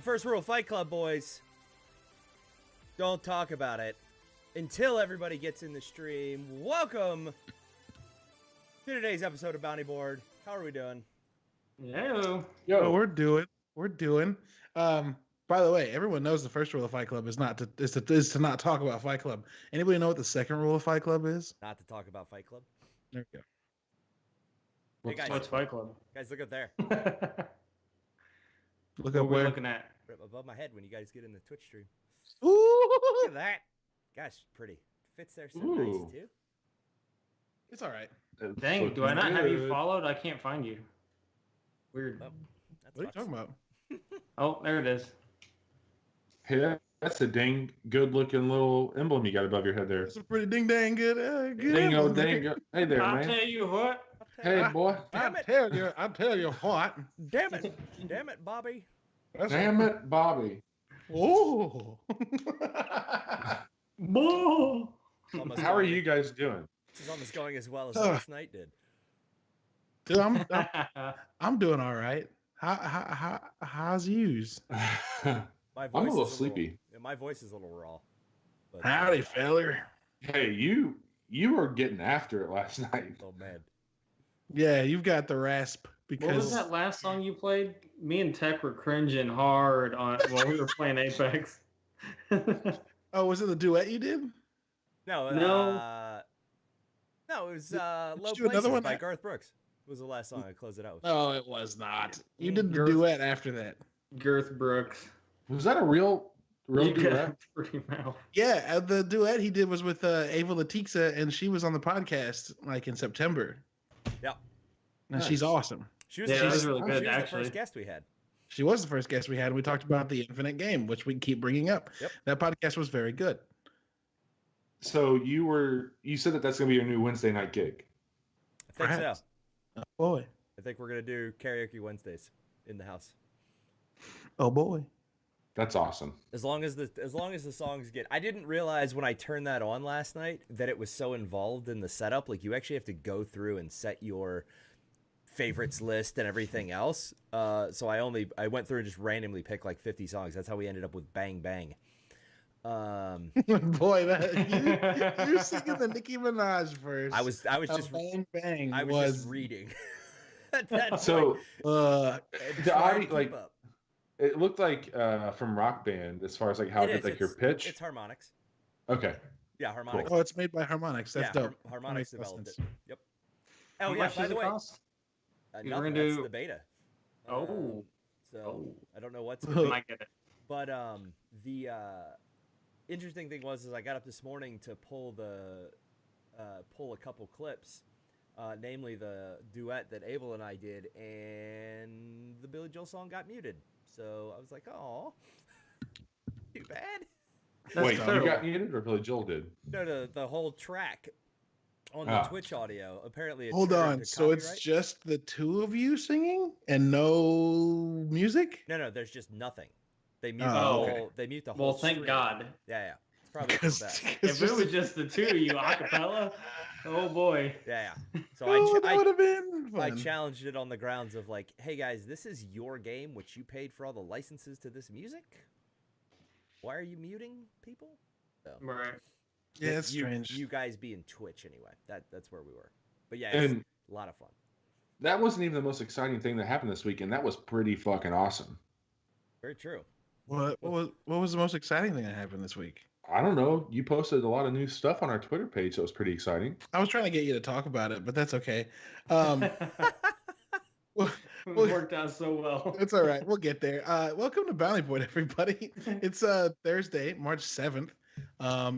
first rule of Fight Club, boys. Don't talk about it until everybody gets in the stream. Welcome to today's episode of Bounty Board. How are we doing? Yo. We're doing. By the way, everyone knows the first rule of Fight Club is to not talk about Fight Club. Anybody know what the second rule of Fight Club is? Not to talk about Fight Club. There we go. Hey guys, What's Fight Club? Guys, look up there. Look What up are we where. looking at? Right above my head when you guys get in the Twitch stream. Ooh, Look at that. Gosh, pretty. Fits there so nice, too. it's all right. Dang, do I not have you followed? I can't find you. Weird. Oh, that's What are you talking about? Oh, there it is. Hey, that's a dang good-looking little emblem you got above your head there. It's a pretty ding dang good. Dang, oh, dang. Hey there, I'll man. tell you what. Hey, boy. Damn it. I'll tell you what. Damn it. Damn it, Bobby. Damn it, Bobby. Oh. Bull. How are you guys doing? This is almost going as well as last night did. Dude, I'm doing all right. How's yous? My voice I'm a little is sleepy. My voice is a little raw. But, Howdy, feller. Hey, you were getting after it last night. Oh, man. Yeah, you've got the rasp because What was that last song you played? Me and Tech were cringing hard on while we were playing Apex. Oh, was it the duet you did? No, No. No, it was Low you do another Places one? by Garth Brooks. It was the last song I closed it out with. No, it was not. You did the Girth- duet after that. Girth Brooks. Was that a real You duet? got pretty mouth. Yeah, the duet he did was with Ava Letixa, and she was on the podcast like in September. Yeah. And Nice. she's awesome. She was, Yeah, the, that first, was really she good, was the actually. first guest we had. She was the first guest we had. We talked about the Infinite Game, which we keep bringing up. Yep. That podcast was very good. So you said that that's going to be your new Wednesday night gig. I think Perhaps. so. Oh boy. I think we're going to do karaoke Wednesdays in the house. Oh boy. That's awesome. As long as the songs get... I didn't realize when I turned that on last night that it was so involved in the setup. Like, you actually have to go through and set your favorites list and everything else. So I went through and just randomly picked like 50 songs. That's how we ended up with Bang Bang. Boy, you're singing the Nicki Minaj verse. I was just Bang Bang. I was just reading. At that So point, the trying to audio, keep like, up. it looked like from Rock Band as far as like how It it is, like your it's- pitch. It's harmonics. Okay. Yeah, harmonics. Oh, it's made by Harmonix. That's yeah, dope. Harmonics That makes developed it. sense. Yep. Oh How yeah. much By does the it way, cost? nothing. You're gonna That's do- the beta. Oh. So I don't know what's. I might get it. But the interesting thing was I got up this morning to pull a couple clips, namely the duet that Abel and I did, and the Billy Joel song got muted. So I was like, "Oh, too bad." That's Wait, terrible. you got muted or Billy Joel did? No, the whole track on the Twitch audio apparently. It Hold triggered on. to So it's copyright. just the two of you singing and no music? No. There's just nothing. They mute Oh, the whole. okay. They mute the whole. Well, thank stream. God. Yeah. It's probably for the best. If it was just the two of you a cappella, oh boy. Yeah. So Oh, that would I have been I fun. challenged it on the grounds of like, hey guys, this is your game, which you paid for all the licenses to this music. Why are you muting people? So, Right. Yeah, it's strange. You guys being Twitch anyway. That's where we were. But yeah, it's And a lot of fun. that wasn't even the most exciting thing that happened this weekend. That was pretty fucking awesome. Very true. What was the most exciting thing that happened this week? I don't know. You posted a lot of new stuff on our Twitter page that was pretty exciting. I was trying to get you to talk about it, but that's okay. Well, It worked out so well. it's all right. We'll get there. Welcome to Bounty Board, everybody. It's Thursday, March 7th.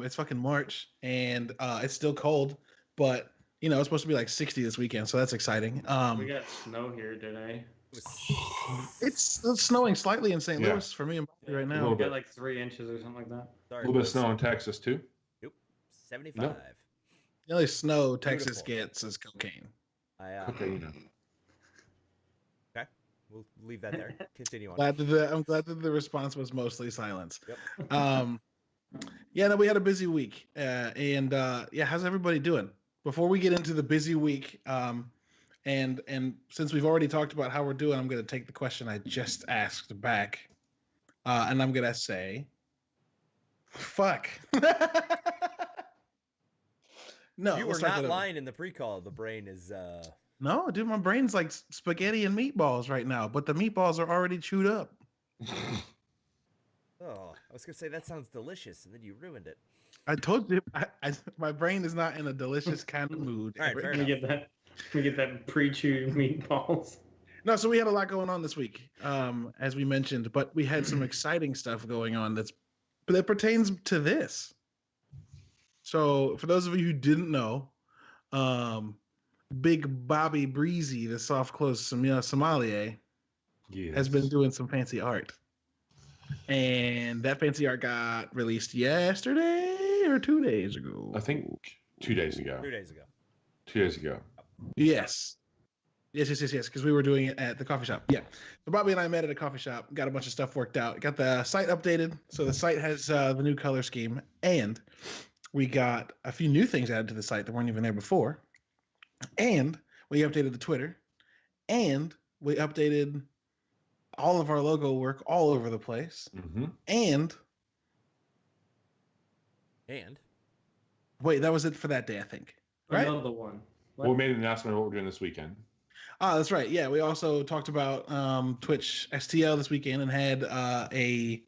It's fucking March, and it's still cold, but you know it's supposed to be like 60 this weekend, so that's exciting. We got snow here today. It was, It's snowing slightly in St. Yeah. Louis for me and Bobby right A now. little We bit. got like 3 inches or something like that. A sorry, little bit of boys. snow in Texas too. Nope. 75. The only snow Texas Beautiful. gets is cocaine. Okay, you know. Okay. We'll leave that there. Continue on. I'm glad that the response was mostly silence. Yep. Yeah, no, we had a busy week, and yeah, how's everybody doing? Before we get into the busy week, and since we've already talked about how we're doing, I'm going to take the question I just asked back. And I'm gonna say, fuck. No, You were let's start not that over. lying in the pre-call. The brain is. No, dude, my brain's like spaghetti and meatballs right now, but the meatballs are already chewed up. Oh, I was gonna say that sounds delicious, and then you ruined it. I told you, my brain is not in a delicious kind of mood. All right, fair Let me enough. get that pre-chewed meatballs. No, so we had a lot going on this week, as we mentioned, but we had some exciting stuff going on that pertains to this. So, for those of you who didn't know, Big Bobby Breezy, the soft close sommelier, has been doing some fancy art, and that fancy art got released yesterday or 2 days ago. I think 2 days ago. 2 days ago. 2 days ago. Yes. Yes, because we were doing it at the coffee shop. Yeah. So Bobby and I met at a coffee shop, got a bunch of stuff worked out, got the site updated. So the site has the new color scheme, and we got a few new things added to the site that weren't even there before. And we updated the Twitter, and we updated all of our logo work all over the place. Mm-hmm. And wait, that was it for that day, I think. Right? Another one. Well, we made an announcement of what we're doing this weekend. Oh, that's right. Yeah, we also talked about Twitch STL this weekend and had a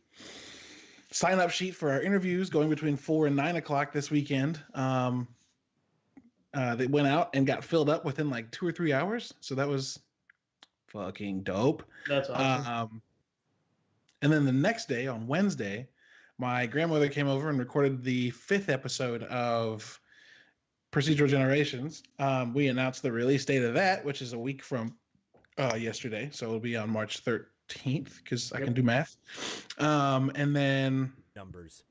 sign-up sheet for our interviews going between 4 and 9 o'clock this weekend. They went out and got filled up within like 2 or 3 hours. So that was fucking dope. That's awesome. And then the next day, on Wednesday, my grandmother came over and recorded the 5th episode of Procedural Generations. We announced the release date of that, which is a week from yesterday. So it'll be on March 13th because I can do math. And then Numbers.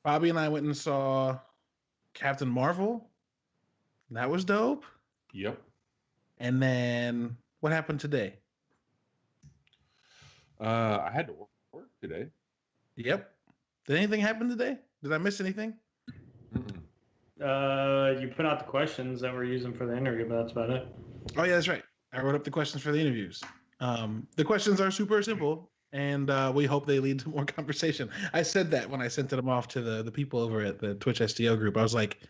Bobby and I went and saw Captain Marvel. That was dope. Yep. And then what happened today? I had to work today. Yep. Did anything happen today? Did I miss anything? Mm-mm. You put out the questions that we're using for the interview, but that's about it. Oh, yeah, that's right. I wrote up the questions for the interviews. The questions are super simple, and we hope they lead to more conversation. I said that when I sent them off to the people over at the Twitch STO group. I was like,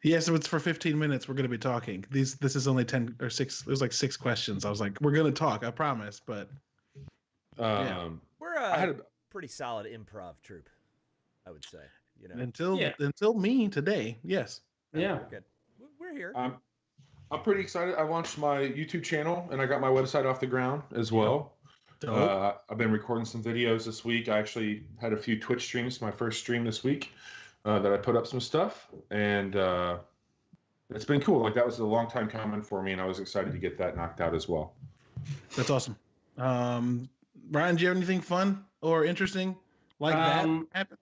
yes, if it's for 15 minutes, we're going to be talking. This is only 10 or 6. It was like 6 questions. I was like, we're going to talk, I promise. But yeah. We're a pretty solid improv troupe, I would say. You know, until me today, yes. Yeah. We're good. We're here. I'm pretty excited. I launched my YouTube channel and I got my website off the ground as well. I've been recording some videos this week. I actually had a few Twitch streams. My first stream this week that I put up some stuff, and it's been cool. Like, that was a long time coming for me, and I was excited to get that knocked out as well. That's awesome. Ryan, do you have anything fun or interesting like that happen?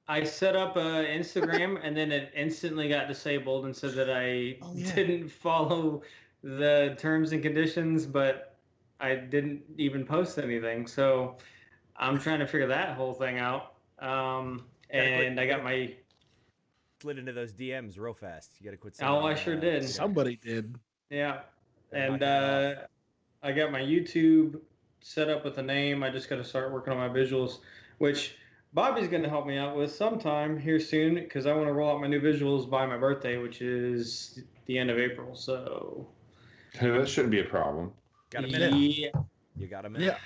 I set up Instagram and then it instantly got disabled and said that I didn't follow the terms and conditions, but I didn't even post anything. So I'm trying to figure that whole thing out. And I got my... Slid into those DMs real fast. You got to quit. Oh, I sure did. Somebody did. Yeah. And I got my YouTube set up with a name. I just got to start working on my visuals, which Bobby's going to help me out with sometime here soon because I want to roll out my new visuals by my birthday, which is the end of April. So hey, that shouldn't be a problem. Got a minute? Yeah. You got a minute? Yeah.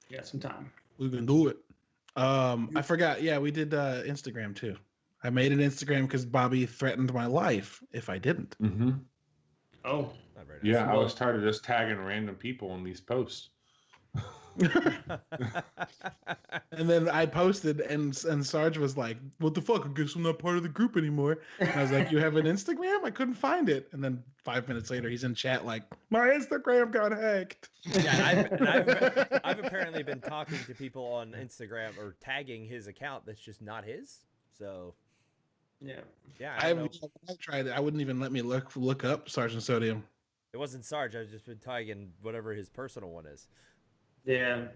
You got some time. We can do it. I forgot. Yeah, we did Instagram too. I made an Instagram because Bobby threatened my life if I didn't. Mm-hmm. Oh. Yeah, I was tired of just tagging random people in these posts. And then I posted, and Sarge was like, "What the fuck? I guess I'm not part of the group anymore." And I was like, "You have an Instagram? I couldn't find it." And then 5 minutes later, he's in chat like, "My Instagram got hacked." Yeah, I've apparently been talking to people on Instagram or tagging his account that's just not his. So yeah. I tried it. I wouldn't even let me look up Sergeant Sodium. It wasn't Sarge. I've just been tagging whatever his personal one is. Yeah.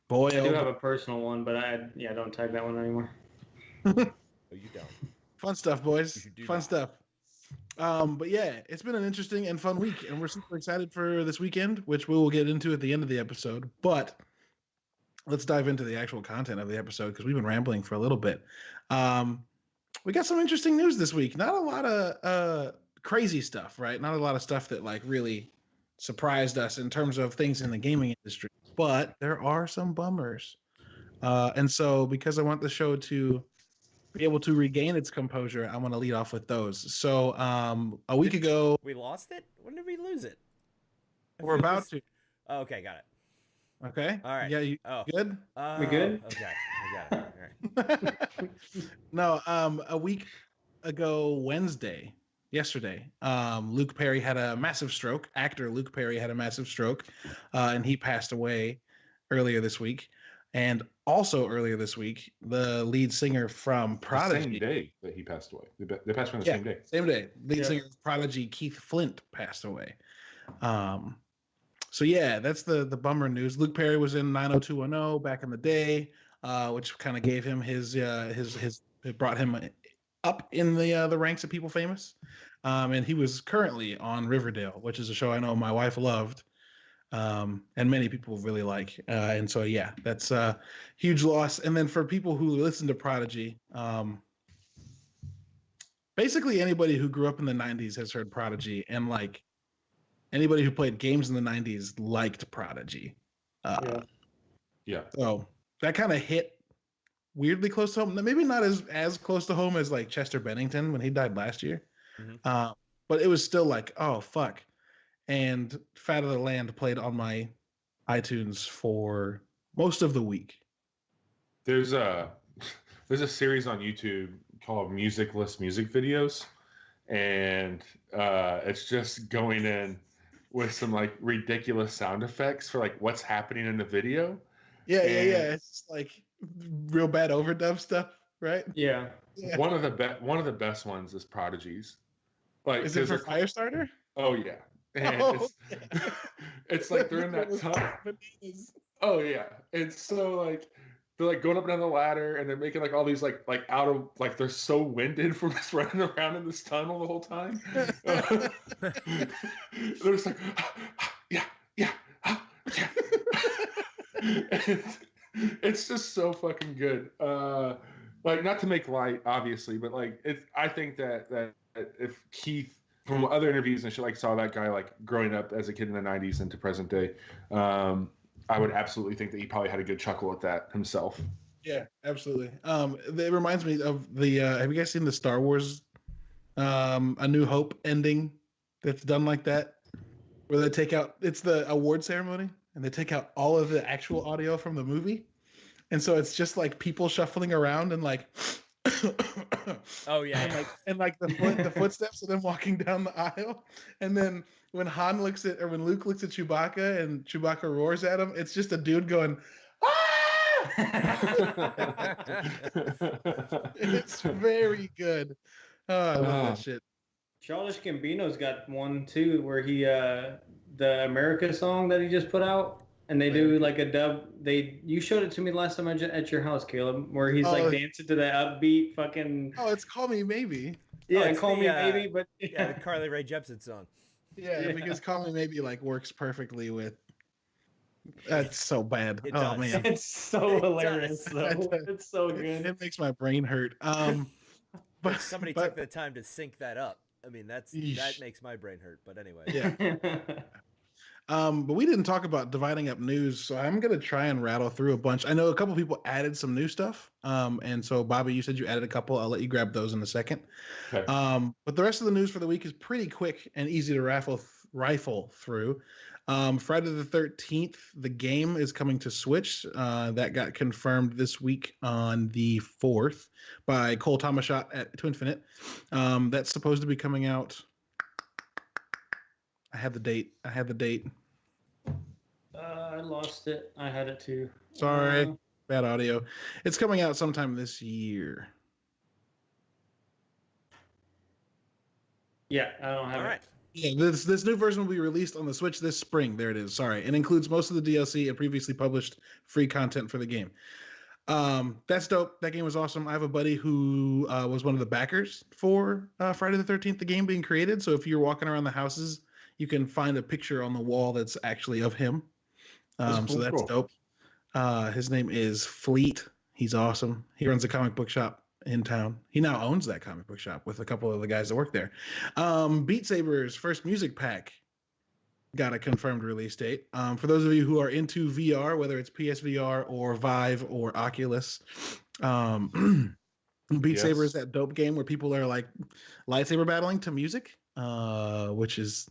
Boy, I do have a personal one, but I don't tag that one anymore. Oh, you don't. Fun stuff, boys. Fun stuff. But yeah, it's been an interesting and fun week, and we're super excited for this weekend, which we will get into at the end of the episode. But let's dive into the actual content of the episode because we've been rambling for a little bit. We got some interesting news this week. Not a lot of crazy stuff, right? Not a lot of stuff that like really surprised us in terms of things in the gaming industry, but there are some bummers. And so because I want the show to be able to regain its composure, I'm going to lead off with those. So a week ago, We lost it? When did we lose it? we're about to. Oh, okay, got it. Okay. All right. Yeah, you good? We good? Okay, I got it. All right. No, a week ago Wednesday, yesterday, Luke Perry had a massive stroke. Actor Luke Perry had a massive stroke, and he passed away earlier this week. And also earlier this week, the lead singer from Prodigy. The same day that he passed away. They passed away on the same day. Same day. Lead singer of Prodigy, Keith Flint, passed away. So yeah, that's the bummer news. Luke Perry was in 90210 back in the day, which kind of gave him his it brought him up in the ranks of people famous. And he was currently on Riverdale, which is a show I know my wife loved. And many people really like. And so yeah, that's a huge loss. And then for people who listen to Prodigy, basically anybody who grew up in the 90s has heard Prodigy, and like anybody who played games in the 90s liked Prodigy. Yeah. So that kind of hit weirdly close to home. Maybe not as close to home as like Chester Bennington when he died last year. Mm-hmm. But it was still like, oh, fuck. And Fat of the Land played on my iTunes for most of the week. There's a series on YouTube called Musicless Music Videos, and it's just going in with some like ridiculous sound effects for like what's happening in the video. Yeah. It's just like real bad overdub stuff, right? Yeah. One of the best ones is Prodigy's. Like, is it for Firestarter? Oh yeah. And it's like they're in that tunnel. Oh yeah. And so like they're like going up and down the ladder, and they're making like all these like out of like they're so winded from just running around in this tunnel the whole time. They're just like yeah. And it's just so fucking good. Like, not to make light, obviously, but like I think that if Keith, from other interviews and shit, like saw that guy like growing up as a kid in the 90s into present day, I would absolutely think that he probably had a good chuckle at that himself. Yeah, absolutely. It reminds me of the have you guys seen the Star Wars A New Hope ending that's done like that, where they take out, it's the award ceremony and they take out all of the actual audio from the movie, and so it's just like people shuffling around and like Oh yeah, and like the footsteps of them walking down the aisle, and then when when Luke looks at Chewbacca and Chewbacca roars at him, it's just a dude going, ah! It's very good. Oh, I love that shit. Childish Gambino's got one too, where he the America song that he just put out, and they do like a dub. You showed it to me last time at your house, Caleb, where he's like dancing to that upbeat fucking. Oh, it's Call Me Maybe. Yeah, Call Me Maybe, but yeah, the Carly Rae Jepsen song. Yeah, because Call Me Maybe like works perfectly with. That's so bad. It oh does. man, it's so hilarious though. It's so good. It makes my brain hurt. But somebody took the time to sync that up. I mean, that makes my brain hurt. But anyway. Yeah. But we didn't talk about dividing up news, so I'm gonna try and rattle through a bunch. I know a couple people added some new stuff. And so Bobby, you said you added a couple. I'll let you grab those in a second. Okay. But the rest of the news for the week is pretty quick and easy to rifle through. Friday the 13th, the game is coming to Switch. That got confirmed this week on the 4th by Cole Tomashot at To Infinite. That's supposed to be coming out. I have the date. I lost it. I had it too. Sorry, bad audio. It's coming out sometime this year. Yeah, I don't have it. Yeah, this new version will be released on the Switch this spring. There it is. Sorry, it includes most of the DLC and previously published free content for the game. That's dope. That game was awesome. I have a buddy who was one of the backers for Friday the 13th, the game being created. So if you're walking around the houses, you can find a picture on the wall that's actually of him. So that's dope. His name is Fleet. He's awesome. He runs a comic book shop in town. He now owns that comic book shop with a couple of the guys that work there. Beat Saber's first music pack got a confirmed release date. For those of you who are into VR, whether it's PSVR or Vive or Oculus, Beat Saber is that dope game where people are like lightsaber battling to music, which is,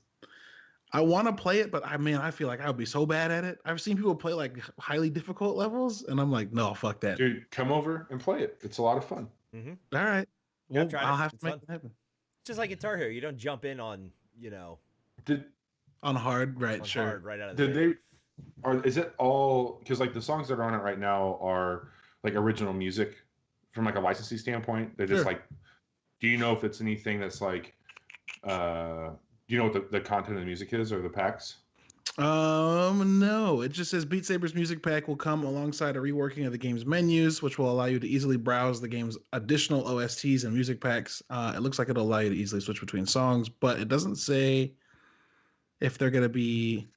I want to play it, but I feel like I would be so bad at it. I've seen people play like highly difficult levels, and I'm like, no, fuck that. Dude, come over and play it. It's a lot of fun. Mm-hmm. All right. Yeah, Well, I'll have to make it happen. Just like Guitar Hero, you don't jump in on, you know, on hard, right? on Sure. hard right out of the Did gate. is it all, because like the songs that are on it right now are like original music from like a licensing standpoint? They're just like, do you know if it's anything that's like, do you know what the content of the music is or the packs? No. It just says Beat Saber's music pack will come alongside a reworking of the game's menus, which will allow you to easily browse the game's additional OSTs and music packs. It looks like it'll allow you to easily switch between songs, but it doesn't say if they're going to be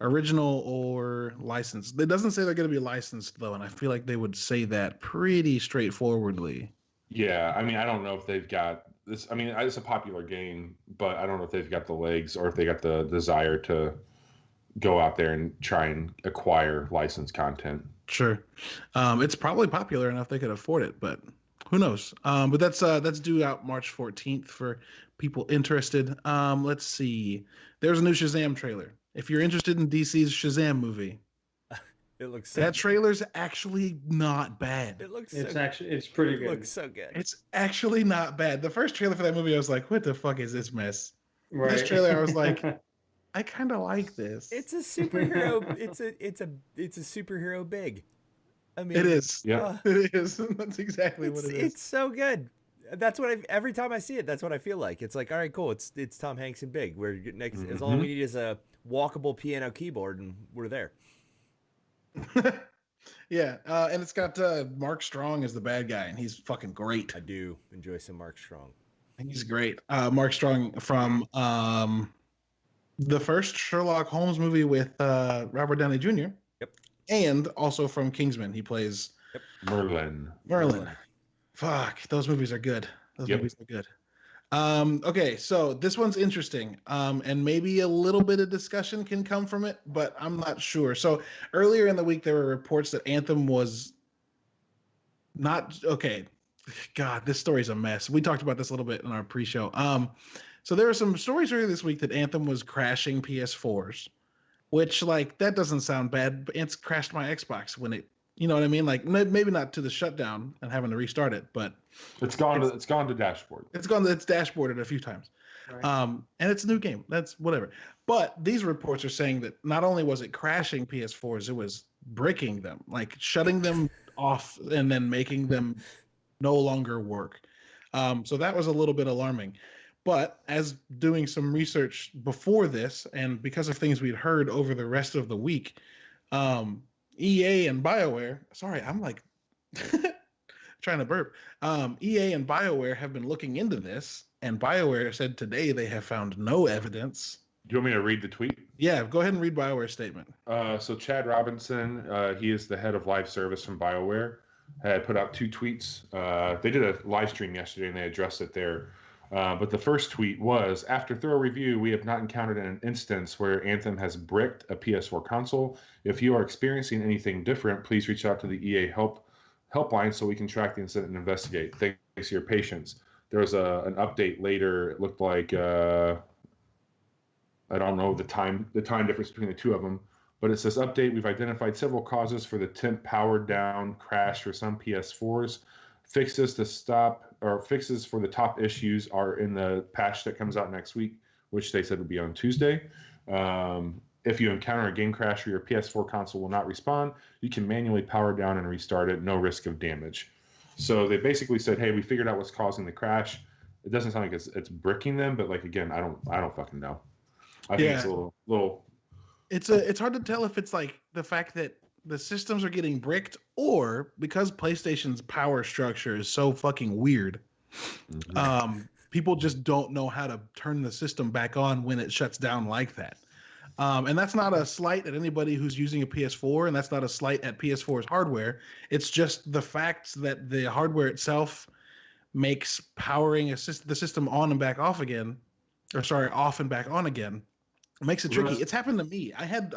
original or licensed. It doesn't say they're going to be licensed though, and I feel like they would say that pretty straightforwardly. Yeah, I mean, I don't know if they've got this. I mean, it's a popular game, but I don't know if they've got the legs or if they got the desire to go out there and try and acquire licensed content. Sure. It's probably popular enough they could afford it, but who knows? But that's due out March 14th for people interested. Let's see. There's a new Shazam trailer. If you're interested in DC's Shazam movie, It looks so that trailer's actually not bad. It looks It's pretty good. It looks so good. It's actually not bad. The first trailer for that movie, I was like, what the fuck is this mess? Right. This trailer, I was like, I kind of like this. It's a superhero. it's a superhero big. I mean, It is. Yeah. It is. That's exactly what it is. It's so good. That's what every time I see it, that's what I feel like. It's like, all right, cool. It's Tom Hanks and big. We're next. As all we need is a walkable piano keyboard, and we're there. Yeah, and it's got Mark Strong as the bad guy, and he's fucking great. I do enjoy some Mark Strong. He's great. Mark Strong from the first Sherlock Holmes movie with Robert Downey Jr. Yep. And also from Kingsman, he plays Merlin. Fuck, those movies are good. Those Yep. movies are good. Okay, so this one's interesting, and maybe a little bit of discussion can come from it, but I'm not sure. So earlier in the week, there were reports that Anthem was not okay. God, this story's a mess. We talked about this a little bit in our pre-show. So there were some stories earlier this week that Anthem was crashing PS4s, which like that doesn't sound bad, but it's crashed my Xbox when it, you know what I mean? Like maybe not to the shutdown and having to restart it, but It's gone to dashboard. it's dashboarded a few times. Right. And it's a new game. That's whatever. But these reports are saying that not only was it crashing PS4s, it was breaking them, like shutting them off and then making them no longer work. So that was a little bit alarming. But as doing some research before this, and because of things we'd heard over the rest of the week, EA and BioWare, sorry, I'm like trying to burp. EA and BioWare have been looking into this, and BioWare said today they have found no evidence. Do you want me to read the tweet? Yeah, go ahead and read BioWare's statement. So Chad Robinson, he is the head of live service from BioWare, had put out 2 tweets. They did a live stream yesterday and they addressed it there. But the first tweet was, after thorough review, we have not encountered an instance where Anthem has bricked a PS4 console. If you are experiencing anything different, please reach out to the EA helpline so we can track the incident and investigate. Thanks for your patience. There was an update later. It looked like, I don't know the time difference between the two of them, but it says update. We've identified several causes for the temp powered down crash for some PS4s. Fixes for the top issues are in the patch that comes out next week, which they said would be on Tuesday. If you encounter a game crash or your PS4 console will not respond, you can manually power down and restart it, no risk of damage. So they basically said, hey, we figured out what's causing the crash. It doesn't sound like it's bricking them, but like again, I don't fucking know. I think it's a little. It's hard to tell if it's like the fact that the systems are getting bricked, or because PlayStation's power structure is so fucking weird, people just don't know how to turn the system back on when it shuts down like that. And that's not a slight at anybody who's using a PS4, and that's not a slight at PS4's hardware. It's just the fact that the hardware itself makes powering the system on and back off again, or sorry, off and back on again. It makes it tricky. It's happened to me. I had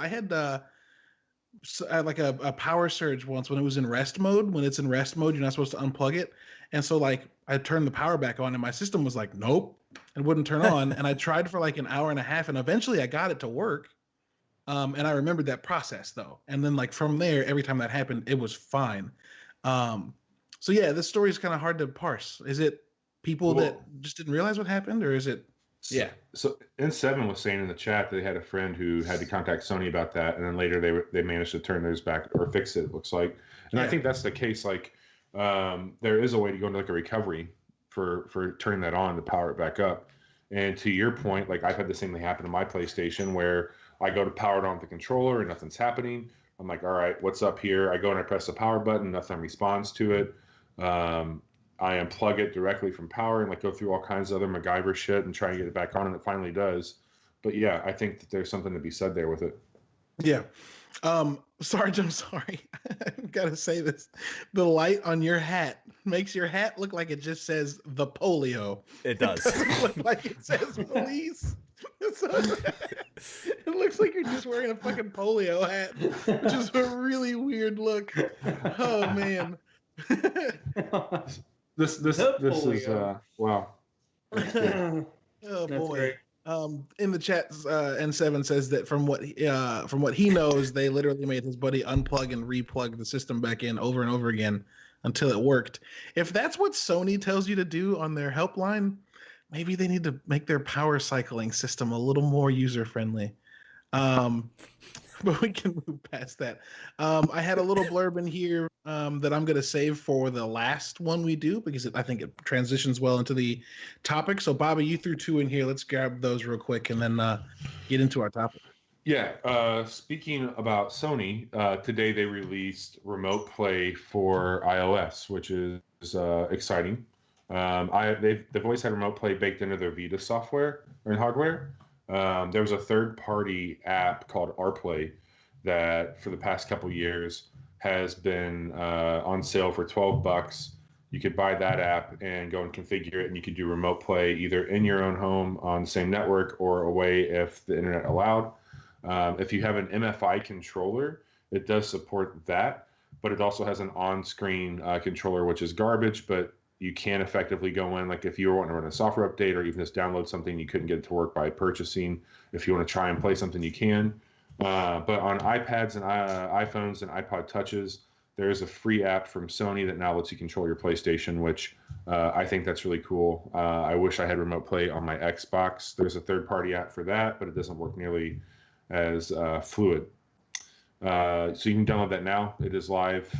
like a power surge once when it was in rest mode. When it's in rest mode, you're not supposed to unplug it. And so like I turned the power back on and my system was like, nope, and wouldn't turn on. And I tried for like an hour and a half and eventually I got it to work. And I remembered that process though. And then like from there, every time that happened, it was fine. So yeah, this story is kind of hard to parse. Is it people that just didn't realize what happened, or is it? Yeah. So N7 was saying in the chat that they had a friend who had to contact Sony about that, and then later they managed to turn theirs back or fix it. It looks like, and I think that's the case. Like, there is a way to go into like a recovery for turning that on to power it back up. And to your point, like I've had the same thing happen to my PlayStation where I go to power it on with the controller and nothing's happening. I'm like, all right, what's up here? I go and I press the power button, nothing responds to it. I unplug it directly from power and like go through all kinds of other MacGyver shit and try and get it back on, and it finally does. But yeah, I think that there's something to be said there with it. Yeah. Sarge, I'm sorry. I've got to say this. The light on your hat makes your hat look like it just says the polio. It does. It doesn't look like it says police. It looks like you're just wearing a fucking polio hat, which is a really weird look. Oh man. This is wow. Oh boy. In the chat, N7 says that from what he knows, they literally made his buddy unplug and replug the system back in over and over again until it worked. If that's what Sony tells you to do on their helpline, maybe they need to make their power cycling system a little more user friendly. But we can move past that. I had a little blurb in here that I'm going to save for the last one we do because I think it transitions well into the topic. So, Bobby, you threw two in here. Let's grab those real quick and then get into our topic. Yeah. Speaking about Sony, today they released Remote Play for iOS, which is exciting. They've always had Remote Play baked into their Vita software or in hardware. There was a third-party app called RPlay that for the past couple years has been on sale for $12. You could buy that app and go and configure it, and you could do remote play either in your own home on the same network or away if the internet allowed. If you have an MFI controller, it does support that, but it also has an on-screen controller, which is garbage, but you can effectively go in, like if you were wanting to run a software update or even just download something you couldn't get it to work by purchasing. If you want to try and play something, you can. But on iPads and iPhones and iPod Touches, there is a free app from Sony that now lets you control your PlayStation, which I think that's really cool. I wish I had Remote Play on my Xbox. There's a third-party app for that, but it doesn't work nearly as fluid. So you can download that now. It is live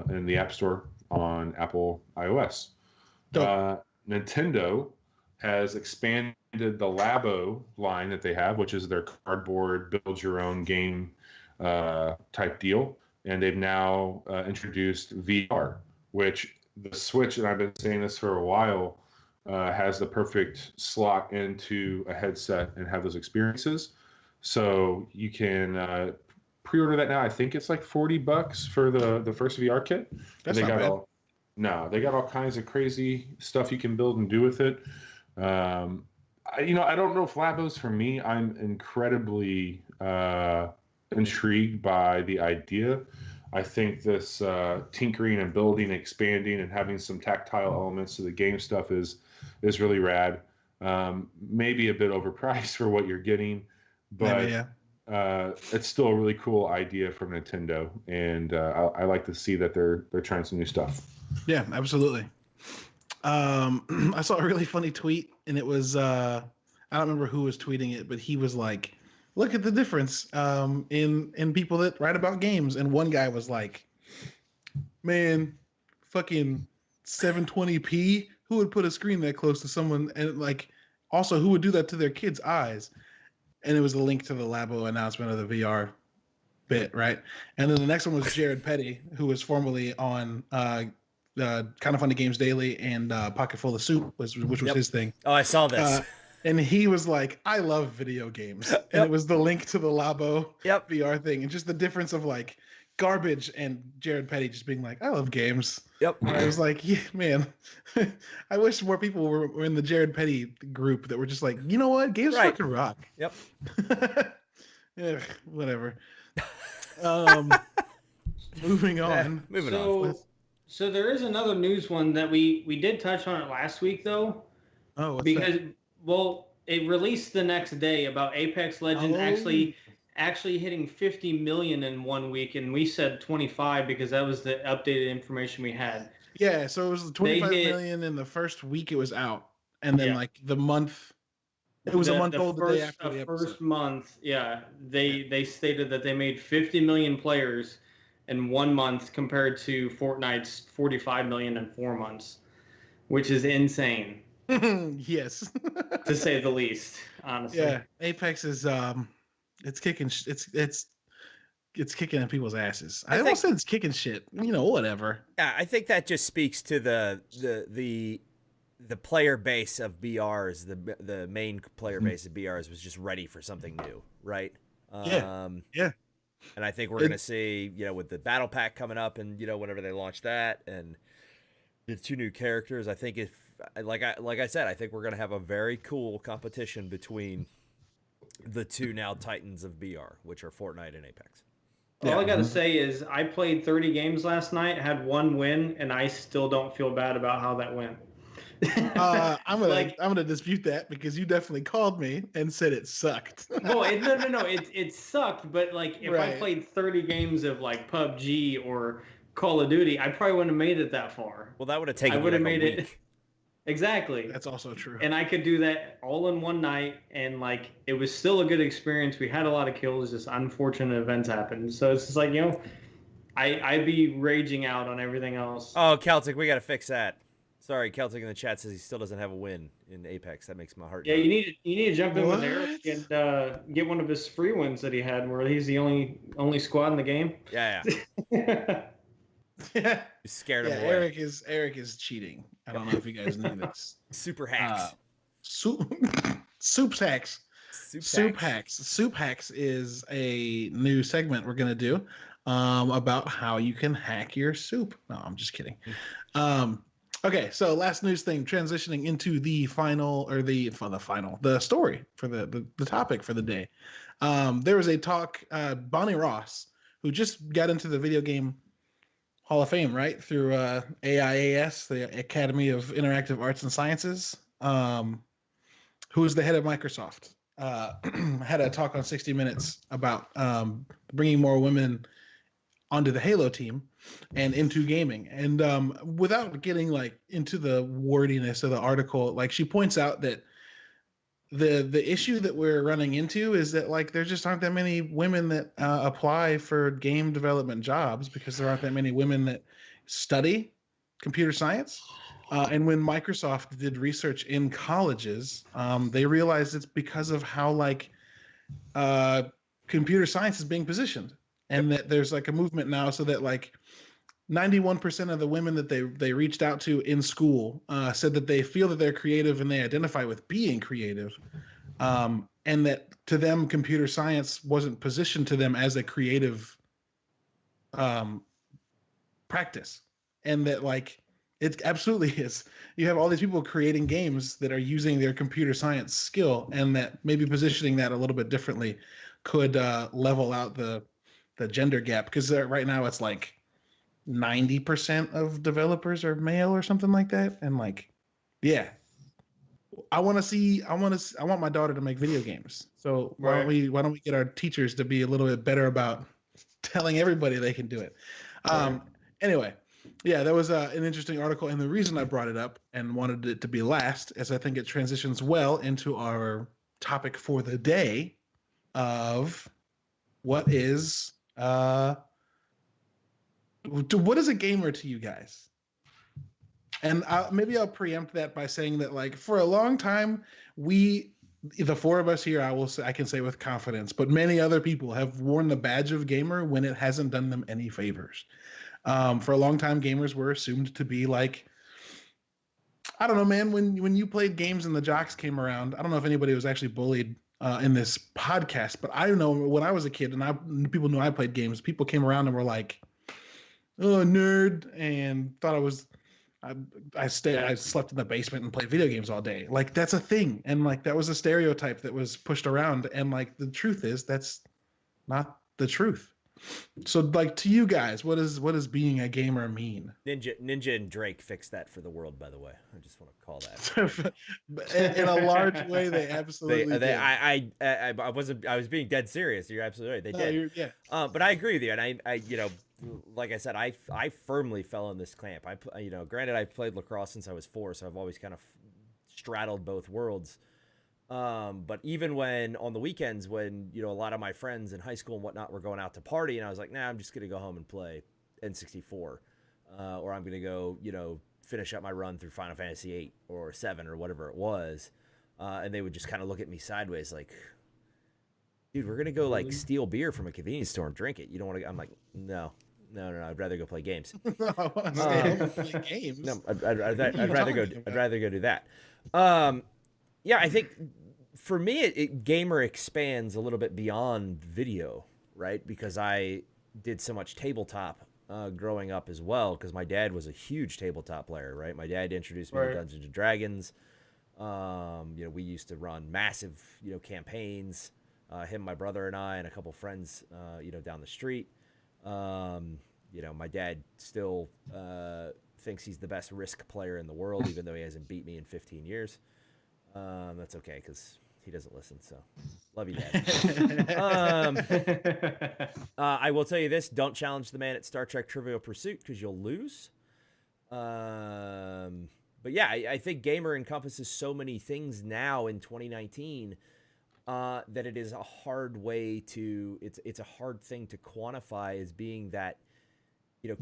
in the App Store on Apple iOS. Nintendo has expanded the Labo line that they have, which is their cardboard build your own game type deal, and they've now introduced VR, which the Switch, and I've been saying this for a while, has the perfect slot into a headset and have those experiences. So you can pre-order that now. I think it's like $40 for the first VR kit. That's not bad. They got all kinds of crazy stuff you can build and do with it. I don't know if Labo's for me. I'm incredibly intrigued by the idea. I think this tinkering and building, expanding, and having some tactile elements to the game stuff is really rad. Maybe a bit overpriced for what you're getting, but Maybe, yeah. It's still a really cool idea from Nintendo, and I like to see that they're trying some new stuff. Yeah, absolutely. I saw a really funny tweet, and it was I don't remember who was tweeting it, but he was like, "Look at the difference in people that write about games." And one guy was like, "Man, fucking 720p. Who would put a screen that close to someone? And like, also, who would do that to their kids' eyes?" And it was a link to the Labo announcement of the VR bit, right? And then the next one was Jared Petty, who was formerly on Kind of Funny Games Daily and Pocket Full of Soup, which was his thing. Oh, I saw this. and he was like, "I love video games," and Yep. it was the link to the Labo Yep. VR thing, and just the difference of like garbage and Jared Petty just being like, "I love games." Yep. And I was like, "Yeah, man, I wish more people were in the Jared Petty group that were just like, you know what, games Right. fucking rock." Yep. Ugh, whatever. Moving on. Moving on. So there is another news one that we did touch on it last week though. Oh, what's because that? well, it released the next day about Apex Legends Oh. actually hitting 50 million in 1 week, and we said 25 because that was the updated information we had. Yeah, so it was 25 million in the first week it was out, and then like the month, it was a month old the day after the episode. First month, they stated that they made 50 million players in 1 month compared to Fortnite's 45 million in 4 months, which is insane. Yes, to say the least, honestly. Yeah, Apex is it's kicking it's kicking in people's asses. I almost said it's kicking shit. Whatever. Yeah, I think that just speaks to the player base of BRs. The main player base of BRs was just ready for something new, right? Yeah. And I think we're gonna see, with the battle pack coming up, and whenever they launch that, and the 2 new characters, I think like I said, I think we're gonna have a very cool competition between the 2 now titans of BR, which are Fortnite and Apex. All I gotta say is I played 30 games last night, had 1 win, and I still don't feel bad about how that went. I'm gonna dispute that because you definitely called me and said it sucked. No, it sucked. But like, if I played 30 games of like PUBG or Call of Duty, I probably wouldn't have made it that far. Well, that would have taken. I would have made it. Exactly. That's also true. And I could do that all in one night, and like it was still a good experience. We had a lot of kills, just unfortunate events happened. So it's just like, I'd be raging out on everything else. Oh, Celtic, we got to fix that. Sorry, Celtic in the chat says he still doesn't have a win in Apex. That makes my heart. Yeah, you need to jump in with Eric and get one of his free wins that he had, where he's the only squad in the game. Yeah. Yeah. You scared him away. Eric is cheating. I don't know if you guys knew this. Super hacks. Soup hacks. Soup hacks is a new segment we're gonna do about how you can hack your soup. No, I'm just kidding. Okay, so last news thing, transitioning into the the story for the topic for the day. There was a talk, Bonnie Ross, who just got into the video game Hall of Fame, right? Through AIAS, the Academy of Interactive Arts and Sciences, who is the head of Microsoft, had a talk on 60 Minutes about bringing more women onto the Halo team and into gaming. And without getting like into the wordiness of the article, like she points out that the issue that we're running into is that like there just aren't that many women that apply for game development jobs because there aren't that many women that study computer science. And when Microsoft did research in colleges, they realized it's because of how like computer science is being positioned, and that there's like a movement now so that like 91% of the women that they reached out to in school said that they feel that they're creative and they identify with being creative, and that to them computer science wasn't positioned to them as a creative practice, and that like it absolutely is. You have all these people creating games that are using their computer science skill, and that maybe positioning that a little bit differently could level out the gender gap, because right now it's like 90% of developers are male or something like that. And like, yeah, I want my daughter to make video games. So why don't we get our teachers to be a little bit better about telling everybody they can do it? Anyway, yeah, that was an interesting article. And the reason I brought it up and wanted it to be last is I think it transitions well into our topic for the day of what is a gamer to you guys? And maybe I'll preempt that by saying that, like, for a long time, the 4 of us here, I can say with confidence, but many other people have worn the badge of gamer when it hasn't done them any favors. For a long time, gamers were assumed to be like, I don't know, man. When you played games and the jocks came around, I don't know if anybody was actually bullied in this podcast, but I know when I was a kid and people knew I played games, people came around and were like, "Oh, nerd," and thought I slept in the basement and played video games all day. Like that's a thing, and like that was a stereotype that was pushed around, and like the truth is that's not the truth. So, like, to you guys, what does being a gamer mean? Ninja and Drake fixed that for the world, by the way. I just want to call that. In a large way, they absolutely did. I was being dead serious. You're absolutely right. They did. Yeah. But I agree with you, and I like I said, I firmly fell in this camp. Granted, I've played lacrosse since I was 4, so I've always kind of straddled both worlds. But even when on the weekends, when a lot of my friends in high school and whatnot were going out to party, and I was like, nah, I'm just gonna go home and play N64, or I'm gonna go, finish up my run through Final Fantasy 8 or 7 or whatever it was, and they would just kind of look at me sideways, like, dude, we're gonna go like steal beer from a convenience store and drink it. You don't want to? I'm like, no. I'd rather go play games. Play games. No, I'd rather go do that. Yeah, I think for me, gamer expands a little bit beyond video, right? Because I did so much tabletop growing up as well, because my dad was a huge tabletop player, right? My dad introduced me to Dungeons and Dragons. We used to run massive, campaigns. Him, my brother, and I, and a couple friends, down the street. My dad still thinks he's the best Risk player in the world, even though he hasn't beat me in 15 years. That's okay, because he doesn't listen, so love you, Dad. I will tell you this: don't challenge the man at Star Trek Trivial Pursuit, because you'll lose. But yeah, I think gamer encompasses so many things now in 2019 that it is a hard way to it's a hard thing to quantify as being that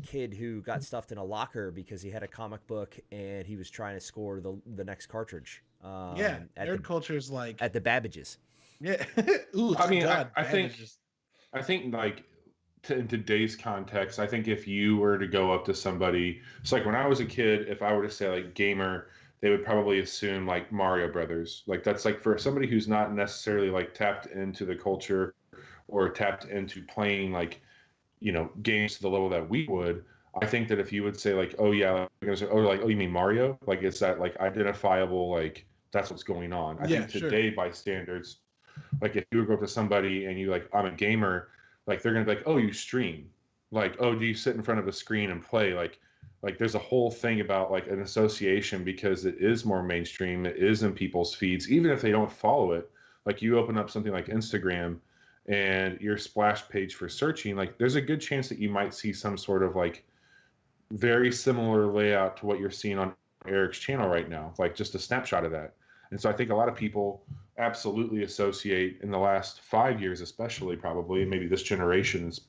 kid who got stuffed in a locker because he had a comic book and he was trying to score the next cartridge. Nerd culture is like at the Babbages. Yeah. Ooh, I mean, I think like in today's context, I think if you were to go up to somebody, it's like when I was a kid, if I were to say like gamer, they would probably assume like Mario Brothers. Like that's like for somebody who's not necessarily like tapped into the culture or tapped into playing like, games to the level that we would. I think that if you would say like, oh yeah, you mean Mario? Like it's that like identifiable, like that's what's going on. I think today by standards, like if you would go up to somebody and you like, I'm a gamer, like they're gonna be like, oh, you stream. Like, oh, do you sit in front of a screen and play? Like there's a whole thing about like an association because it is more mainstream. It is in people's feeds, even if they don't follow it. Like you open up something like Instagram and your splash page for searching, like there's a good chance that you might see some sort of like very similar layout to what you're seeing on Eric's channel right now, like just a snapshot of that. And so I think a lot of people absolutely associate in the last 5 years, especially probably, maybe this generation's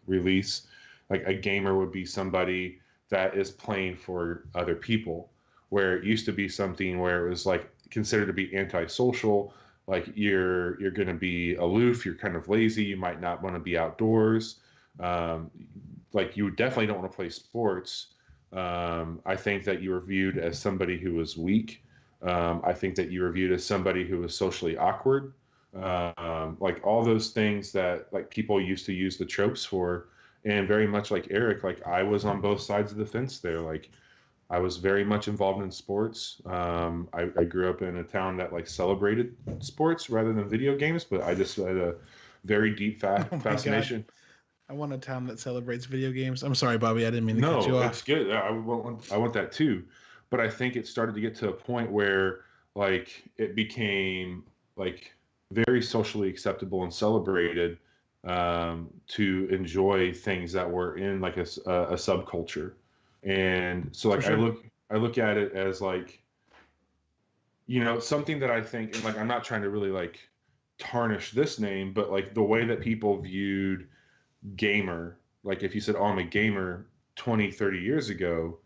release, like a gamer would be somebody that is playing for other people, where it used to be something where it was like considered to be antisocial. Like you're going to be aloof, you're kind of lazy, you might not want to be outdoors. Like you definitely don't want to play sports. I think that you were viewed as somebody who was weak. I think that you were viewed as somebody who was socially awkward. Like all those things that like people used to use the tropes for. And very much like Eric, like I was on both sides of the fence there. Like I was very much involved in sports. I grew up in a town that like celebrated sports rather than video games, but I just had a very deep fascination. God. I want a town that celebrates video games. I'm sorry, Bobby. I didn't mean to cut you off. No, it's good. I want that too. But I think it started to get to a point where like it became like very socially acceptable and celebrated to enjoy things that were in like a subculture. And so like I look at it as like, something that I think, and like I'm not trying to really like tarnish this name, but like the way that people viewed gamer, like if you said, oh, I'm a gamer 20, 30 years ago,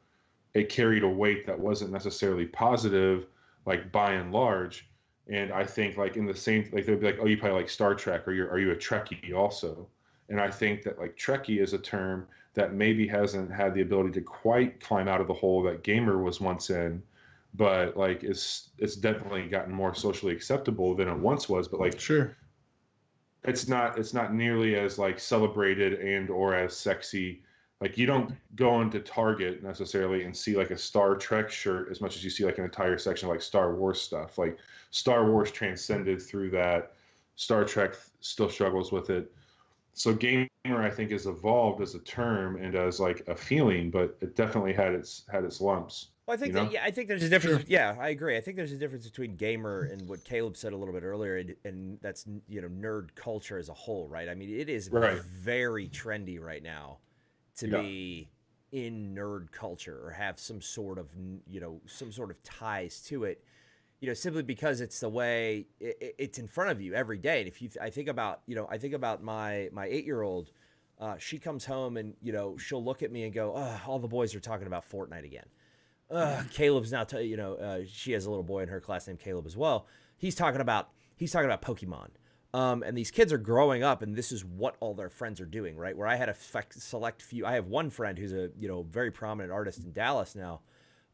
it carried a weight that wasn't necessarily positive, like by and large. And I think like in the same, like they'd be like, oh, you probably like Star Trek, or are you a Trekkie also? And I think that like Trekkie is a term that maybe hasn't had the ability to quite climb out of the hole that gamer was once in. but like it's definitely gotten more socially acceptable than it once was. But like, Sure. it's not nearly as like celebrated and or as sexy. Like you don't go into Target necessarily and see like a Star Trek shirt as much as you see like an entire section of like Star Wars stuff. Like Star Wars transcended through that. Star Trek still struggles with it. So gamer, I think, has evolved as a term and as like a feeling, but it definitely had its lumps. Well, I think You know? I think there's a difference. Sure. Yeah, I agree. I think there's a difference between gamer and what Caleb said a little bit earlier, and that's nerd culture as a whole, right? I mean, it is Right. very trendy right now to Yeah. be in nerd culture or have some sort of some sort of ties to it. Simply because it's the way it's in front of you every day. And if I think about my 8-year-old. She comes home and she'll look at me and go, "Oh, all the boys are talking about Fortnite again." Caleb's now, she has a little boy in her class named Caleb as well. He's talking about Pokemon. And these kids are growing up, and this is what all their friends are doing, right? Where I had a select few. I have one friend who's a very prominent artist in Dallas now,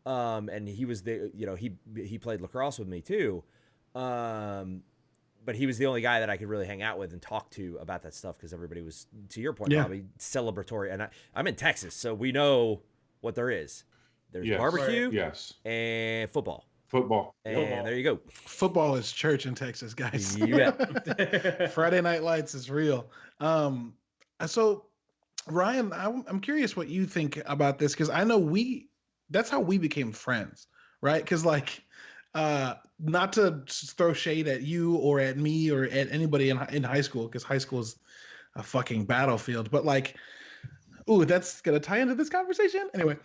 and he was he played lacrosse with me too, but he was the only guy that I could really hang out with and talk to about that stuff because everybody was, to your point, probably celebratory. And I'm in Texas, so we know what there is. There's barbecue, yes, and football. And there you go. Football is church in Texas, guys. Yeah. Friday Night Lights is real. So Ryan, I'm curious what you think about this, because I know that's how we became friends, right? Because like, not to throw shade at you or at me or at anybody in high school, because high school is a fucking battlefield, but like, ooh, that's gonna tie into this conversation anyway.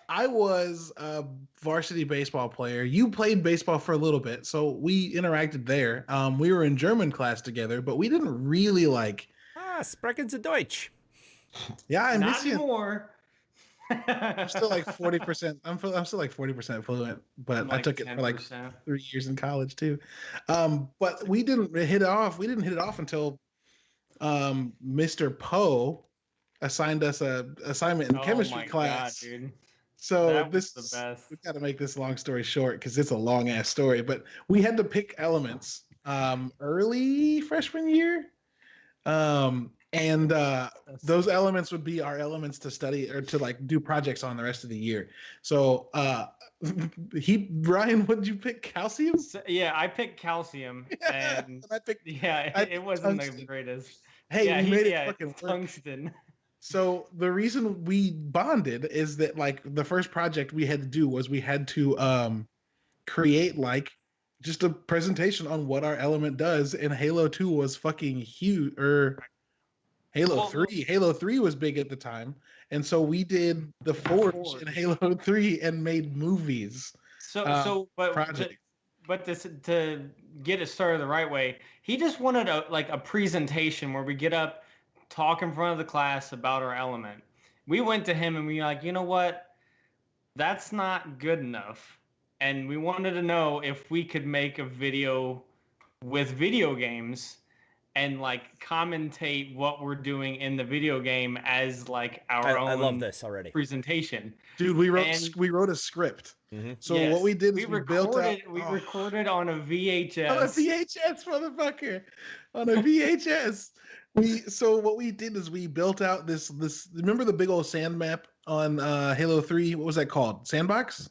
I was a varsity baseball player. You played baseball for a little bit, so we interacted there. We were in German class together, but we didn't really like. Sprechen Sie Deutsch. Yeah, I'm not anymore. I'm still like 40%. I'm still like 40% fluent, but I took 10%. It for like 3 years in college too. But we didn't hit it off. We didn't hit it off until Mr. Poe assigned us a assignment in chemistry class. God, dude. So that was the best. We got to make this long story short because it's a long ass story. But we had to pick elements early freshman year. And those elements would be our elements to study or to like do projects on the rest of the year. So Brian, what did you pick? Calcium? Yeah, I picked calcium, and it wasn't the greatest. Hey, we made it fucking tungsten. So the reason we bonded is that like the first project we had to do was we had to create like just a presentation on what our element does, and Halo 2 was fucking huge, or Halo 3 was big at the time, and so we did the Forge in Halo 3 and made movies. But to get it started the right way, he just wanted a presentation where we get up, talk in front of the class about our element. We went to him and we were like, you know what? That's not good enough. And we wanted to know if we could make a video with video games and like commentate what we're doing in the video game as like our own. I love this already. Presentation. Dude, we wrote a script. Mm-hmm. So what we did is we recorded on a VHS. On a VHS, motherfucker. On a VHS. So what we did is we built out this. Remember the big old sand map on Halo 3? What was that called? Sandbox?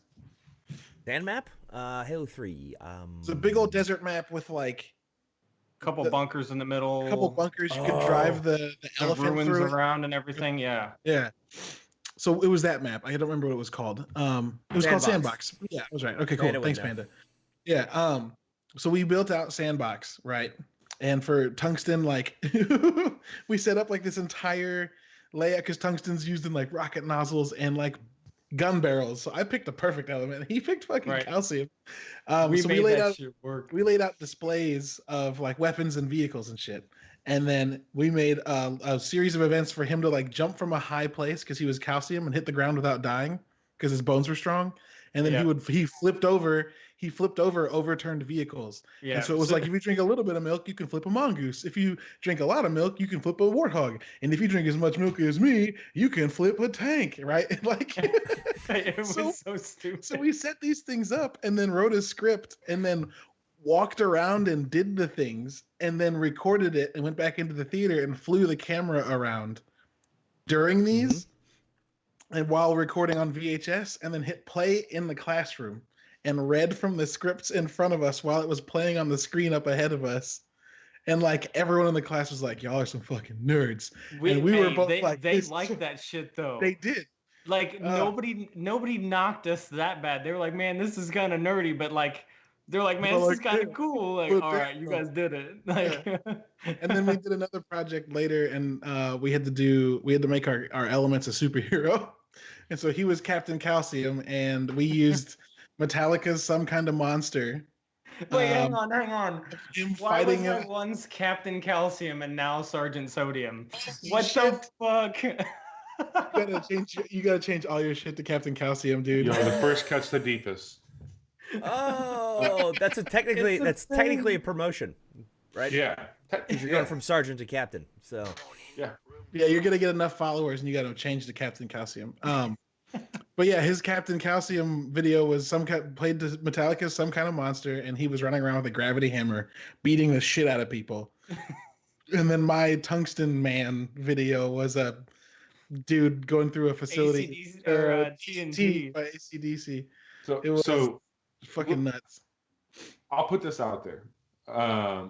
Sand map? Halo 3. It's a big old desert map with like a couple bunkers in the middle. A couple bunkers you could drive the elephant ruins through around and everything. Yeah. Yeah. So it was that map. I don't remember what it was called. It was called Sandbox. Yeah, I was right. Okay, cool. Thanks, Panda. Yeah. So we built out Sandbox, right? And for tungsten, like we set up like this entire layout because tungsten's used in like rocket nozzles and like gun barrels. So I picked the perfect element. He picked fucking calcium. We laid out displays of like weapons and vehicles and shit. And then we made a series of events for him to like jump from a high place because he was calcium and hit the ground without dying because his bones were strong. And then he flipped over. he flipped over overturned vehicles. Yeah. And so it was like, if you drink a little bit of milk, you can flip a mongoose. If you drink a lot of milk, you can flip a warthog. And if you drink as much milk as me, you can flip a tank, right? Like, it was so stupid. So we set these things up and then wrote a script and then walked around and did the things and then recorded it and went back into the theater and flew the camera around during these and while recording on VHS, and then hit play in the classroom and read from the scripts in front of us while it was playing on the screen up ahead of us. And like everyone in the class was like, y'all are some fucking nerds. And we were both like, they liked that shit though. They did. Like nobody knocked us that bad. They were like, man, this is kind of nerdy, but like they're like, man, this is kind of cool. Like, all right, you guys did it. Like, and then we did another project later, and we had to make our elements a superhero. And so he was Captain Calcium, and we used Metallica's Some Kind of Monster. Wait, hang on. Him Why fighting was I once Captain Calcium and now Sergeant Sodium? What the fuck? You gotta change all your shit to Captain Calcium, dude. The first cut's the deepest. Oh, that's technically a promotion, right? Yeah. You're going from sergeant to captain. So yeah, you're gonna get enough followers, and you gotta change to Captain Calcium. But yeah, his Captain Calcium video was played to Metallica's Some Kind of Monster, and he was running around with a gravity hammer, beating the shit out of people. And then my Tungsten Man video was a dude going through a facility TNT by AC/DC. So it was fucking nuts. I'll put this out there.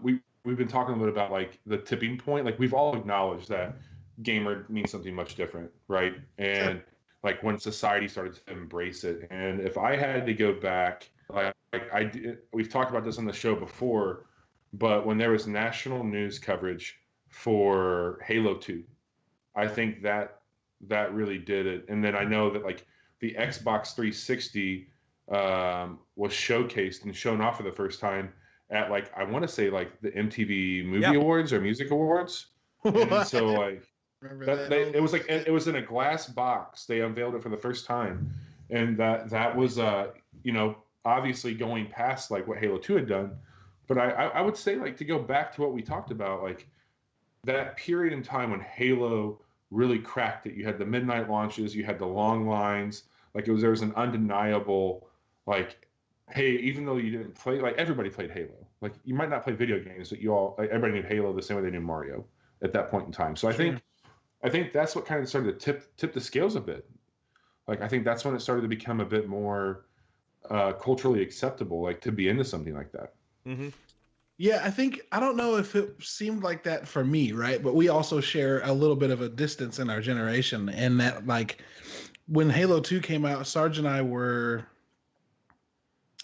We've been talking a little bit about like the tipping point. Like we've all acknowledged that gamer means something much different, right? And like when society started to embrace it. And if I had to go back, we've talked about this on the show before, but when there was national news coverage for Halo 2, I think that really did it. And then I know that like the Xbox 360 was showcased and shown off for the first time at like, I want to say like the MTV Movie Awards or Music Awards. And so like, it was like, it was in a glass box. They unveiled it for the first time. And that was, obviously going past like what Halo 2 had done. But I would say like to go back to what we talked about, like that period in time when Halo really cracked it. You had the midnight launches, you had the long lines, like there was an undeniable, like, hey, even though you didn't play, like everybody played Halo. Like you might not play video games, but everybody knew Halo the same way they knew Mario at that point in time. So I think that's what kind of started to tip the scales a bit. Like I think that's when it started to become a bit more culturally acceptable, like to be into something like that. Mm-hmm. Yeah, I don't know if it seemed like that for me, right? But we also share a little bit of a distance in our generation, and that like when Halo 2 came out, Sarge and I were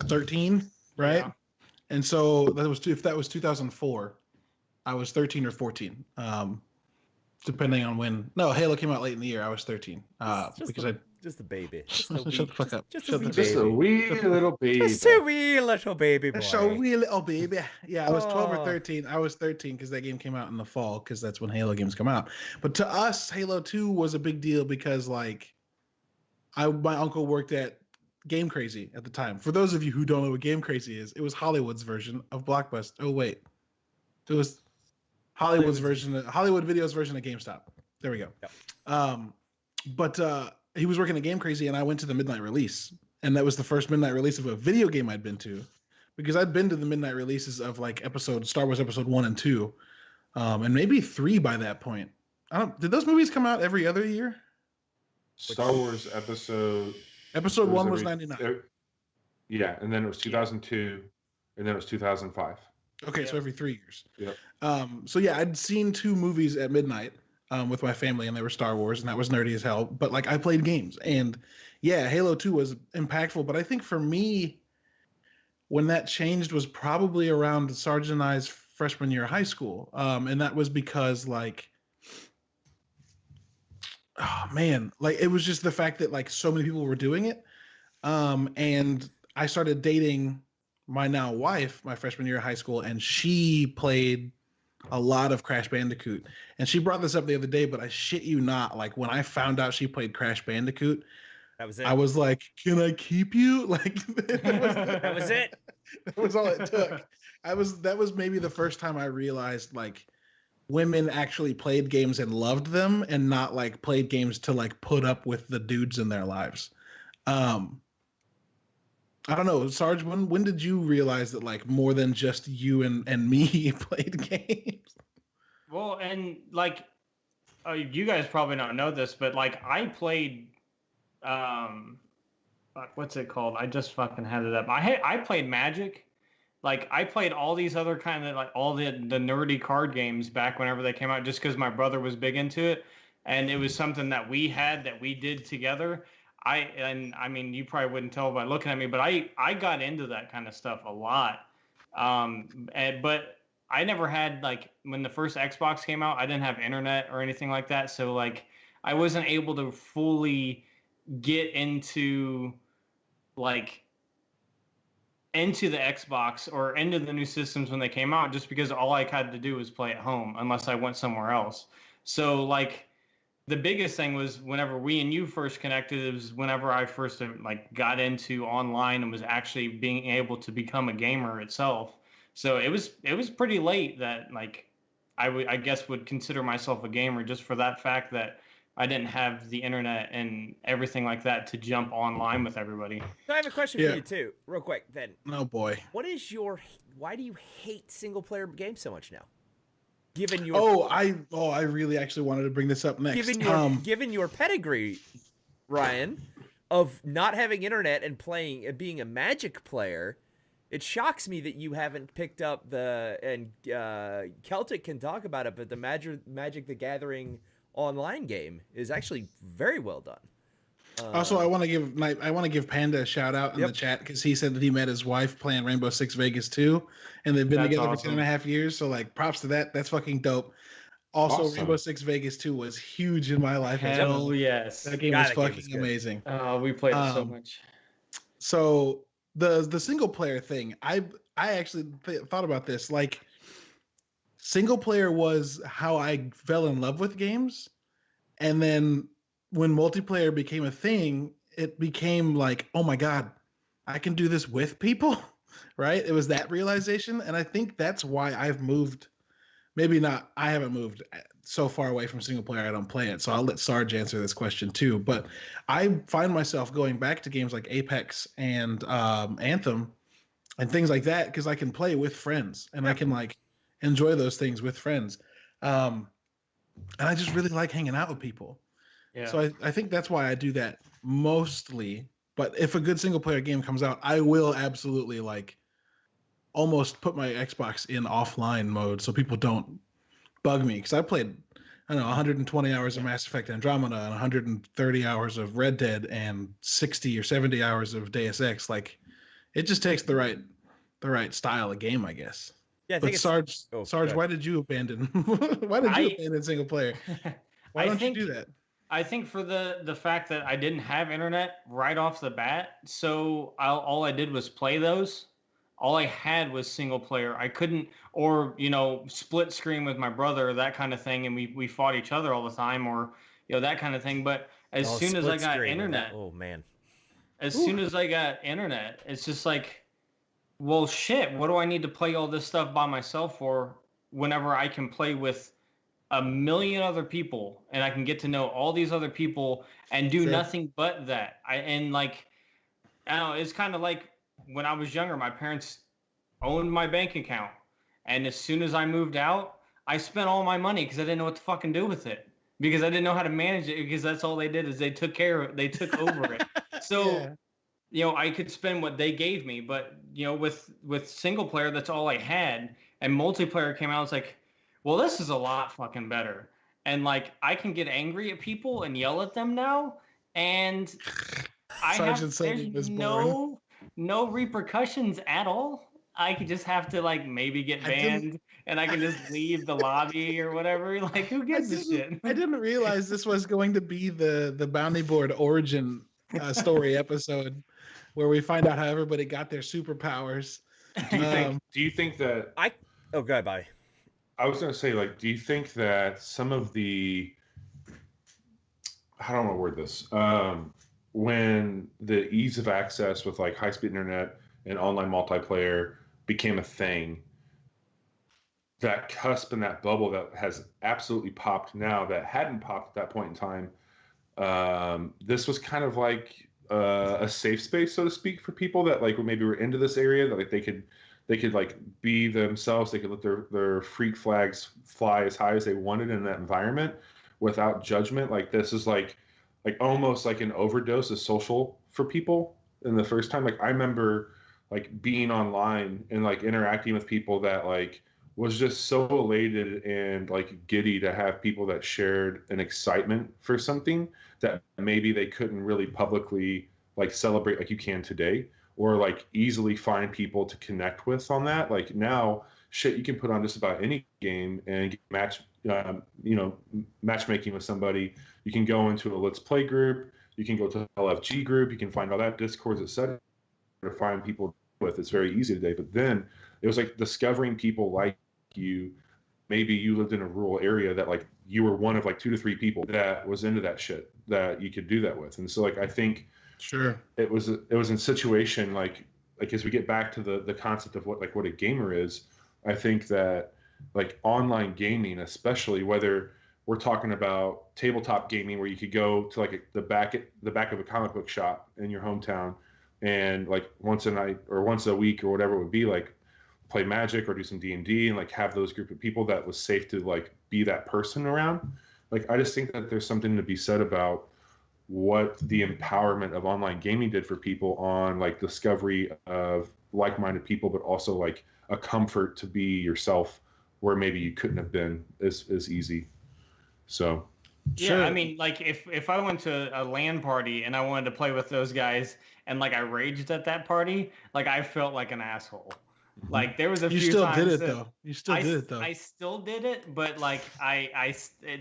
13, right? Yeah. And so if that was 2004, I was 13 or 14. Depending on when. No, Halo came out late in the year. I was 13. Just a baby. Shut the fuck up. Just a wee little baby. Just a wee little baby boy. Just a wee little baby. Yeah, I was 12 or 13. I was 13 because that game came out in the fall because that's when Halo games come out. But to us, Halo 2 was a big deal because like my uncle worked at Game Crazy at the time. For those of you who don't know what Game Crazy is, it was Hollywood's version of Blockbuster. Oh wait. It was Hollywood Video's version of GameStop. There we go. Yep. But he was working at Game Crazy, and I went to the midnight release, and that was the first midnight release of a video game I'd been to, because I'd been to the midnight releases of like Star Wars Episode 1 and 2, and maybe 3 by that point. Did those movies come out every other year? Star Wars Episode 1 was 99. Yeah, and then it was 2002, and then it was 2005. Okay, so every 3 years. Yep. So yeah, I'd seen 2 movies at midnight with my family, and they were Star Wars, and that was nerdy as hell. But like, I played games, and yeah, Halo 2 was impactful. But I think for me, when that changed was probably around Sarge and I's freshman year of high school, and that was because like, oh man, like it was just the fact that like so many people were doing it, and I started dating my now wife my freshman year of high school, and she played a lot of Crash Bandicoot. And she brought this up the other day, but I shit you not, like when I found out she played Crash Bandicoot, That was it. I was like, "Can I keep you?" Like That was it. That was all it took. That was maybe the first time I realized like women actually played games and loved them, and not like played games to like put up with the dudes in their lives. I don't know, Sarge. When did you realize that like more than just you and me played games? Well, and like you guys probably don't know this, but like I played, what's it called? I just fucking had it up. I played Magic. Like I played all these other kind of like all the nerdy card games back whenever they came out, just because my brother was big into it, and it was something that we had that we did together. I mean, you probably wouldn't tell by looking at me, but I got into that kind of stuff a lot. But I never had like when the first Xbox came out, I didn't have internet or anything like that, so like I wasn't able to fully get like into the Xbox or into the new systems when they came out, just because all I had to do was play at home unless I went somewhere else. So like the biggest thing was whenever we and you first connected, it was whenever I first like got into online and was actually being able to become a gamer itself. So it was pretty late that like I guess would consider myself a gamer, just for that fact that I didn't have the internet and everything like that to jump online with everybody. So I have a question for you too, real quick. Then, Oh boy. Why do you hate single player games so much now? Given your I really actually wanted to bring this up next. Given your pedigree, Ryan, of not having internet and being a Magic player, it shocks me that you haven't picked up Celtic can talk about it, but the Magic the Gathering online game is actually very well done. Also, I want to give Panda a shout out in the chat, because he said that he met his wife playing Rainbow Six Vegas 2, and they've been together for 10.5 years. So like, props to that. That's fucking dope. Also, awesome. Rainbow Six Vegas 2 was huge in my life. Hell yes, that game was fucking amazing. We played it so much. So the single player thing, I actually thought about this. Like, single player was how I fell in love with games, and then when multiplayer became a thing, it became like, oh my God, I can do this with people, right? It was that realization. And I think that's why I've moved, I haven't moved so far away from single player, I don't play it. So I'll let Sarge answer this question too. But I find myself going back to games like Apex and Anthem and things like that, because I can play with friends and I can like enjoy those things with friends. And I just really like hanging out with people. Yeah. So I think that's why I do that mostly. But if a good single player game comes out, I will absolutely like almost put my Xbox in offline mode so people don't bug me. Because I played, 120 hours of Mass Effect Andromeda and 130 hours of Red Dead and 60 or 70 hours of Deus Ex. Like, it just takes the right style of game, I guess. Yeah, I think Sarge, why did you abandon? Why did you abandon single player? Why don't you do that? I think for the fact that I didn't have internet right off the bat, so all I did was play those. All I had was single player. I couldn't, or split screen with my brother, that kind of thing, and we fought each other all the time, or that kind of thing. But as soon as I got internet, soon as I got internet, it's just like, well, shit. What do I need to play all this stuff by myself for? Whenever I can play with a million other people, and I can get to know all these other people and do nothing but that. I don't know, it's kind of like when I was younger, my parents owned my bank account, and as soon as I moved out, I spent all my money because I didn't know what to fucking do with it, because I didn't know how to manage it, because that's all they did is they took over it. So I could spend what they gave me, but with single player, that's all I had, and multiplayer came out, it's like, well, this is a lot fucking better. And like, I can get angry at people and yell at them now, and there's no repercussions at all. I could just have to like maybe get banned, and I can just leave the lobby or whatever. Like, who gives a shit? I didn't realize this was going to be the bounty board origin story episode, where we find out how everybody got their superpowers. Do you think that? Go ahead, bye. I was going to say, like, do you think that some of the, how do I want to word this? when the ease of access with like high-speed internet and online multiplayer became a thing, that cusp and that bubble that has absolutely popped now that hadn't popped at that point in time, this was kind of like a safe space, so to speak, for people that like maybe were into this area, that like they could like be themselves, they could let their freak flags fly as high as they wanted in that environment without judgment. Like this is like almost like an overdose of social for people in the first time. Like I remember like being online and like interacting with people that like was just so elated and like giddy to have people that shared an excitement for something that maybe they couldn't really publicly like celebrate like you can today, or like easily find people to connect with on that. Like now, shit, you can put on just about any game and get matchmaking with somebody. You can go into a Let's Play group, you can go to LFG group, you can find all that Discords, etc. to find people with. It's very easy today. But then it was like discovering people like you. Maybe you lived in a rural area that like you were one of like 2 to 3 people that was into that shit that you could do that with. And so like I think Sure. it was in situation like as we get back to the concept of what a gamer is, I think that like online gaming, especially whether we're talking about tabletop gaming where you could go to like the back of a comic book shop in your hometown and like once a night or once a week or whatever it would be, like play Magic or do some D&D and like have those group of people that was safe to like be that person around. Like I just think that there's something to be said about what the empowerment of online gaming did for people on like discovery of like-minded people, but also like a comfort to be yourself where maybe you couldn't have been as easy. So Yeah, Sure. I mean, like if I went to a LAN party and I wanted to play with those guys and like I raged at that party, like I felt like an asshole. Like there was a You few still times did it that though. You still did it though. I still did it, but like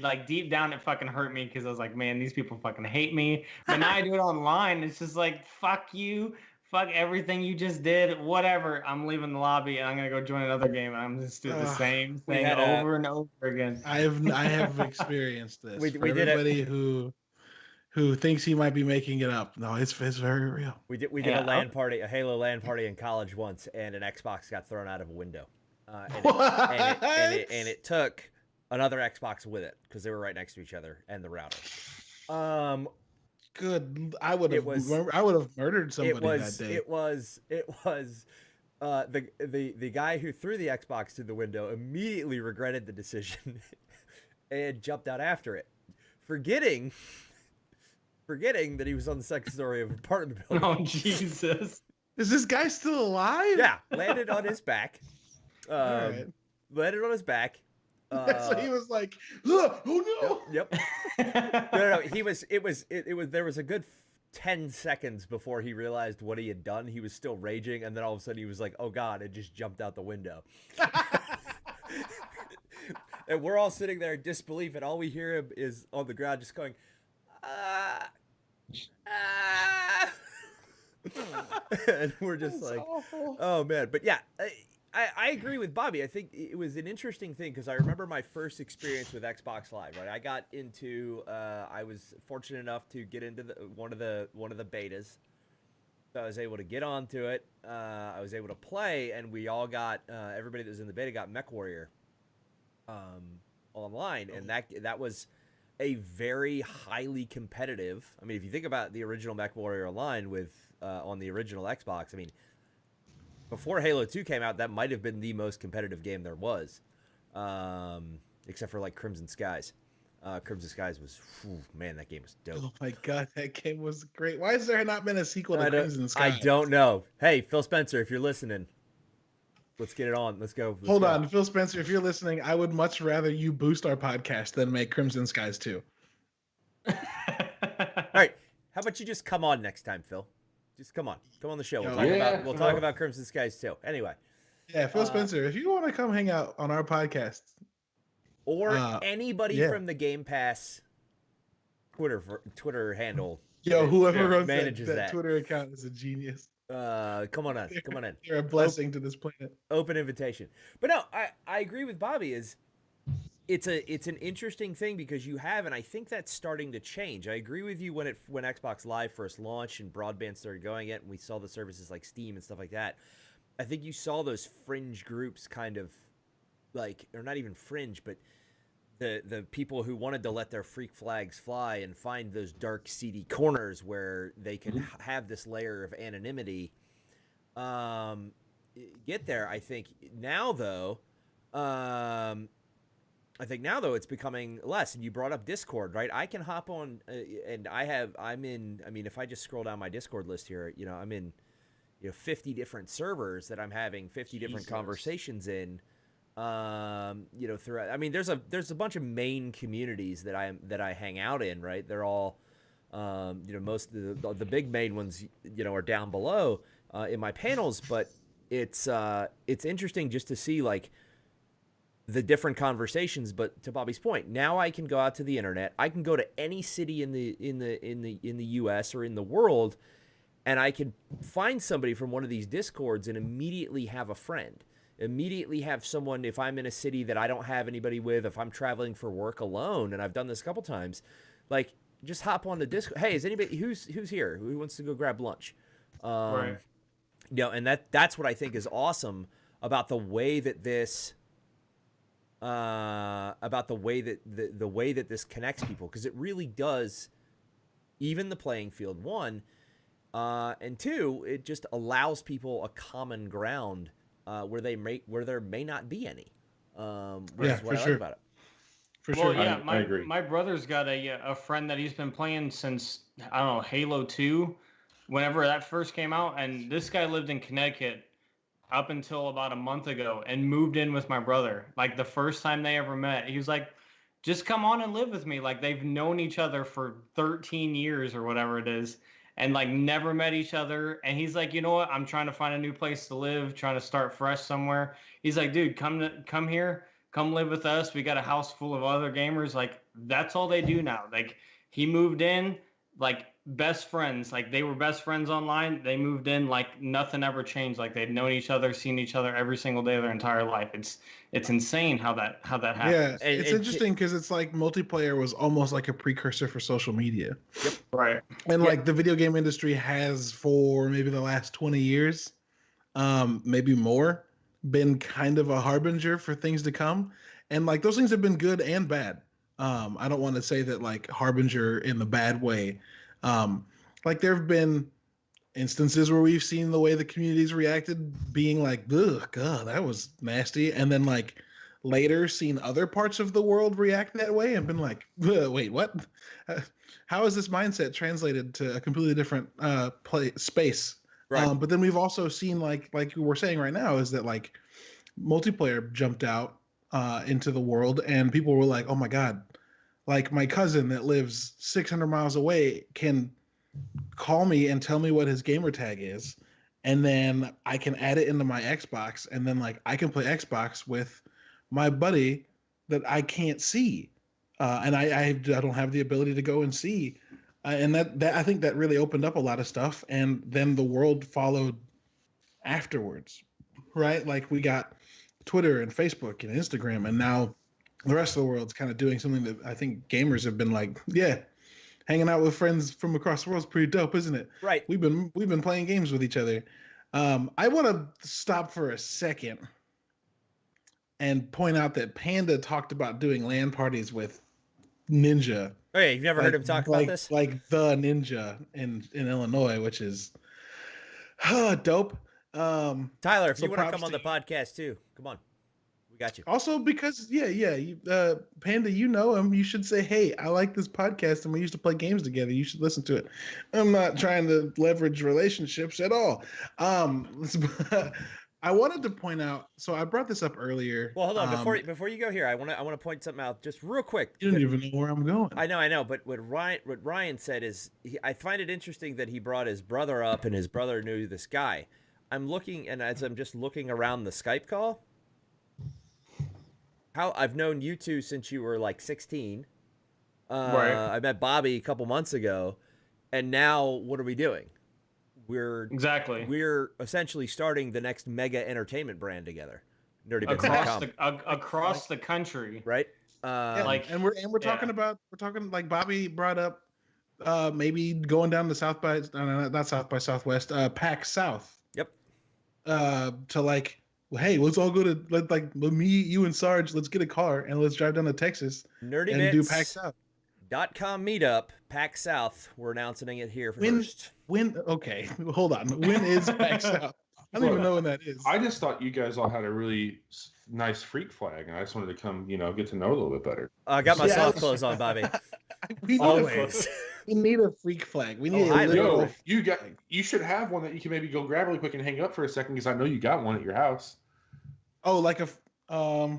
like deep down it fucking hurt me because I was like, man, these people fucking hate me. But now I do it online. It's just like, fuck you, fuck everything you just did, whatever. I'm leaving the lobby and I'm gonna go join another game and I'm just doing the Ugh, same we thing had over and over again. I have experienced this. We For did it. everybody who thinks he might be making it up. No, it's very real. We did Yeah, a LAN party, a Halo LAN party in college once, and an Xbox got thrown out of a window, and it took another Xbox with it because they were right next to each other and the router. Good. I would It have was- murdered somebody that day. It was the guy who threw the Xbox through the window immediately regretted the decision and jumped out after it, forgetting that he was on the second story of an apartment building. Oh Jesus! Is this guy still alive? Yeah, landed on his back. All right. Landed on his back. So he was like, "Ugh, oh no!" Yep. No. He was. It was. There was a good 10 seconds before he realized what he had done. He was still raging, and then all of a sudden he was like, "Oh God!" and just jumped out the window. And we're all sitting there in disbelief, and all we hear him is on the ground just going, ah. And we're just That's like, awful. oh man. But yeah, I agree with Bobby. I think it was an interesting thing because I remember my first experience with Xbox Live. Right, I got into. I was fortunate enough to get into one of the betas. So I was able to get onto it. I was able to play, and we all got everybody that was in the beta got MechWarrior online, and that was a very highly competitive. I mean, if you think about the original MechWarrior Online with on the original Xbox, I mean, before Halo 2 came out, that might have been the most competitive game there was, except for like Crimson Skies. Crimson Skies was, man, that game was dope. Oh my God, that game was great. Why has there not been a sequel to Crimson Skies? I don't know. Hey, Phil Spencer, if you're listening, let's get it on. Let's go. Hold on, Phil Spencer, if you're listening, I would much rather you boost our podcast than make Crimson Skies 2. All right. How about you just come on next time, Phil? Just come on the show. We'll talk about Crimson Skies too. Anyway. Yeah, Phil Spencer, if you want to come hang out on our podcast, or anybody from the Game Pass Twitter handle. Yo, whoever runs manages that Twitter account is a genius. Come on in. You're a blessing to this planet. Open invitation. But no, I agree with Bobby. Is it's an interesting thing because you have, and I think that's starting to change. I agree with you when Xbox Live first launched and broadband started going it, and we saw the services like Steam and stuff like that. I think you saw those fringe groups kind of like, or not even fringe, but the people who wanted to let their freak flags fly and find those dark, seedy corners where they could have this layer of anonymity. Get there. I think now though. It's becoming less. And you brought up Discord, right? I can hop on, and I'm in. I mean, if I just scroll down my Discord list here, I'm in, 50 different servers that I'm having 50 different conversations in. Throughout. I mean, there's a bunch of main communities that I hang out in, right? They're all, most of the big main ones, are down below in my panels. But it's interesting just to see like the different conversations. But to Bobby's point, now I can go out to the internet. I can go to any city in the U.S. or in the world, and I can find somebody from one of these Discords and immediately have a friend. Immediately have someone, if I'm in a city that I don't have anybody with, if I'm traveling for work alone, and I've done this a couple times, like just hop on the Discord. Hey, is anybody who's here? Who wants to go grab lunch? Right. And that's what I think is awesome about the way that this the way that this connects people, because it really does even the playing field, one, and two, it just allows people a common ground where there may not be any. Which is what I like about it. For Well, sure. yeah, I agree. my brother's got a friend that he's been playing since, I don't know, Halo 2, whenever that first came out, and this guy lived in Connecticut up until about a month ago and moved in with my brother. Like the first time they ever met, he was like, just come on and live with me. Like they've known each other for 13 years or whatever it is, and like never met each other. And he's like, you know what? I'm trying to find a new place to live, trying to start fresh somewhere. He's like, dude, come here, come live with us. We got a house full of other gamers. Like that's all they do now. Like he moved in, like best friends. Like they were best friends online. They moved in, like nothing ever changed. Like they'd known each other, seen each other every single day of their entire life. It's insane how that happens. Yeah, it's interesting because it's like multiplayer was almost like a precursor for social media. Yep. Right. And like the video game industry has for maybe the last 20 years, maybe more, been kind of a harbinger for things to come. And like those things have been good and bad. I don't want to say that like harbinger in the bad way. Like there have been instances where we've seen the way the communities reacted being like, ugh, God, that was nasty. And then like later seen other parts of the world react that way and been like, wait, what? How is this mindset translated to a completely different space? Right. But then we've also seen like we were saying right now is that like multiplayer jumped out into the world and people were like, oh my God, like my cousin that lives 600 miles away can call me and tell me what his gamer tag is. And then I can add it into my Xbox. And then like I can play Xbox with my buddy that I can't see. And I don't have the ability to go and see. And that I think that really opened up a lot of stuff. And then the world followed afterwards, right? Like we got Twitter and Facebook and Instagram, and now the rest of the world's kind of doing something that I think gamers have been like, yeah, hanging out with friends from across the world is pretty dope, isn't it? Right. We've been playing games with each other. I want to stop for a second and point out that Panda talked about doing LAN parties with Ninja. Oh yeah, you've never heard him talk about this? Like the Ninja in Illinois, which is dope. Tyler, if so you want to come props on to the podcast too, come on. We got you. Also, because Panda, you know him. You should say, "Hey, I like this podcast, and we used to play games together. You should listen to it." I'm not trying to leverage relationships at all. I wanted to point out. So I brought this up earlier. Well, hold on before you go here. I want to point something out just real quick. You don't even know where I'm going. I know. But what Ryan said is, I find it interesting that he brought his brother up, and his brother knew this guy. I'm looking, and as I'm just looking around the Skype call. I've known you two since you were like 16. Right. I met Bobby a couple months ago, and now what are we doing? We're essentially starting the next mega entertainment brand together. Nerdybits.com. Across the country. Right. Yeah, Like, and we're talking like Bobby brought up maybe going down to South by not South by Southwest, PAX South. Yep. To like, well, hey, let's all go to me, you, and Sarge. Let's get a car and let's drive down to Texas and do PAX South. nerdybits.com meetup, PAX South. We're announcing it here first. Okay, hold on. When is PAX South? I don't even know when that is. I just thought you guys all had a really nice freak flag, and I just wanted to come, get to know a little bit better. I got my soft clothes on, Bobby. Always. We need a freak flag. We need a literal. You should have one that you can maybe go grab really quick and hang up for a second, because I know you got one at your house. Oh, like I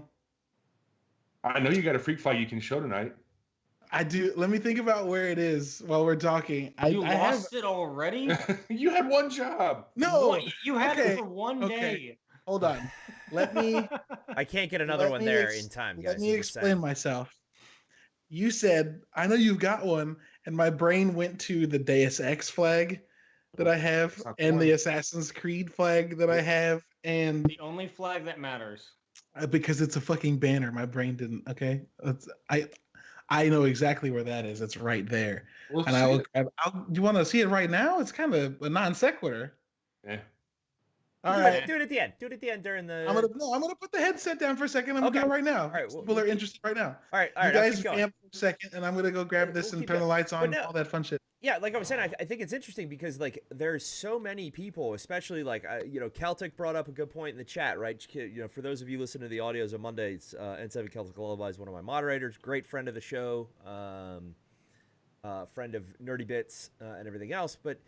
know you got a freak flag you can show tonight. I do. Let me think about where it is while we're talking. You lost it already? You had one job. No, what? You had it for one day. Hold on. Let me. I can't get another one there in time, guys. Let me explain myself. You said, I know you've got one, and my brain went to the Deus Ex flag that I have, and the Assassin's Creed flag that I have, and the only flag that matters. Because it's a fucking banner. My brain didn't. Okay, I know exactly where that is. It's right there. We'll and you want to see it right now? It's kind of a non sequitur. Yeah. All right. Do it at the end. Do it at the end during the. I'm gonna put the headset down for a second. I'm gonna do it right now. All right. People are interested right now. All right. You guys vamp for a second, and I'm gonna go grab this and turn the lights on. All that fun shit. Yeah, like I was saying, I think it's interesting because like there's so many people, especially like Celtic brought up a good point in the chat, right? For those of you listening to the audios on Mondays, N7 Celtic Lullaby is one of my moderators, great friend of the show, friend of nerdybits and everything else. But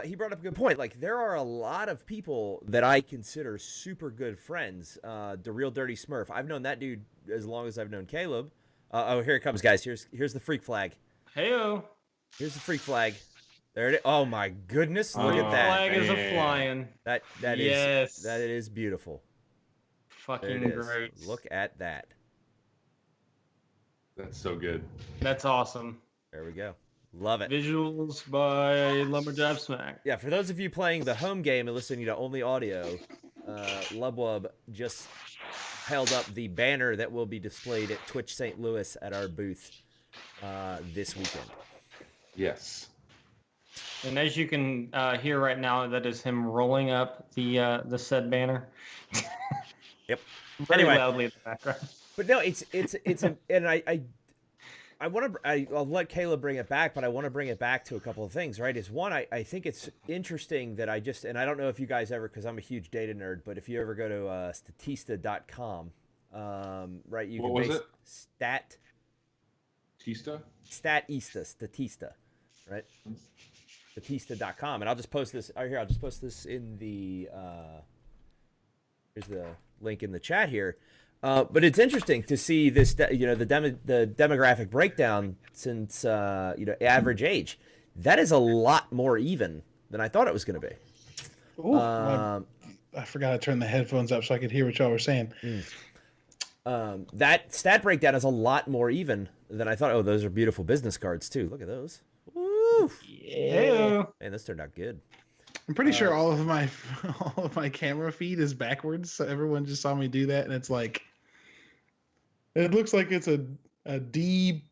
he brought up a good point. Like there are a lot of people that I consider super good friends. The Real Dirty Smurf, I've known that dude as long as I've known Caleb. Oh, here it comes, guys. Here's the freak flag. Heyo. Here's the freak flag. There it is. Oh my goodness! Look at that. Flag is a flying. That is beautiful. Fucking great. Look at that. That's so good. That's awesome. There we go. Love it. Visuals by Lumberjack Smack. Yeah, for those of you playing the home game and listening to only audio, Lubwub just held up the banner that will be displayed at Twitch St. Louis at our booth this weekend. Yes. And as you can hear right now, that is him rolling up the said banner. Yep. Very anyway, loudly in the background. But no, and I'll let Caleb bring it back, but I want to bring it back to a couple of things, right? Is one, I think it's interesting that and I don't know if you guys ever, because I'm a huge data nerd, but if you ever go to statista.com, right, you what can was it? Statista, right? Statista.com, and I'll just post this here. I'll just post this in the here's the link in the chat here. But it's interesting to see this, the demographic breakdown since average age. That is a lot more even than I thought it was going to be. Ooh, I forgot to turn the headphones up so I could hear what y'all were saying. That stat breakdown is a lot more even than I thought. Oh, those are beautiful business cards too. Look at those. Woo! Yeah. Man, this turned out good. I'm pretty sure all of my camera feed is backwards, so everyone just saw me do that, and it's like it looks like it's a DN.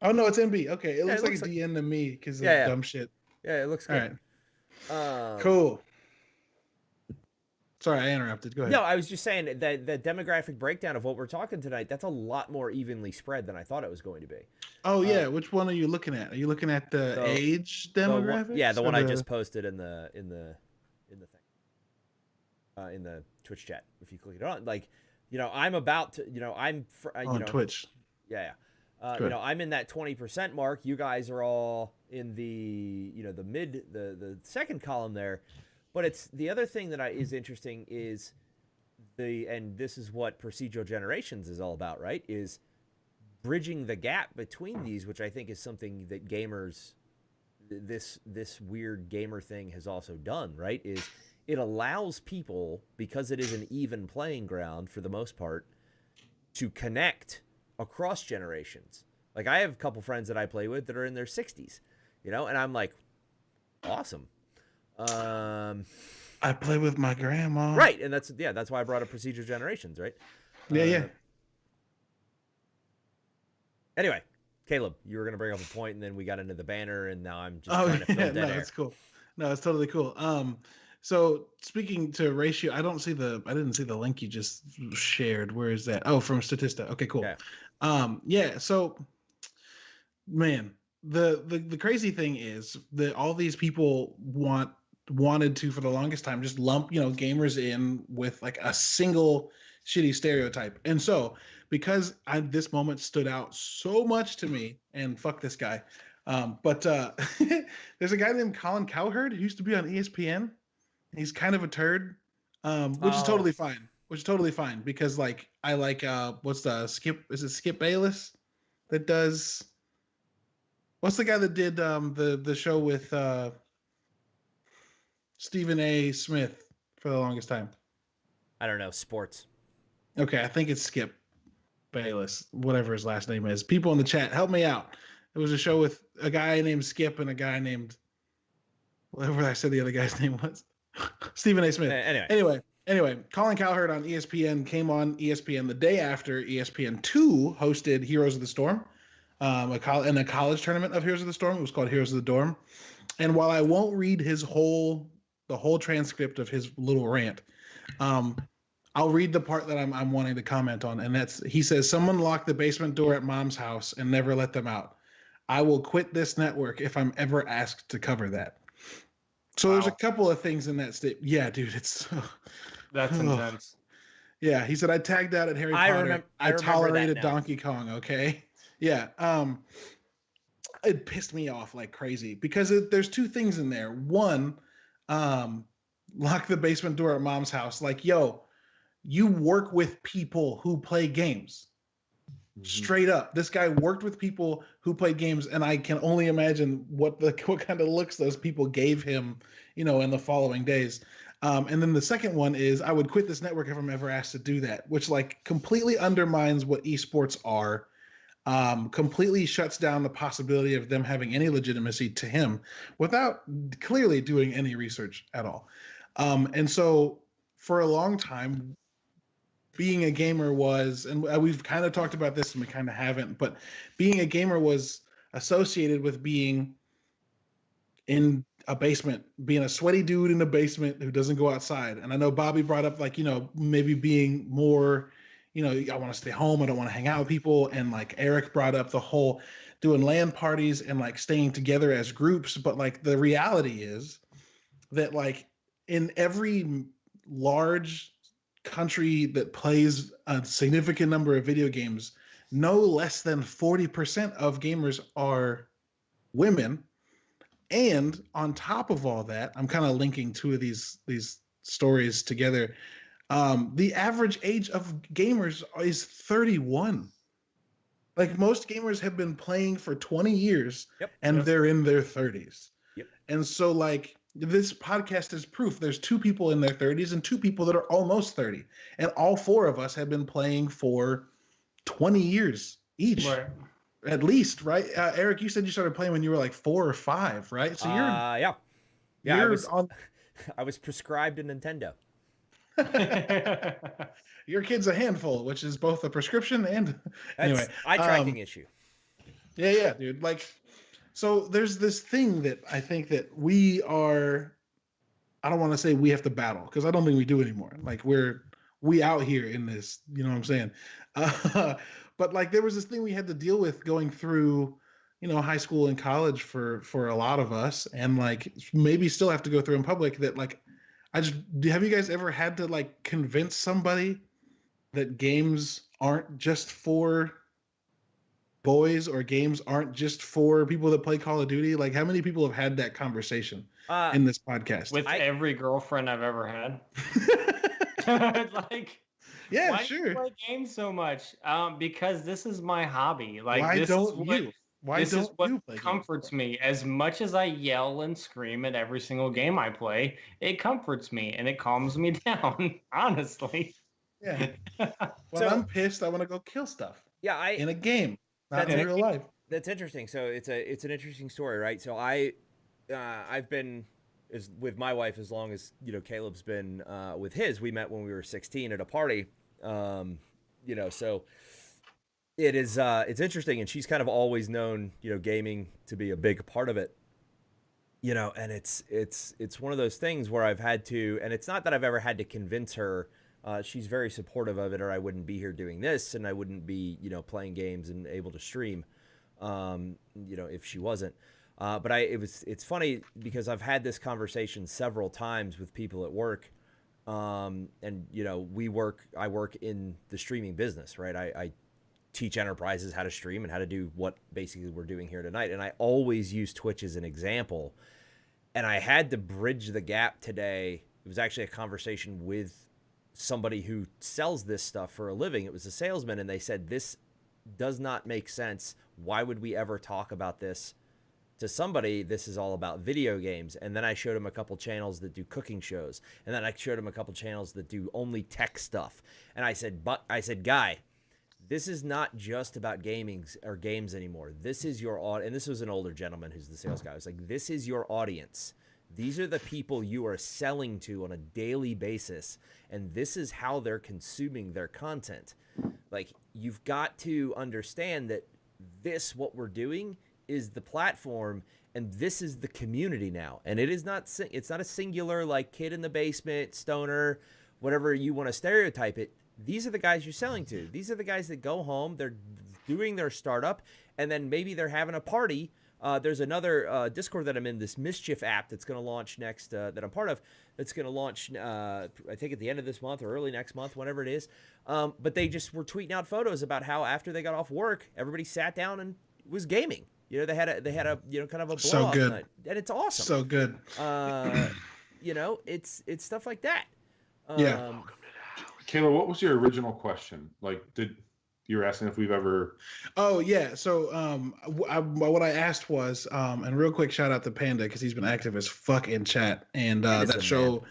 Oh no, it's NB. Okay, it looks like a DN to me because of dumb shit. Yeah, it looks good. All right. Cool. Sorry, I interrupted. Go ahead. No, I was just saying that the demographic breakdown of what we're talking tonight, that's a lot more evenly spread than I thought it was going to be. Oh, yeah. Which one are you looking at? Are you looking at the age demographic? The one I just posted in the thing. In the Twitch chat. If you click it on, I'm about to, I'm on Twitch. Yeah. I'm in that 20% mark. You guys are all in the, the second column there. But it's the other thing that is interesting is and this is what procedural generations is all about, right? Is bridging the gap between these, which I think is something that gamers, this weird gamer thing has also done, right? Is it allows people, because it is an even playing ground for the most part, to connect across generations. Like I have a couple friends that I play with that are in their 60s, and I'm like, awesome. I play with my grandma. Right, and that's why I brought up procedural generations, right? Yeah. Anyway, Caleb, you were gonna bring up a point, and then we got into the banner, and now I'm just Oh trying to fill yeah, dead no, air. it's cool. No, it's totally cool. So speaking to ratio, I didn't see the link you just shared. Where is that? Oh, from Statista. Okay, cool. Yeah. So, man, the crazy thing is that all these people wanted to for the longest time just lump gamers in with like a single shitty stereotype, and so because this moment stood out so much to me, and fuck this guy. But there's a guy named Colin Cowherd who used to be on ESPN. He's kind of a turd, which is totally fine. Which is totally fine because like I like what's the Skip? Is it Skip Bayless that does? What's the guy that did the show with Stephen A. Smith for the longest time? I don't know, sports. Okay, I think it's Skip Bayless, whatever his last name is. People in the chat, help me out. It was a show with a guy named Skip and a guy named whatever I said the other guy's name was. Stephen A. Smith. Anyway, Colin Cowherd on ESPN came on ESPN the day after ESPN2 hosted Heroes of the Storm, in a college tournament of Heroes of the Storm. It was called Heroes of the Dorm. And while I won't read the whole transcript of his little rant, I'll read the part that I'm wanting to comment on, and he says, "Someone locked the basement door at mom's house and never let them out. I will quit this network if I'm ever asked to cover that." So There's a couple of things in that state. Yeah, dude, it's that's intense. Yeah, he said I tagged out at Harry Potter. I tolerated Donkey Kong. Okay, yeah. It pissed me off like crazy because there's two things in there. One, lock the basement door at mom's house. Like, yo, you work with people who play games. Straight up, this guy worked with people who played games, and I can only imagine what kind of looks those people gave him, in the following days. And then the second one is, I would quit this network if I'm ever asked to do that, which like completely undermines what esports are, completely shuts down the possibility of them having any legitimacy to him without clearly doing any research at all. And so for a long time, being a gamer was, and we've kind of talked about this and we kind of haven't, but being a gamer was associated with being in a basement, being a sweaty dude in a basement who doesn't go outside. And I know Bobby brought up like, maybe being more, I want to stay home. I don't want to hang out with people. And like Eric brought up the whole doing LAN parties and like staying together as groups. But like the reality is that like in every large country that plays a significant number of video games, no less than 40% of gamers are women. And on top of all that, I'm kind of linking two of these stories together. The average age of gamers is 31. Like most gamers have been playing for 20 years, they're in their 30s. Yep. And so like this podcast is proof. There's two people in their 30s and two people that are almost 30. And all four of us have been playing for 20 years each. Right. At least, right? Eric, you said you started playing when you were like 4 or 5, right? So you're I was prescribed a Nintendo. Your kid's a handful, which is both a prescription and anyway. Eye tracking issue. Yeah, dude. Like, so there's this thing that I think that I don't want to say we have to battle because I don't think we do anymore. Like we out here in this, you know what I'm saying? But like there was this thing we had to deal with going through, high school and college for a lot of us, and like maybe still have to go through in public. That like, have you guys ever had to like convince somebody that games aren't just for boys or games aren't just for people that play Call of Duty? Like, how many people have had that conversation in this podcast? With every girlfriend I've ever had. Like, yeah, why sure. do you play games so much? Because this is my hobby. Like, why this don't is you? Why this don't is what you play comforts games? me. As much as I yell and scream at every single game I play, it comforts me and it calms me down. Honestly. Yeah. When I'm pissed, I want to go kill stuff. Yeah, in a game, not in real life. That's interesting. So it's an interesting story, right? So I've been with my wife as long as Caleb's been with his. We met when we were 16 at a party. So It is it's interesting, and she's kind of always known, gaming to be a big part of it. And it's one of those things where I've had to, and it's not that I've ever had to convince her. She's very supportive of it, or I wouldn't be here doing this, and I wouldn't be, playing games and able to stream, if she wasn't. But it's funny because I've had this conversation several times with people at work, and I work in the streaming business, right? I teach enterprises how to stream and how to do what basically we're doing here tonight, and I always use Twitch as an example. And I had to bridge the gap today. It was actually a conversation with somebody who sells this stuff for a living. It was a salesman, and they said, this does not make sense. Why would we ever talk about this to somebody? This is all about video games. And then I showed him a couple channels that do cooking shows. And then I showed him a couple channels that do only tech stuff. And I said, guy, this is not just about gaming or games anymore. This is your audience. And this was an older gentleman who's the sales guy. I was like, this is your audience. These are the people you are selling to on a daily basis. And this is how they're consuming their content. Like, you've got to understand that what we're doing is the platform, and this is the community now. And it's not a singular, like, kid in the basement, stoner, whatever you want to stereotype it. These are the guys you're selling to. These are the guys that go home, they're doing their startup, and then maybe they're having a party. There's another Discord that I'm in, this Mischief app that's going to launch next, that I'm part of, that's going to launch, I think at the end of this month or early next month, whenever it is. But they just were tweeting out photos about how after they got off work, everybody sat down and was gaming. They had a kind of a blow so off good night. And it's awesome. So good. It's stuff like that. Yeah. Kayla, what was your original question? Like, you were asking if we've ever? Oh yeah. So what I asked was, and real quick shout out to Panda because he's been active as fuck in chat, and that show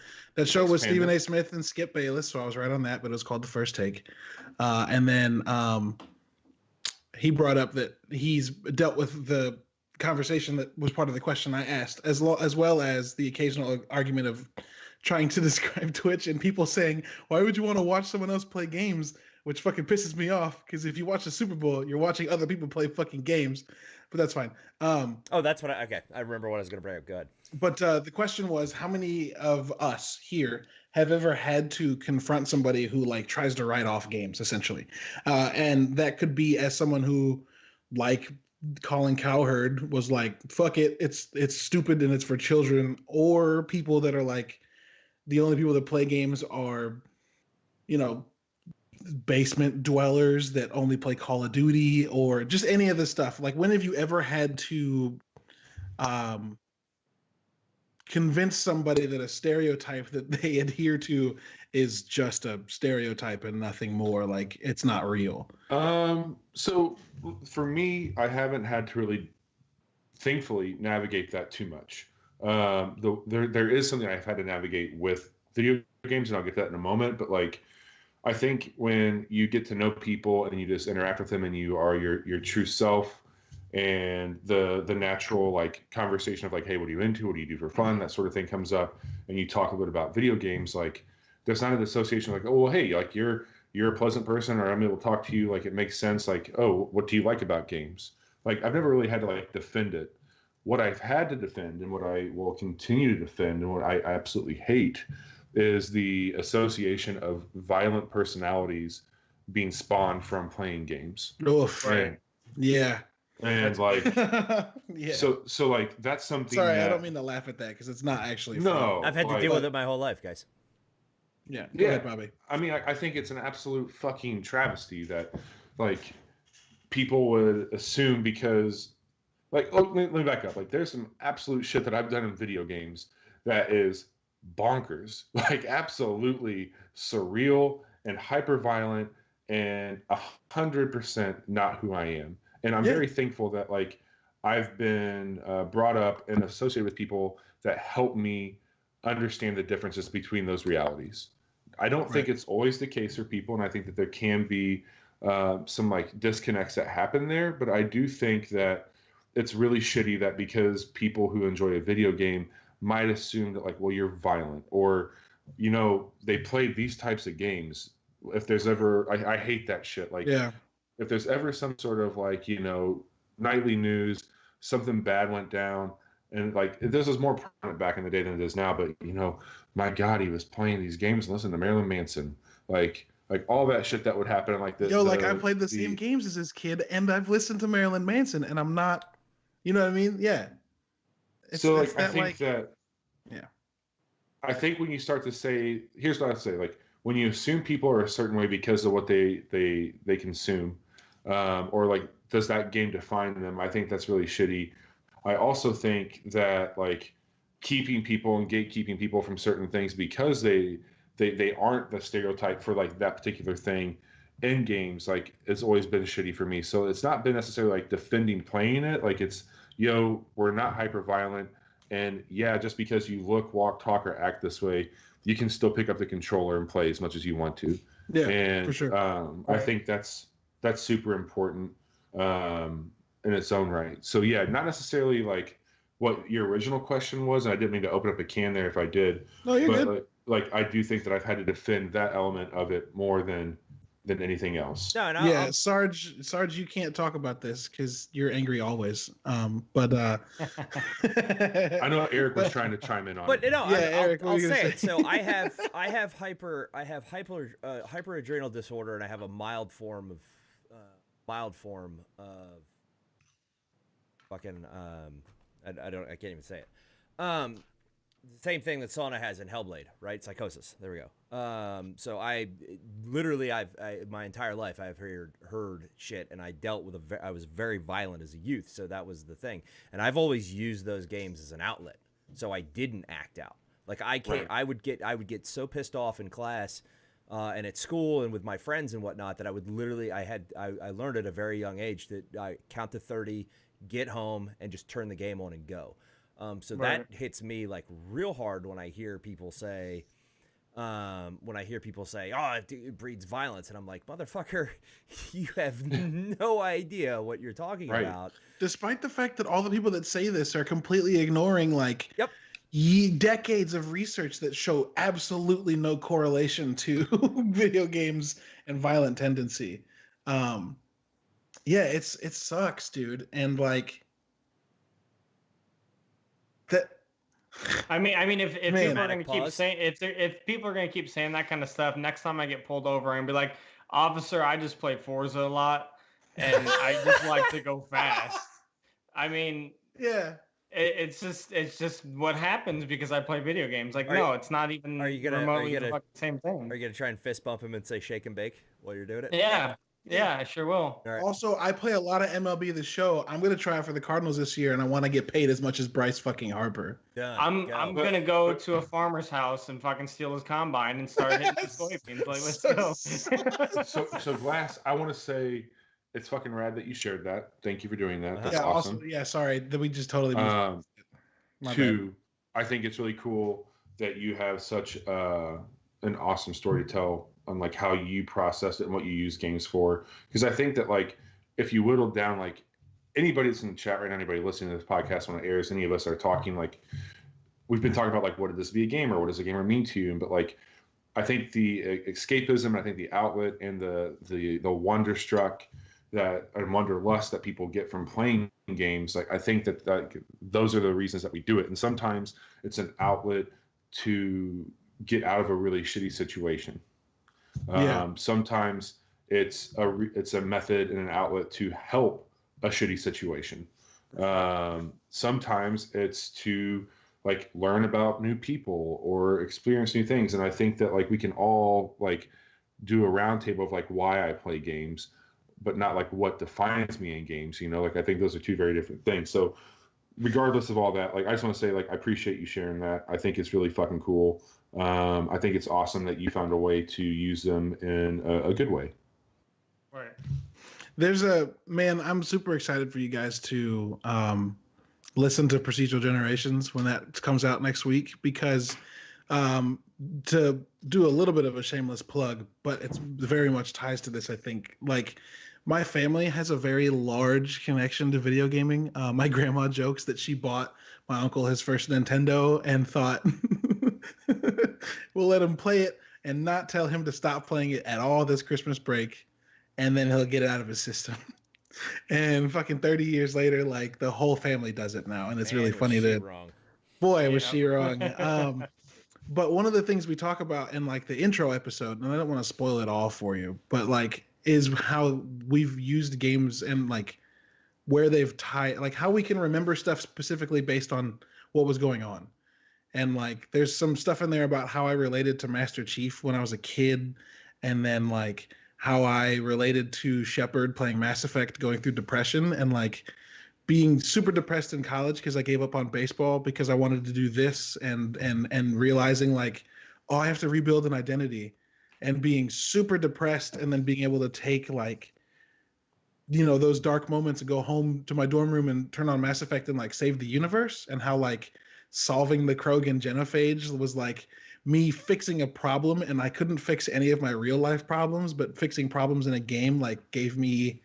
was Stephen A. Smith and Skip Bayless, so I was right on that, but it was called The First Take, and then he brought up that he's dealt with the conversation that was part of the question I asked, as well as the occasional argument of trying to describe Twitch and people saying, why would you want to watch someone else play games? Which fucking pisses me off, because if you watch the Super Bowl, you're watching other people play fucking games. But that's fine. That's what I remember what I was going to bring up. Good. But the question was, how many of us here have ever had to confront somebody who like tries to write off games, essentially? And that could be as someone who, like Colin Cowherd, was like, fuck it, it's stupid and it's for children, or people that are like, the only people that play games are, basement dwellers that only play Call of Duty, or just any of this stuff. Like, when have you ever had to convince somebody that a stereotype that they adhere to is just a stereotype and nothing more? Like, it's not real. So for me, I haven't had to really, thankfully, navigate that too much. There is something I've had to navigate with video games, and I'll get that in a moment. But like, I think when you get to know people and you just interact with them and you are your true self, and the natural like conversation of like, hey, what are you into? What do you do for fun? That sort of thing comes up, and you talk a bit about video games. Like, there's not an association like, oh, well, hey, like you're a pleasant person, or I'm able to talk to you. Like, it makes sense. Like, oh, what do you like about games? Like, I've never really had to like defend it. What I've had to defend, and what I will continue to defend, and what I absolutely hate, is the association of violent personalities being spawned from playing games. Oof. And, yeah. And like, yeah. So like, that's something. Sorry, I don't mean to laugh at that, because it's not actually no. funny. I've had to deal with it my whole life, guys. Yeah. Go ahead, Bobby. I mean, I think it's an absolute fucking travesty that like people would assume because. Like, let me back up. Like, there's some absolute shit that I've done in video games that is bonkers, like absolutely surreal and hyper violent and 100% not who I am. And I'm very thankful that like I've been brought up and associated with people that help me understand the differences between those realities. I don't think it's always the case for people, and I think that there can be some like disconnects that happen there. But I do think that it's really shitty that because people who enjoy a video game might assume that like, well, you're violent, or, they played these types of games. If there's ever, I hate that shit. Like, if there's ever some sort of like, nightly news, something bad went down, and like this was more prominent back in the day than it is now, but my God, he was playing these games and listening to Marilyn Manson, like all that shit that would happen, like like I played the same games as this kid, and I've listened to Marilyn Manson, and I'm not, you know what I mean? Yeah. Yeah. I think when you start to say, here's what I say, like when you assume people are a certain way because of what they consume, or like does that game define them? I think that's really shitty. I also think that like keeping people and gatekeeping people from certain things because they aren't the stereotype for like that particular thing in games, like it's always been shitty for me. So it's not been necessarily like defending playing it, like it's we're not hyper violent, and yeah, just because you look, walk, talk, or act this way, you can still pick up the controller and play as much as you want to. Yeah, and for sure. I think that's super important in its own right. So yeah, not necessarily like what your original question was, and I didn't mean to open up a can there if I did. No, you're good. Like I do think that I've had to defend that element of it more than anything else. No, yeah, Sarge, you can't talk about this because you're angry always. But I know Eric was trying to chime in on but it. No, yeah, Eric, I'll say it. So I have hyper adrenal disorder, and I have a mild form of fucking I can't even say it. Same thing that Sauna has in Hellblade, right? Psychosis. There we go. So I literally, my entire life I've heard shit, and I dealt with I was very violent as a youth, so that was the thing. And I've always used those games as an outlet, so I didn't act out. Like I can't. Right. I would get so pissed off in class, and at school and with my friends and whatnot that I would literally I learned at a very young age that I count to 30, get home, and just turn the game on and go. So Right. that hits me like real hard when I hear people say, oh, it breeds violence. And I'm like, motherfucker, you have no idea what you're talking about. Despite the fact that all the people that say this are completely ignoring like decades of research that show absolutely no correlation to video games and violent tendency. Yeah, it sucks, dude. And like, that, I mean, if people are gonna keep saying if people are gonna keep saying that kind of stuff, next time I get pulled over and be like, officer, I just play Forza a lot, and I just like to go fast. I mean, yeah, it's just what happens because I play video games. Like, no, it's not even remotely the same thing. Are you gonna try and fist bump him and say shake and bake while you're doing it? Yeah, I sure will. Right. Also, I play a lot of MLB The Show. I'm gonna try for the Cardinals this year, and I want to get paid as much as Bryce fucking Harper. I'm gonna go to a farmer's house and fucking steal his combine and start hitting the soybeans. Like, let's go. So Glass, I want to say it's fucking rad that you shared that. Thank you for doing that. That's awesome. Also, sorry that we just totally. Two, I think it's really cool that you have such an awesome story to tell on like how you process it and what you use games for. Because I think that like if you whittled down like anybody that's in the chat right now, anybody listening to this podcast when it airs, any of us are talking like we've been talking about like what did this be a gamer? What does a gamer mean to you? But like I think the escapism, I think the outlet and the wonderstruck that and wanderlust that people get from playing games, like I think that those are the reasons that we do it. And sometimes it's an outlet to get out of a really shitty situation. Sometimes it's a method and an outlet to help a shitty situation. Sometimes it's to like learn about new people or experience new things. And I think that like we can all like do a roundtable of like why I play games, but not like what defines me in games. Like I think those are two very different things. So regardless of all that, like I just want to say like I appreciate you sharing that. I think it's really fucking cool. I think it's awesome that you found a way to use them in a good way. Right. I'm super excited for you guys to listen to Procedural Generations when that comes out next week, because to do a little bit of a shameless plug, but it's very much ties to this, I think. Like, my family has a very large connection to video gaming. My grandma jokes that she bought my uncle his first Nintendo and thought, we'll let him play it and not tell him to stop playing it at all this Christmas break. and then he'll get it out of his system. And fucking 30 years later, like the whole family does it now, and it's really funny to. Wrong. Boy, was she wrong. But one of the things we talk about in like the intro episode, and I don't want to spoil it all for you, but like is how we've used games and like where they've tied, like how we can remember stuff specifically based on what was going on. And like there's some stuff in there about how I related to Master Chief when I was a kid, and then like how I related to Shepard playing Mass Effect going through depression, and like being super depressed in college because I gave up on baseball because I wanted to do this, and realizing like, oh, I have to rebuild an identity, and being super depressed, and then being able to take like, you know, those dark moments and go home to my dorm room and turn on Mass Effect and like save the universe, and how like solving the Krogan genophage was like me fixing a problem, and I couldn't fix any of my real life problems, but fixing problems in a game like gave me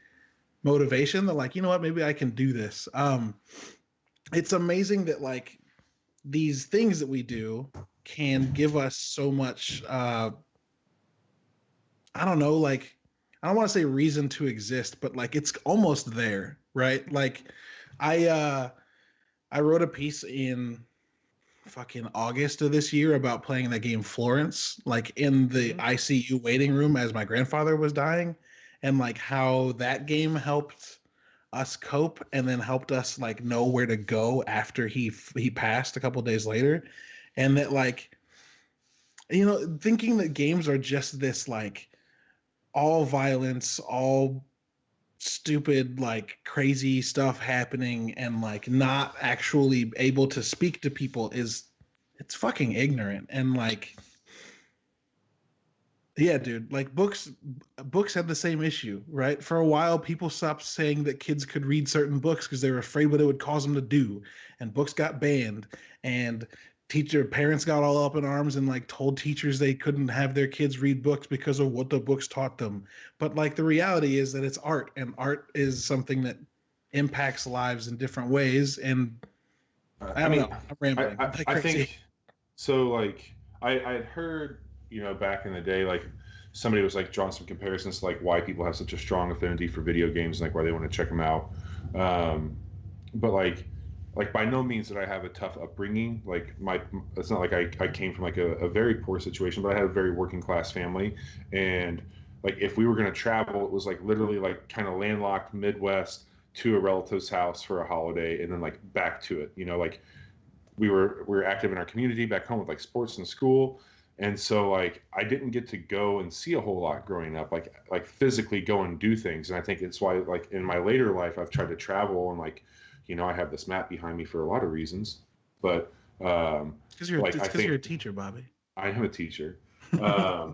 motivation that like, you know what, maybe I can do this. It's amazing that like these things that we do can give us so much I don't know, like I don't want to say reason to exist, but like it's almost there, right? Like I wrote a piece in fucking August of this year about playing that game Florence, like in the ICU waiting room as my grandfather was dying, and like how that game helped us cope, and then helped us like know where to go after he passed a couple days later. And that like, you know, thinking that games are just this like all violence, all stupid like crazy stuff happening, and like not actually able to speak to people it's fucking ignorant. And like, yeah, dude, like books had the same issue, right? For a while people stopped saying that kids could read certain books because they were afraid what it would cause them to do, and books got banned, and parents got all up in arms and like told teachers they couldn't have their kids read books because of what the books taught them. But like the reality is that it's art, and art is something that impacts lives in different ways. And I don't know, I'm rambling. I think so. Like I had heard, you know, back in the day, like somebody was like drawing some comparisons to like why people have such a strong affinity for video games, and like why they want to check them out. But like by no means did I have a tough upbringing. Like it's not like I came from like a very poor situation, but I had a very working class family. And like if we were going to travel, it was like literally like kind of landlocked Midwest to a relative's house for a holiday, and then like back to it, you know, like we were active in our community back home with like sports and school. And so like I didn't get to go and see a whole lot growing up, like physically go and do things. And I think it's why like in my later life I've tried to travel, and like, you know, I have this map behind me for a lot of reasons. But because you're a teacher, Bobby. I am a teacher. My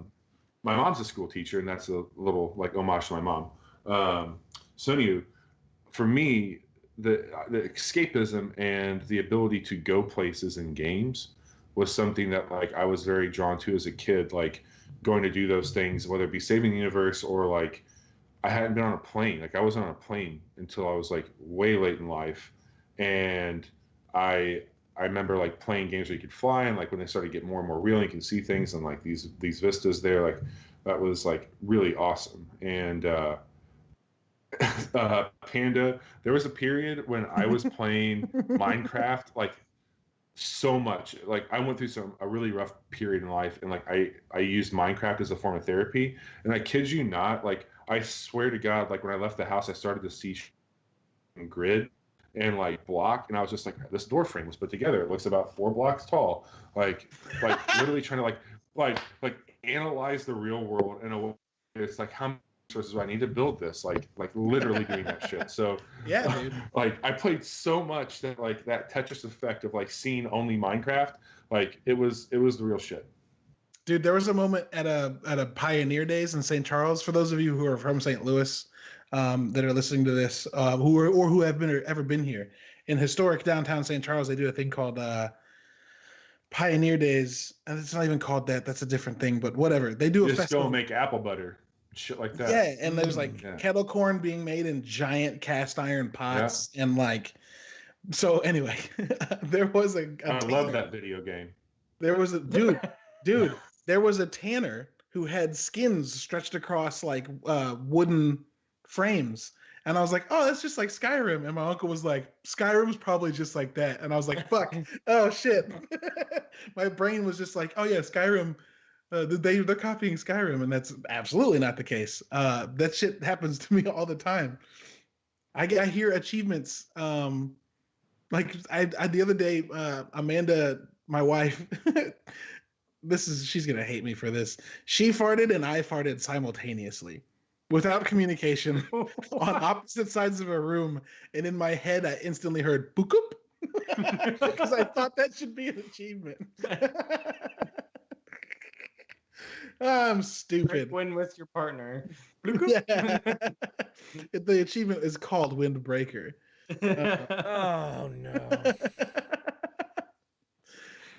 mom's a school teacher, and that's a little like homage to my mom. So anyway, for me, the escapism and the ability to go places in games was something that like I was very drawn to as a kid, like going to do those things, whether it be saving the universe or like I hadn't been on a plane. Like I wasn't on a plane until I was like way late in life. And I remember like playing games where you could fly, and like when they started getting more and more real and you can see things and like these vistas there, like that was like really awesome. And Panda, there was a period when I was playing Minecraft like so much. Like I went through a really rough period in life, and like I used Minecraft as a form of therapy. And I kid you not, like I swear to God, like when I left the house, I started to see grid and like block, and I was just like, this door frame was put together. It looks about 4 blocks tall. Like literally trying to like analyze the real world in a way. It's like how many resources do I need to build this? Like literally doing that shit. So yeah, dude. Like I played so much that like that Tetris effect of like seeing only Minecraft, like it was the real shit. Dude, there was a moment at a Pioneer Days in St. Charles. For those of you who are from St. Louis, that are listening to this, who have ever been here, in historic downtown St. Charles, they do a thing called Pioneer Days, and it's not even called that. That's a different thing, but whatever. They do a festival. Just go make apple butter, shit like that. Yeah, and there's like kettle corn being made in giant cast iron pots, and like. So anyway, there was a I love that video game. There was a dude. There was a tanner who had skins stretched across like wooden frames. And I was like, oh, that's just like Skyrim. And my uncle was like, Skyrim's probably just like that. And I was like, fuck, oh shit. My brain was just like, oh yeah, Skyrim. They're copying Skyrim, and that's absolutely not the case. That shit happens to me all the time. I hear achievements. Like I the other day, Amanda, my wife, she's gonna hate me for this. She farted and I farted simultaneously, without communication, on opposite sides of a room. And in my head, I instantly heard "bookup" because I thought that should be an achievement. I'm stupid. Win with your partner. Yeah. The achievement is called Windbreaker. Oh no.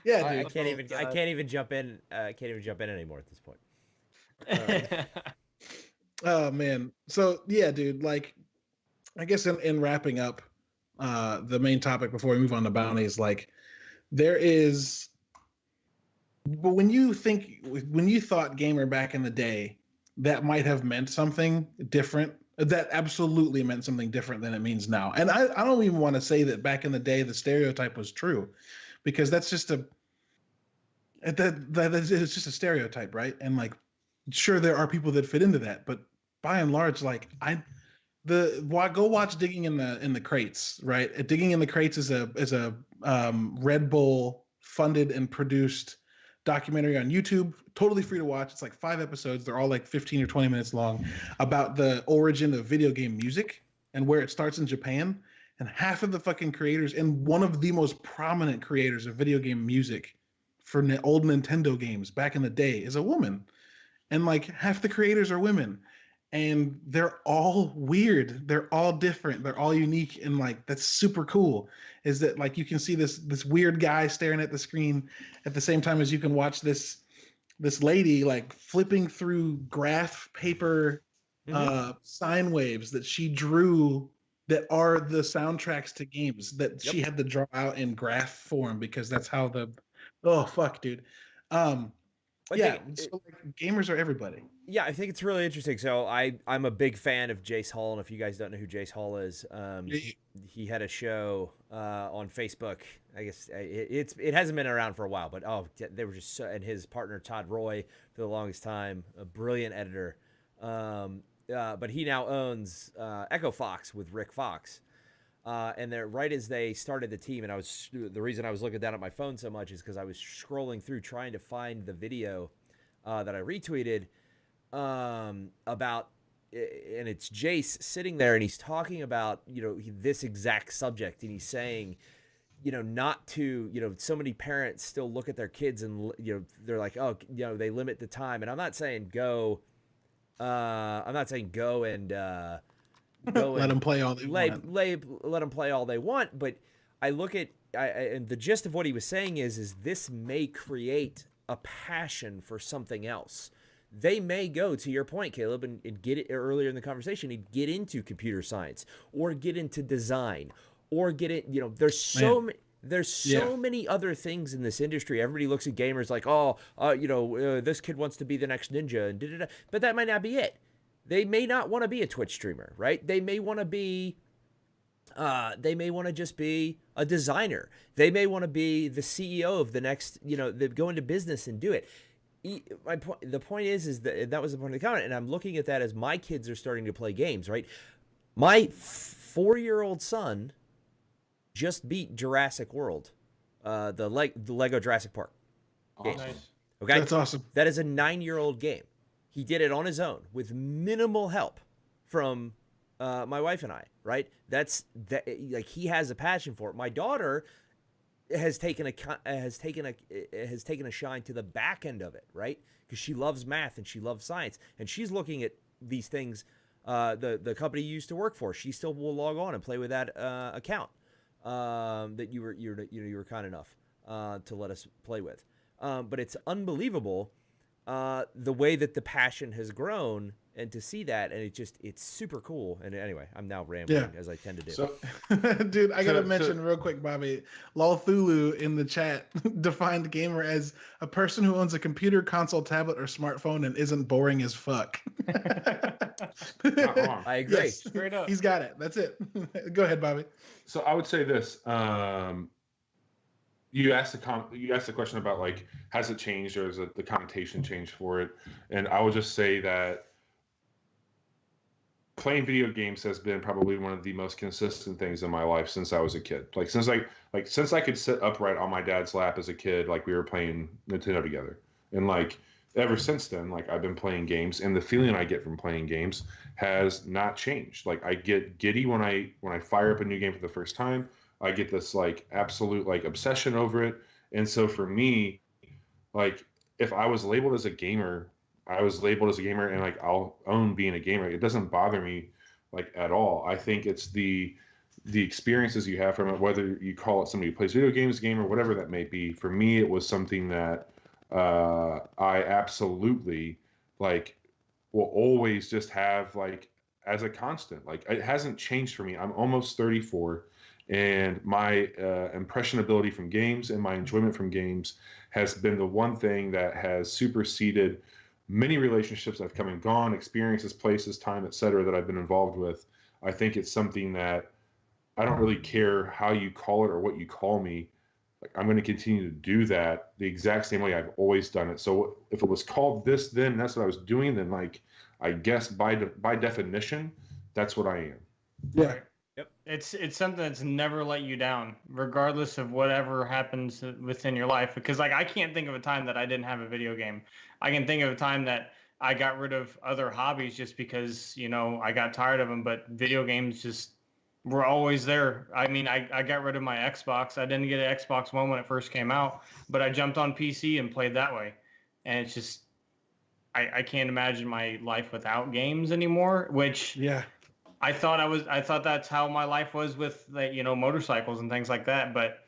Yeah, I dude. can't even jump in. Can't even jump in anymore at this point. Oh man. So yeah, dude. Like, I guess in wrapping up the main topic before we move on to bounties, like there is. But when you thought gamer back in the day, that might have meant something different. That absolutely meant something different than it means now. And I don't even want to say that back in the day the stereotype was true, because that's just it's just a stereotype, right? And like, sure, there are people that fit into that, but by and large, like go watch Digging in the Crates, right? Digging in the Crates is a Red Bull funded and produced documentary on YouTube, totally free to watch. It's like 5 episodes. They're all like 15 or 20 minutes long, about the origin of video game music and where it starts in Japan. And half of the fucking creators, and one of the most prominent creators of video game music for old Nintendo games back in the day, is a woman. And like half the creators are women. And they're all weird. They're all different. They're all unique. And like, that's super cool, is that like you can see this weird guy staring at the screen at the same time as you can watch this lady like flipping through graph paper sine waves that she drew, that are the soundtracks to games that she had to draw out in graph form, because that's how oh fuck, dude. So like, gamers are everybody. Yeah, I think it's really interesting. So I'm a big fan of Jace Hall, and if you guys don't know who Jace Hall is, he had a show on Facebook. I guess it hasn't been around for a while, but they were just and his partner Todd Roy for the longest time, a brilliant editor. But he now owns Echo Fox with Rick Fox. And they're right as they started the team, and the reason I was looking down at my phone so much is because I was scrolling through trying to find the video that I retweeted about, and it's Jace sitting there and he's talking about this exact subject, and he's saying not to so many parents still look at their kids and they're like, oh, they limit the time, and I'm not saying go and let them play all they want. Let them play all they want. But I look at, and the gist of what he was saying is this may create a passion for something else. They may go, to your point, Caleb, and get it earlier in the conversation, and get into computer science, or get into design, or get it. There's so many other things in this industry. Everybody looks at gamers like, this kid wants to be the next Ninja, and da-da-da. But that might not be it. They may not want to be a Twitch streamer, right? They may want to be, just be a designer. They may want to be the CEO of the next, they go into business and do it. The point is that was the point of the comment, and I'm looking at that as my kids are starting to play games, right? My 4-year-old son just beat Jurassic World, the Lego Jurassic Park game. Nice. Okay, that's awesome. That is a 9-year-old game. He did it on his own with minimal help from my wife and I, right? Like, he has a passion for it. My daughter has taken a shine to the back end of it, right? Because she loves math and she loves science, and she's looking at these things. The company you used to work for, she still will log on and play with that account that you were kind enough to let us play with. But it's unbelievable the way that the passion has grown, and to see that, and it's super cool. And anyway, I'm now rambling as I tend to do. So, dude, I gotta mention real quick, Bobby. Lolthulu in the chat defined gamer as a person who owns a computer, console, tablet, or smartphone and isn't boring as fuck. not wrong. I agree. Yes, Straight up. he's got it. That's it. Go ahead, Bobby. So I would say this. You asked the question about like, has it changed or has the connotation changed for it? And I would just say that playing video games has been probably one of the most consistent things in my life since I was a kid. Like since I could sit upright on my dad's lap as a kid, like we were playing Nintendo together. And like ever since then, like I've been playing games, and the feeling I get from playing games has not changed. Like I get giddy when I fire up a new game for the first time. I get this like absolute like obsession over it. And so for me, like if I was labeled as a gamer, I was labeled as a gamer, and like I'll own being a gamer. It doesn't bother me like at all. I think it's the experiences you have from it, whether you call it somebody who plays video games game or whatever that may be. For me, it was something that I absolutely like will always just have like as a constant. Like it hasn't changed for me. I'm almost 34. And my impressionability from games and my enjoyment from games has been the one thing that has superseded many relationships I've come and gone, experiences, places, time, etc. that I've been involved with. I think it's something that I don't really care how you call it or what you call me. Like, I'm going to continue to do that the exact same way I've always done it. So if it was called this then, that's what I was doing, then like I guess by definition, that's what I am. Yeah. Yep. It's something that's never let you down, regardless of whatever happens within your life. Because like I can't think of a time that I didn't have a video game. I can think of a time that I got rid of other hobbies just because, I got tired of them. But video games just were always there. I mean, I got rid of my Xbox. I didn't get an Xbox One when it first came out, but I jumped on PC and played that way. And it's just, I can't imagine my life without games anymore, which I thought that's how my life was with motorcycles and things like that, but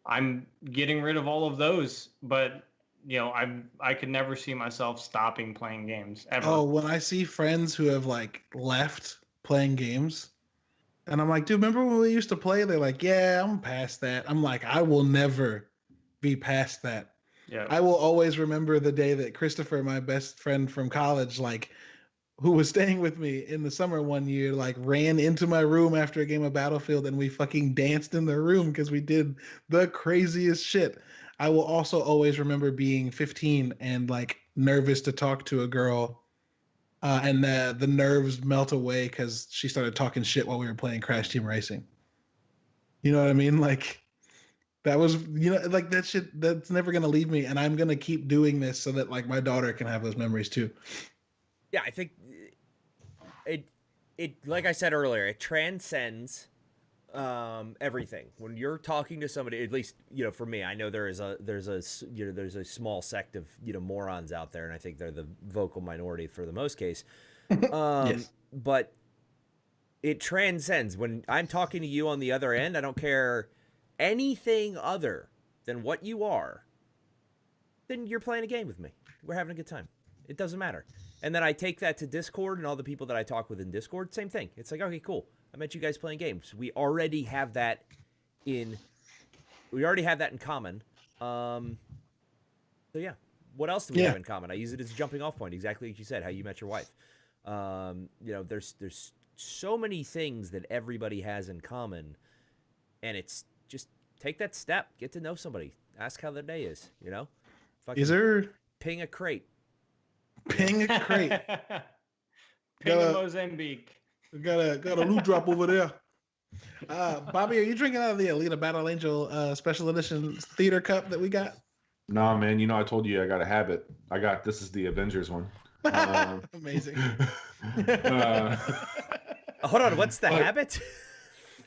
I'm getting rid of all of those. But I could never see myself stopping playing games ever. Oh, when I see friends who have like left playing games, and I'm like, dude, remember when we used to play? They're like, yeah, I'm past that. I'm like, I will never be past that. Yeah. I will always remember the day that Christopher, my best friend from college, like, who was staying with me in the summer one year, like ran into my room after a game of Battlefield, and we fucking danced in the room because we did the craziest shit. I will also always remember being 15 and like nervous to talk to a girl, and the nerves melt away because she started talking shit while we were playing Crash Team Racing. You know what I mean? Like that was, like that shit, that's never going to leave me. And I'm going to keep doing this so that like my daughter can have those memories too. Yeah, I think it like I said earlier, it transcends everything. When you're talking to somebody, at least for me, I know there's a small sect of morons out there, and I think they're the vocal minority for the most case. Yes. But it transcends. When I'm talking to you on the other end, I don't care anything other than what you are. Then you're playing a game with me. We're having a good time. It doesn't matter. And then I take that to Discord, and all the people that I talk with in Discord, same thing. It's like, okay, cool. I met you guys playing games. We already have that in common. So yeah. What else do we have in common? I use it as a jumping off point, exactly like you said, how you met your wife. There's so many things that everybody has in common, and it's just take that step, get to know somebody, ask how their day is, Fucking Is there ping a crate. Ping a crate. Ping a Mozambique. We got a loot drop over there. Bobby, are you drinking out of the Alita Battle Angel special edition theater cup that we got? Nah, man. I told you I got a habit. This is the Avengers one. Amazing. Hold on, what's the habit?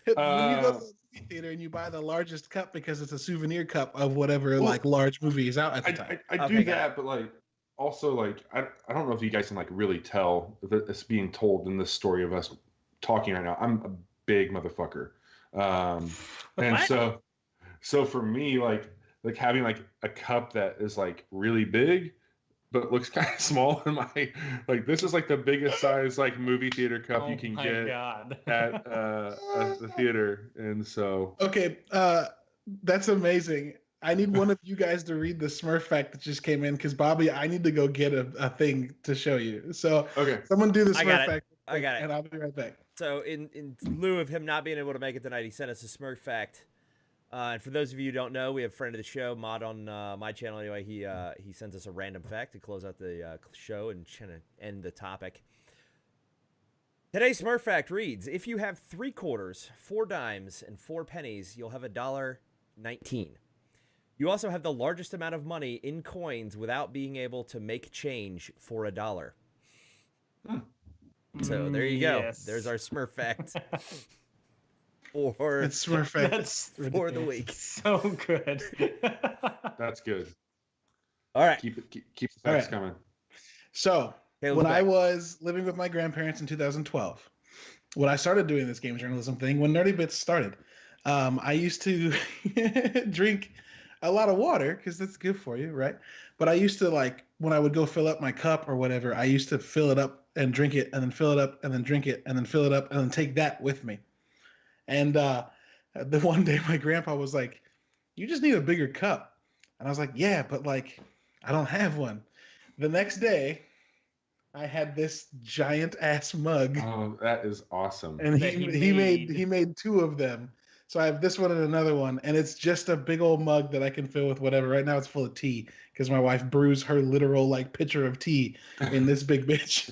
When you go to the theater and you buy the largest cup because it's a souvenir cup of whatever large movie is out at the time. I do that, but also I don't know if you guys can really tell that it's being told in this story of us talking right now. I'm a big motherfucker, and so for me like having a cup that is really big but looks kind of small in my like. This is like the biggest size like movie theater cup you can get at the theater, and so Okay, that's amazing. I need one of you guys to read the Smurf fact that just came in because Bobby, I need to go get a thing to show you. So okay, someone do the Smurf fact. I got it. And I'll be right back. So in lieu of him not being able to make it tonight, he sent us a Smurf fact. And for those of you who don't know, we have a friend of the show, Mod on my channel anyway. He sends us a random fact to close out the show and kind of end the topic. Today's Smurf fact reads: if you have 3 quarters, 4 dimes, and 4 pennies, you'll have $1.19. You also have the largest amount of money in coins without being able to make change for $1. So there you go. Yes. There's our Smurf fact. For It's Smurf fact. That's for the week. so good. that's good. All right. Keep the facts right. coming. So Caleb's when back. I was living with my grandparents in 2012, when I started doing this game journalism thing, when Nerdy Bits started, I used to drink a lot of water because that's good for you, right? But I used to like when I would go fill up my cup or whatever, I used to fill it up and drink it and then fill it up and then drink it and then fill it up and then take that with me. And the one day my grandpa was like, "You just need a bigger cup." And I was like, "Yeah, but like I don't have one." The next day, I had this giant ass mug. Oh, that is awesome. And That he made 2 of them. So I have this one and another one, and it's just a big old mug that I can fill with whatever. Right now it's full of tea because my wife brews her literal like pitcher of tea in this big bitch.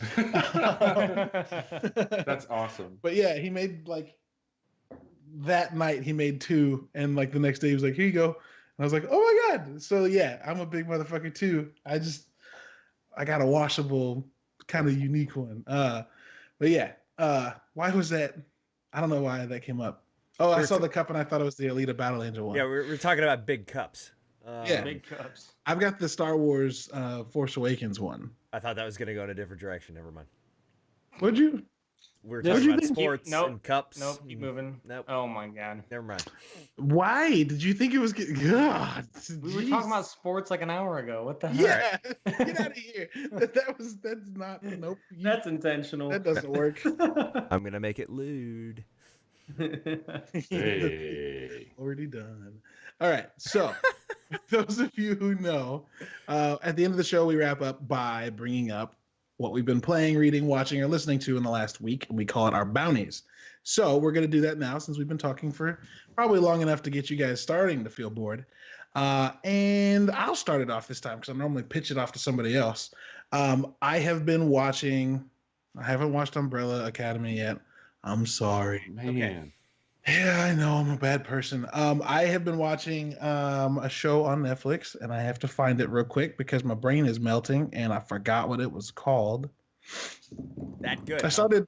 That's awesome. But yeah, he made like that night he made 2, and like the next day he was like, "Here you go." And I was like, "Oh my god!" So yeah, I'm a big motherfucker too. I got a washable kind of unique one. But yeah, why was that? I don't know why that came up. Oh, I saw the cup and I thought it was the Alita Battle Angel one. Yeah, we're talking about big cups. Yeah. Big cups. I've got the Star Wars Force Awakens one. I thought that was going to go in a different direction. Never mind. Would you? We're What'd talking you about think? sports Nope. and cups. Nope, keep moving. Nope. Oh my god. Never mind. Why did you think it was good? God, We were talking about sports like an hour ago. What the heck? Yeah, get out of here. That's not. Nope. That's intentional. That doesn't work. I'm going to make it lewd. Hey. Already done. All right. So, those of you who know, at the end of the show, we wrap up by bringing up what we've been playing, reading, watching, or listening to in the last week, and we call it our bounties. So, we're going to do that now since we've been talking for probably long enough to get you guys starting to feel bored. And I'll start it off this time because I normally pitch it off to somebody else. I have been watching, I haven't watched Umbrella Academy yet. I'm sorry. Man. Okay. Yeah, I know I'm a bad person. I have been watching a show on Netflix, and I have to find it real quick because my brain is melting, and I forgot what it was called. That good. I started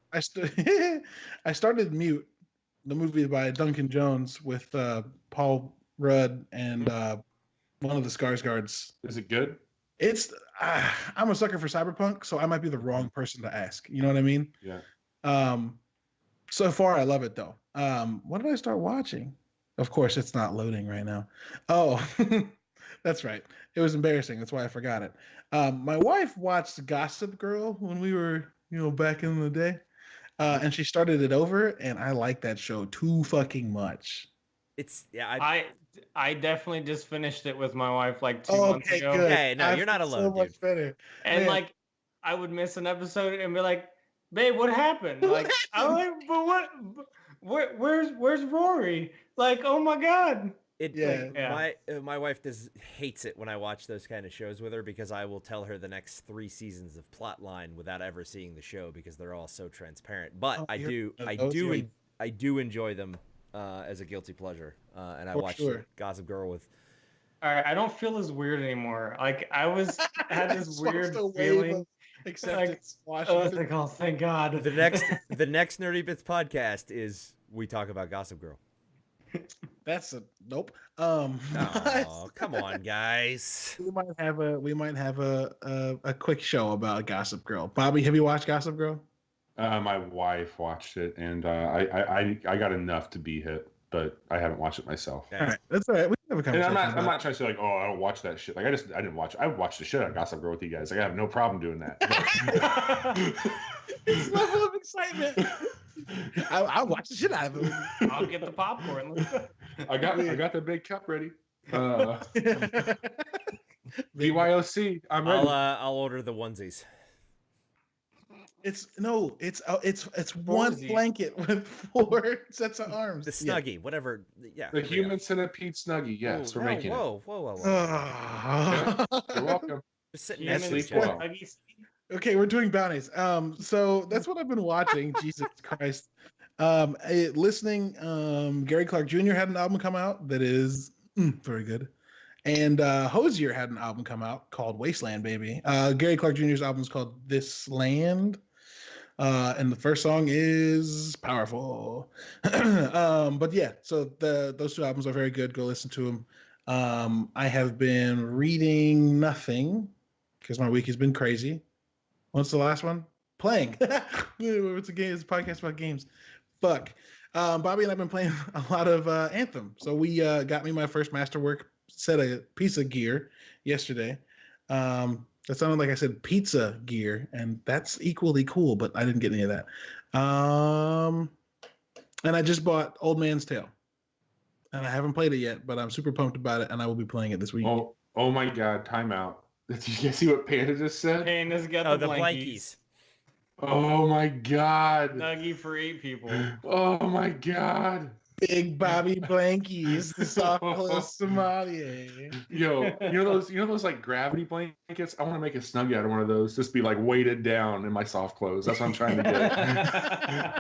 Mute, the movie by Duncan Jones with Paul Rudd and one of the Skarsgårds. Is it good? It's I'm a sucker for cyberpunk, so I might be the wrong person to ask. You know what I mean? Yeah. So far, I love it though. What did I start watching? Of course, it's not loading right now. Oh, that's right. It was embarrassing. That's why I forgot it. My wife watched Gossip Girl when we were, back in the day, and she started it over, and I like that show too fucking much. It's yeah. I definitely just finished it with my wife like 2 months ago. Good. Hey, no, I you're not feel alone, so much dude. better. And Man. like I would miss an episode and be like, "Babe, what happened?" What Like I'm like, "But what? Where's Rory?" Like, "Oh my god." My wife hates it when I watch those kind of shows with her because I will tell her the next 3 seasons of plot line without ever seeing the show because they're all so transparent. But I do enjoy them as a guilty pleasure, and I watched Gossip Girl with. All right, I don't feel as weird anymore. Like I had this weird feeling. Acceptance. I was like, oh, thank God. The next Nerdy Bits podcast is we talk about Gossip Girl. That's a nope. Oh, come on, guys. We might have a quick show about Gossip Girl. Bobby, have you watched Gossip Girl? My wife watched it, and I got enough to be hit, but I haven't watched it myself. All right, that's all right. We can Have a And conversation. I'm not trying to say like, oh, I don't watch that shit. Like I didn't watch. I watched the shit out of Gossip Girl with you guys. Like I have no problem doing that. His level of excitement. I watch the shit out of it. I'll get the popcorn. Let's go. I got the big cup ready. BYOC. I'm ready. I'll order the onesies. It's one Foursies. blanket with 4 sets of arms. The Snuggie, whatever. Yeah. The there we go. human centipede Snuggie. Yes, we're making it. Whoa. Yeah. You're welcome. Just sitting Human next to each sleep other. well. Okay, we're doing bounties. So that's what I've been watching. Jesus Christ. Listening. Gary Clark Jr. had an album come out that is very good, and Hosier had an album come out called Wasteland Baby. Gary Clark Jr.'s album is called This Land, and the first song is powerful. But yeah, so those 2 albums are very good. Go listen to them. I have been reading nothing because my week has been crazy. What's the last one? Playing. It's a game. It's a podcast about games. Fuck. Bobby and I've been playing a lot of Anthem. So we got me my first masterwork piece of gear yesterday. That sounded like I said pizza gear, and that's equally cool, but I didn't get any of that. And I just bought Old Man's Tale. And I haven't played it yet, but I'm super pumped about it, and I will be playing it this week. Oh my God! Timeout. Did you guys see what Panda just said? Panda's got The the blankies. Oh my God! Nuggie for 8 people. Oh my God! Big Bobby Blankies, the soft close sommelier. Yo, you know those like gravity blankets? I want to make a Snuggie out of one of those. Just be like weighted down in my soft clothes. That's what I'm trying to get.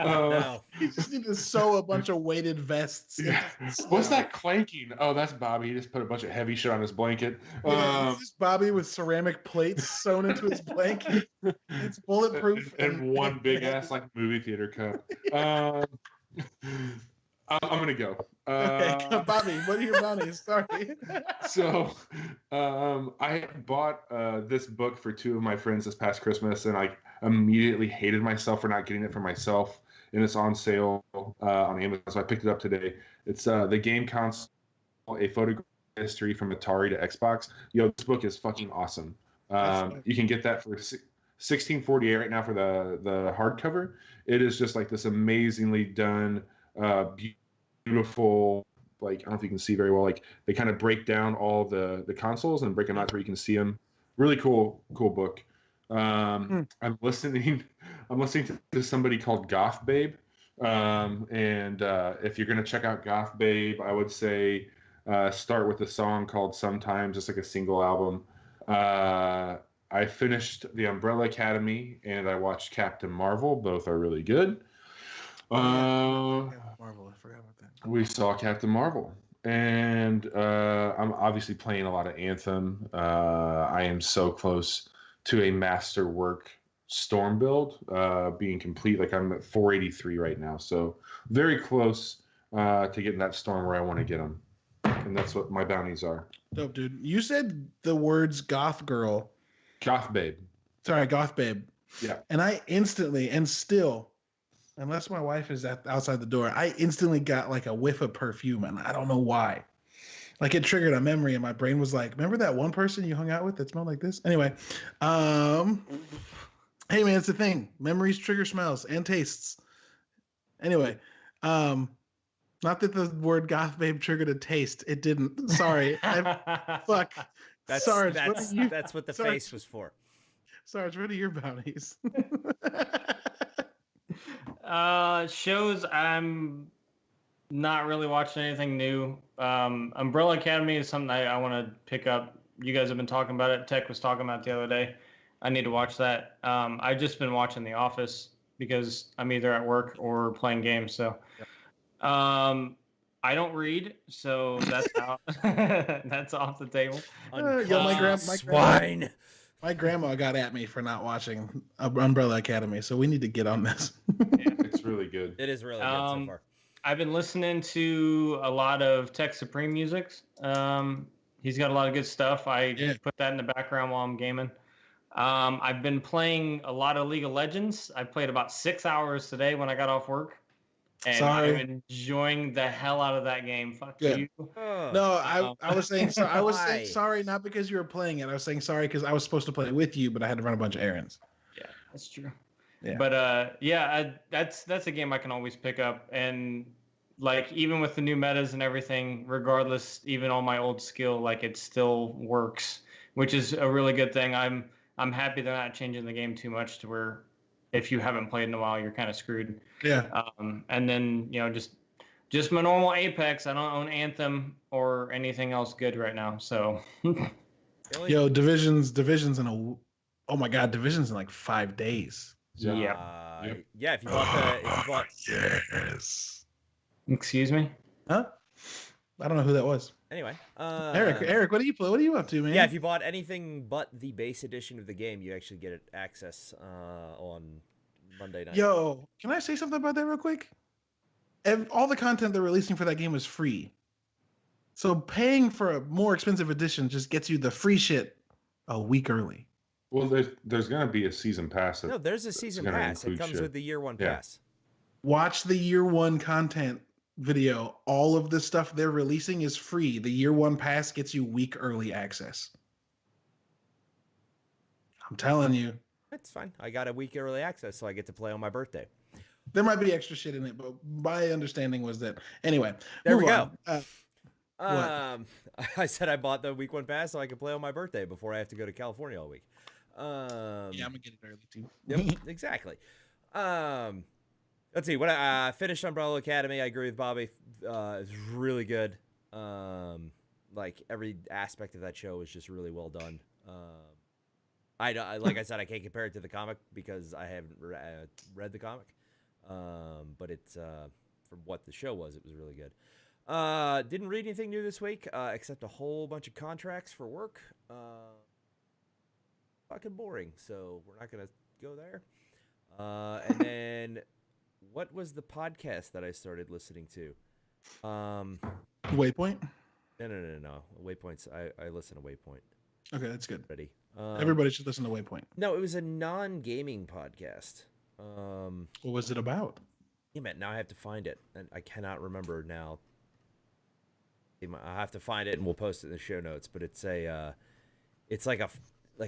No. You just need to sew a bunch of weighted vests. Yeah. What's that clanking? Oh, that's Bobby. He just put a bunch of heavy shit on his blanket. Yeah, this is Bobby with ceramic plates sewn into his blanket. It's bulletproof. And one big ass like movie theater cup. I'm gonna go. Okay, Bobby, what are your bounties? Sorry. So, I bought this book for 2 of my friends this past Christmas, and I immediately hated myself for not getting it for myself. And it's on sale on Amazon, so I picked it up today. It's the game console, a photographic history from Atari to Xbox. Yo, this book is fucking awesome. You can get that for $16.48 right now for the hardcover. It is just like this amazingly done, beautiful, like, I don't know if you can see very well, like they kind of break down all the consoles and break them out to where you can see them. Really cool book. I'm listening to somebody called Goth Babe. And if you're gonna check out Goth Babe, I would say start with a song called Sometimes. It's like a single album. I finished The Umbrella Academy and I watched Captain Marvel. Both are really good. Marvel, I forgot about that. We saw Captain Marvel, and I'm obviously playing a lot of Anthem. I am so close to a masterwork Storm build being complete. Like I'm at 483 right now, so very close to getting that Storm where I want to get them, and that's what my bounties are. Dope, dude. You said the words goth girl. Goth Babe. Sorry, goth babe. Yeah. And I instantly, and still, unless my wife is outside the door, I instantly got like a whiff of perfume, and I don't know why. Like it triggered a memory, and my brain was like, "Remember that one person you hung out with that smelled like this?" Anyway, hey man, it's the thing. Memories trigger smells and tastes. Anyway, not that the word "goth babe" triggered a taste. It didn't. Sorry. Fuck. That's Sarge, that's what the Sarge. face was for. Sarge, what are your bounties? Shows, I'm not really watching anything new. Umbrella Academy is something I want to pick up. You guys have been talking about it. Tech was talking about it the other day. I need to watch that. I've just been watching The Office because I'm either at work or playing games. So, I don't read, so that's out. That's off the table. Swine. My grandma got at me for not watching Umbrella Academy, so we need to get on this. It's really good. It is really good so far. I've been listening to a lot of Tech Supreme music. He's got a lot of good stuff. I put that in the background while I'm gaming. I've been playing a lot of League of Legends. I played about 6 hours today when I got off work. And Sorry. I'm enjoying the hell out of that game. Fuck Good. you. No, I was saying so. I was saying Why? sorry not because you were playing it. I was saying sorry because I was supposed to play it with you, but I had to run a bunch of errands. Yeah, that's true. Yeah. But that's a game I can always pick up, and like even with the new metas and everything, regardless, even all my old skill, like it still works, which is a really good thing. I'm happy they're not changing the game too much to where if you haven't played in a while, you're kind of screwed. Yeah. And then just my normal Apex. I don't own Anthem or anything else good right now, so. Really? Yo, divisions in a. Oh my God, divisions in like 5 days. Yeah. Yep. Yeah. If you bought Yes. Excuse me. Huh? I don't know who that was. anyway, Eric, what do you play? What are you up to, man? Yeah, if you bought anything but the base edition of the game, you actually get access on Monday night. Yo, can I say something about that real quick? All the content they're releasing for that game is free. So paying for a more expensive edition just gets you the free shit a week early. Well, there's going to be a season pass. No, there's a season gonna pass. It include comes shit. with the year one Yeah. pass. Watch the year one content video. All of the stuff they're releasing is free. The year one pass gets you week early access. I'm telling you. That's fine. I got a week early access, so I get to play on my birthday. There might be extra shit in it, but my understanding was that. Anyway, There we move go. on. I said I bought the week one pass so I could play on my birthday before I have to go to California all week. Yeah, I'm gonna get it early too. Yep, exactly. Let's see. What I finished Umbrella Academy. I agree with Bobby. It's really good. Like every aspect of that show is just really well done. Like I said, I can't compare it to the comic because I haven't read the comic. But it's from what the show was, it was really good. Didn't read anything new this week except a whole bunch of contracts for work. Fucking boring, so we're not gonna go there. And then, what was the podcast that I started listening to? Waypoint. No. Waypoints. I listen to Waypoint. Okay, that's good. Ready. Everybody should listen to Waypoint. No, it was a non-gaming podcast. What was it about? Damn it! Now I have to find it, and I cannot remember now. I have to find it, and we'll post it in the show notes. But it's it's like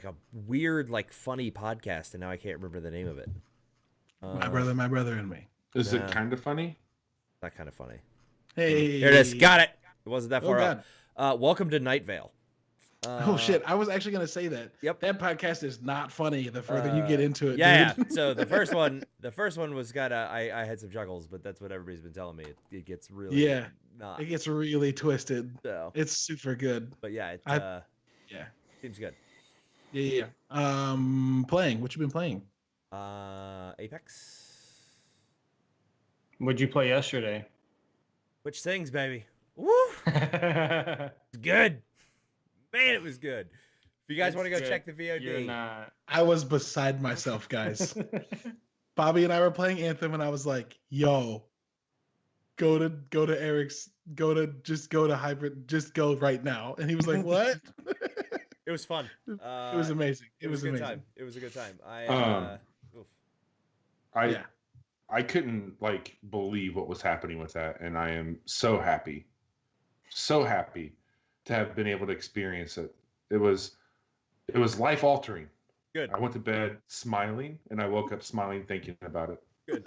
a weird, like funny podcast, and now I can't remember the name of it. My brother, and me. Is it kind of funny? Not kind of funny. Hey, Here it is. Got it. It wasn't that Oh, far God. out. Welcome to Night Vale. Oh shit! I was actually gonna say that. Yep. That podcast is not funny. The further you get into it, Yeah. dude. So the first one was kind of I had some chuckles, but that's what everybody's been telling me. It gets really Yeah. not. It gets really twisted. So, It's super good. but yeah, it Yeah. seems good. Yeah. Playing. What you been playing? Apex. What'd you play yesterday? Which things, baby? Woo! It's good. Man, it was good. If you guys want to go check the VOD, You're not. I was beside myself, guys. Bobby and I were playing Anthem, and I was like, "Yo, go to Eric's, just go to Hybrid, just go right now." And he was like, "What?" it was fun. It was amazing. It was a good time. It was a good time. I couldn't believe what was happening with that, and I am so happy to have been able to experience it. It was life altering. Good. I went to bed smiling, and I woke up smiling thinking about it. Good.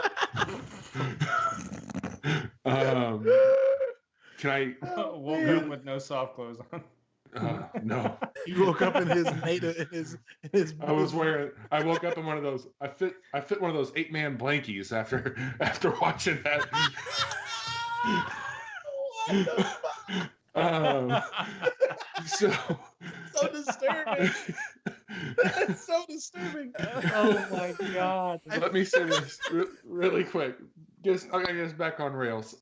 Can I woke up with no soft clothes on? no. You woke up in his native in his. I woke up in one of those. I fit one of those 8-man blankies after watching that. What the fuck? So disturbing. That's so disturbing. Oh my god. Let me say this really quick. I guess back on rails.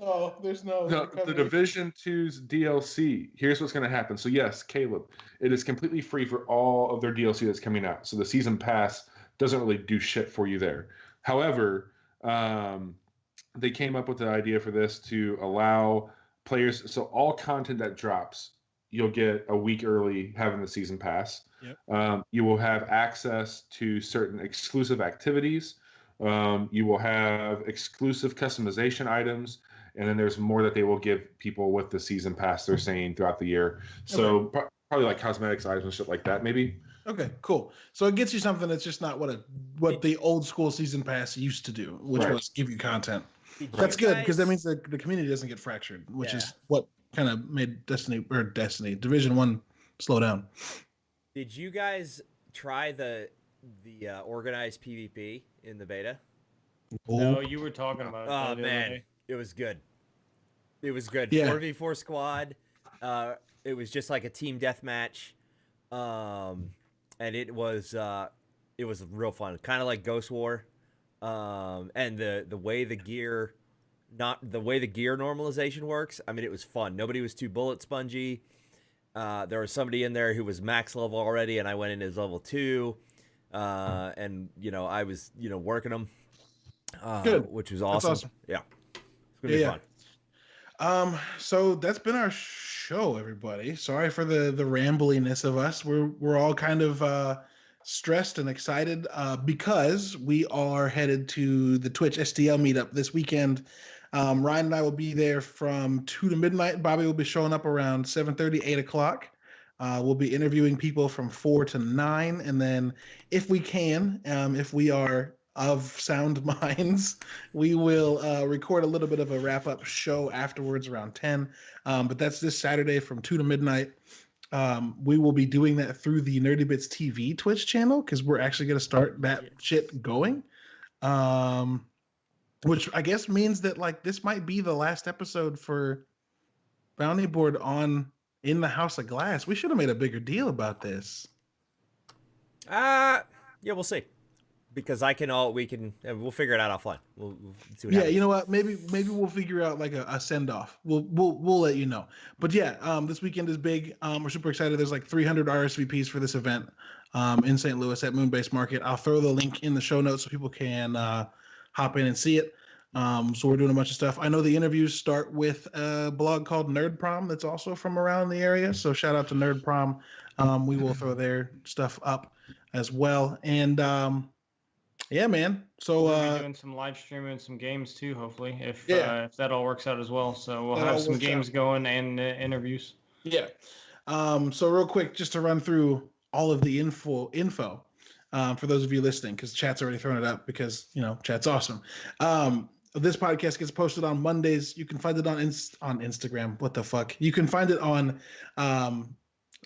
Oh, there's no The Division 2's DLC. Here's what's going to happen. So yes, Caleb, it is completely free for all of their DLC that's coming out. So the season pass doesn't really do shit for you there. However, they came up with the idea for this to allow players. So all content that drops, you'll get a week early having the season pass. Yep. You will have access to certain exclusive activities. You will have exclusive customization items, and then there's more that they will give people with the season pass. They're saying throughout the year. So probably like cosmetics items and shit like that, maybe. Okay, cool. So it gets you something that's just not what the old school season pass used to do, which was give you content. That's good because that means the community doesn't get fractured, which is what kind of made Division 1 slow down. Did you guys try the organized PvP in the beta? No, you were talking about it. Oh man, it was good. It was good. Yeah. 4v4 squad. It was just like a team deathmatch, and it was real fun. Kind of like Ghost War, and the way the gear normalization works. I mean, it was fun. Nobody was too bullet spongy. There was somebody in there who was max level already, and I went in as level 2, and I was working them, which was awesome. That's awesome. Yeah, it's gonna be fun. So that's been our show, everybody. Sorry for the rambliness of us. We're all kind of stressed and excited because we are headed to the Twitch STL meetup this weekend. Ryan and I will be there from 2 to midnight. Bobby will be showing up around 7:30, 8 o'clock. We'll be interviewing people from 4 to 9. And then if we can, if we are of sound minds, we will record a little bit of a wrap-up show afterwards around 10. But that's this Saturday from 2 to midnight. We will be doing that through the nerdybits TV Twitch channel because we're actually going to start that shit going. Which I guess means that this might be the last episode for Bounty Board on In the House of Glass. We should have made a bigger deal about this. Yeah, we'll see. Because we'll figure it out offline. We'll see what happens. You know what? Maybe we'll figure out a send off. We'll let you know. But yeah, this weekend is big. We're super excited. There's 300 RSVPs for this event in St. Louis at Moonbase Market. I'll throw the link in the show notes so people can hop in and see it. So we're doing a bunch of stuff. I know the interviews start with a blog called Nerd Prom that's also from around the area. So shout out to Nerd Prom. We will throw their stuff up as well. And yeah, man. So we'll be doing some live streaming and some games too, hopefully, if that all works out as well. So we'll have some games going and interviews. Yeah. So real quick, just to run through all of the info. For those of you listening, because chat's already thrown it up because chat's awesome. This podcast gets posted on Mondays. You can find it on Instagram. What the fuck? You can find it on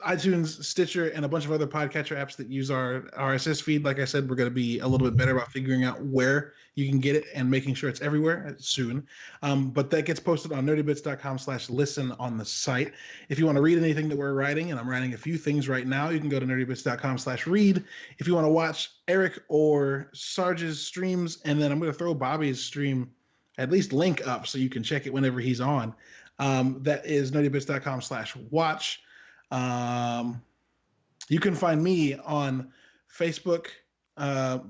iTunes, Stitcher, and a bunch of other podcatcher apps that use our RSS feed. Like I said, we're going to be a little bit better about figuring out where you can get it and making sure it's everywhere soon. But that gets posted on nerdybits.com/listen on the site. If you want to read anything that we're writing, and I'm writing a few things right now, you can go to nerdybits.com/read. If you want to watch Eric or Sarge's streams, and then I'm going to throw Bobby's stream at least link up so you can check it whenever he's on. That is nerdybits.com/watch. You can find me on Facebook. Why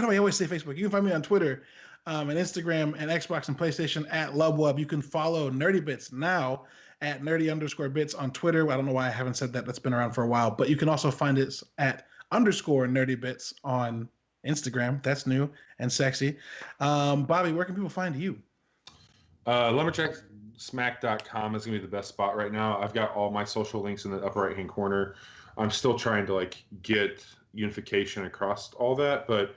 do I always say Facebook? You can find me on Twitter and Instagram and Xbox and PlayStation at Lubwub. You can follow Nerdybits now at nerdy_bits on Twitter. I don't know why I haven't said that. That's been around for a while. But you can also find us at _nerdybits on Instagram. That's new and sexy. Bobby, where can people find you? Lumberjacksmack.com is gonna be the best spot right now. I've got all my social links in the upper right hand corner. I'm still trying to get unification across all that, but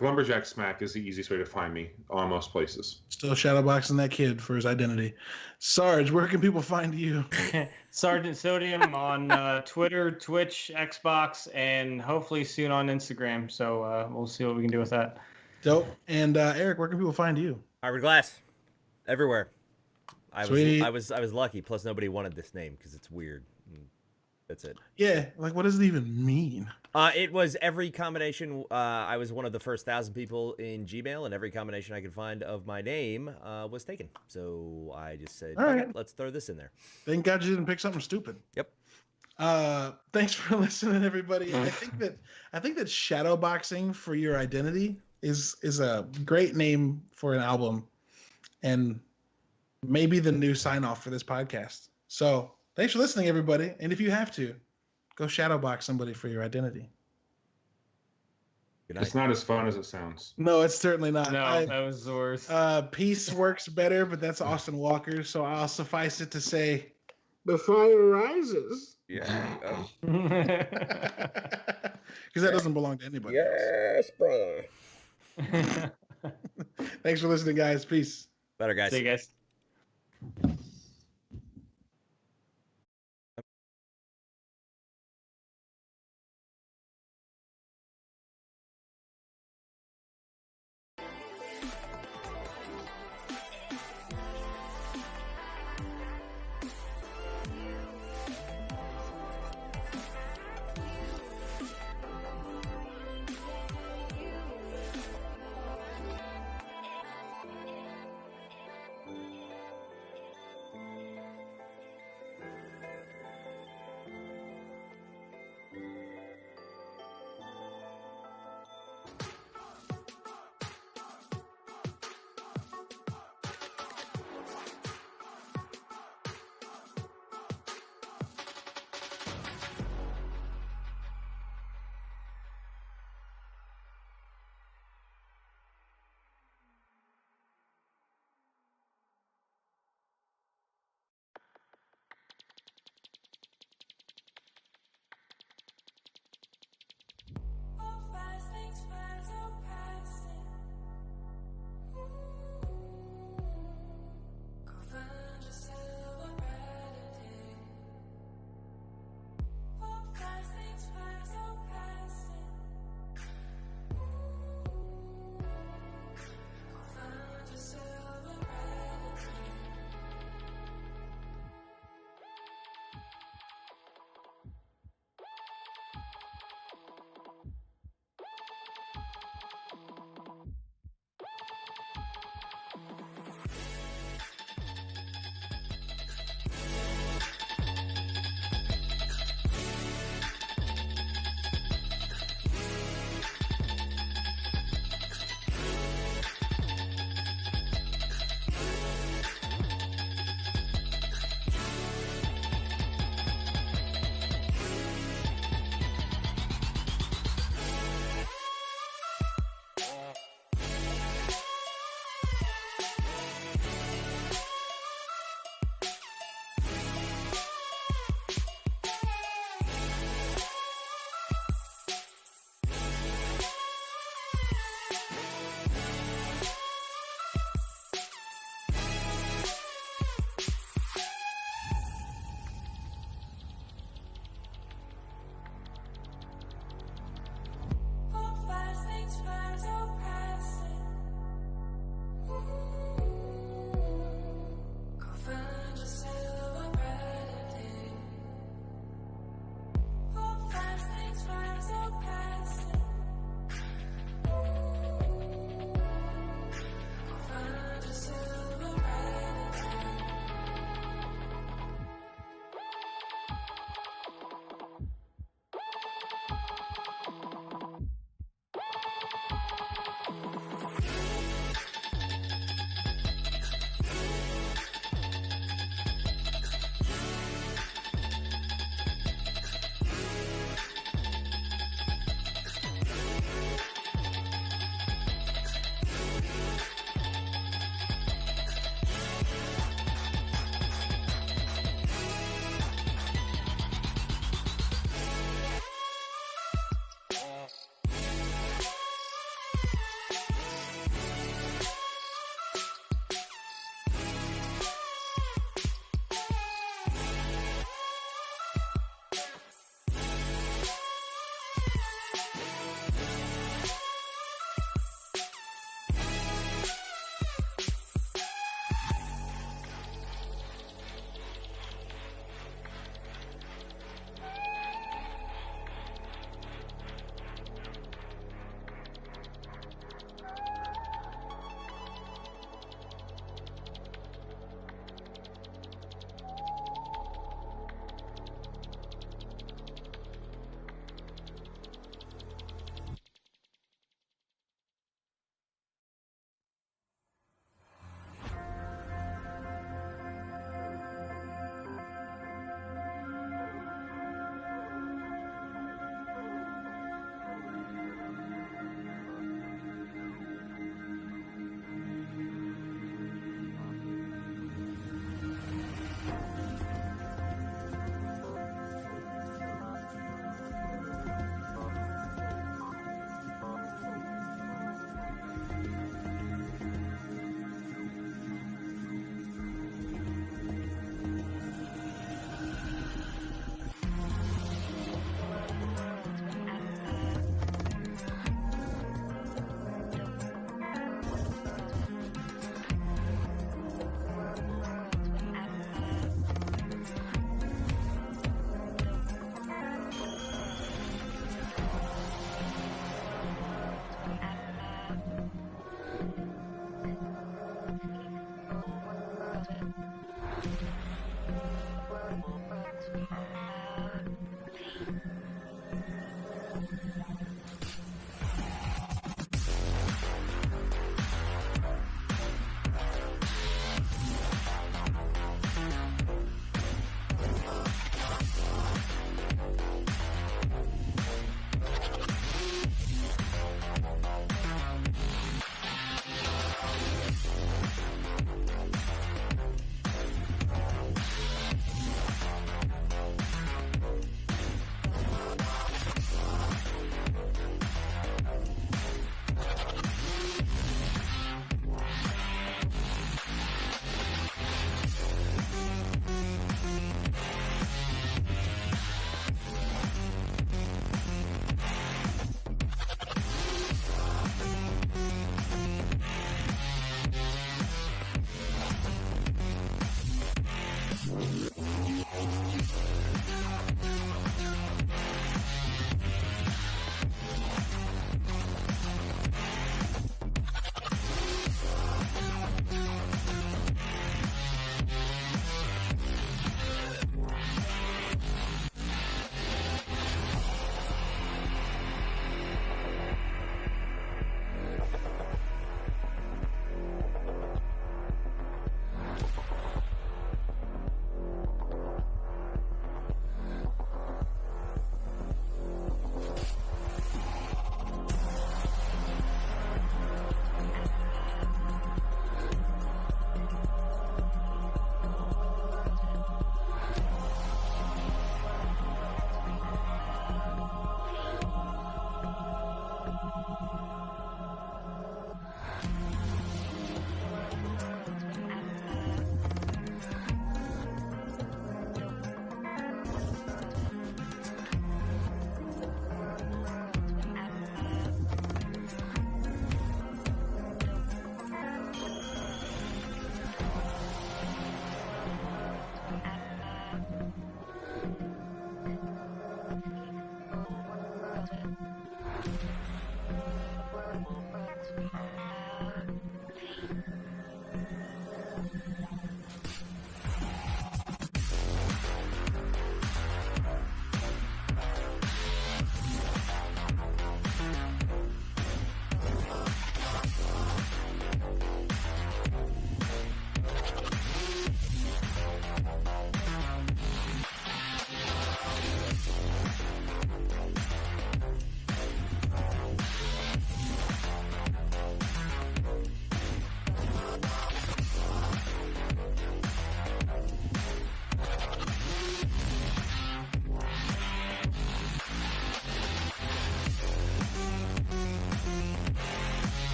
Lumberjack Smack is the easiest way to find me on most places. Still shadowboxing that kid for his identity. Sarge, where can people find you? Sergeant Sodium on Twitter, Twitch, Xbox, and hopefully soon on Instagram. So we'll see what we can do with that. Dope. And Eric, where can people find you? Hybrid Glass, everywhere. I Sweet. was lucky. Plus, nobody wanted this name because it's weird. That's it. Yeah, what does it even mean? It was every combination. I was one of the first 1,000 people in Gmail, and every combination I could find of my name was taken. So I just said, all right, let's throw this in there. Thank God you didn't pick something stupid. Yep. Thanks for listening, everybody. I think that shadowboxing for your identity is a great name for an album, and maybe the new sign off for this podcast. So thanks for listening, everybody. And if you have to, go shadowbox somebody for your identity. Good night. It's not as fun as it sounds. No, it's certainly not. No, that was the worst. Peace works better, but that's Austin Walker. So I'll suffice it to say, the fire rises. Yeah. Oh. Because that doesn't belong to anybody Yes, brother. else. Thanks for listening, guys. Peace. Better guys. See you guys.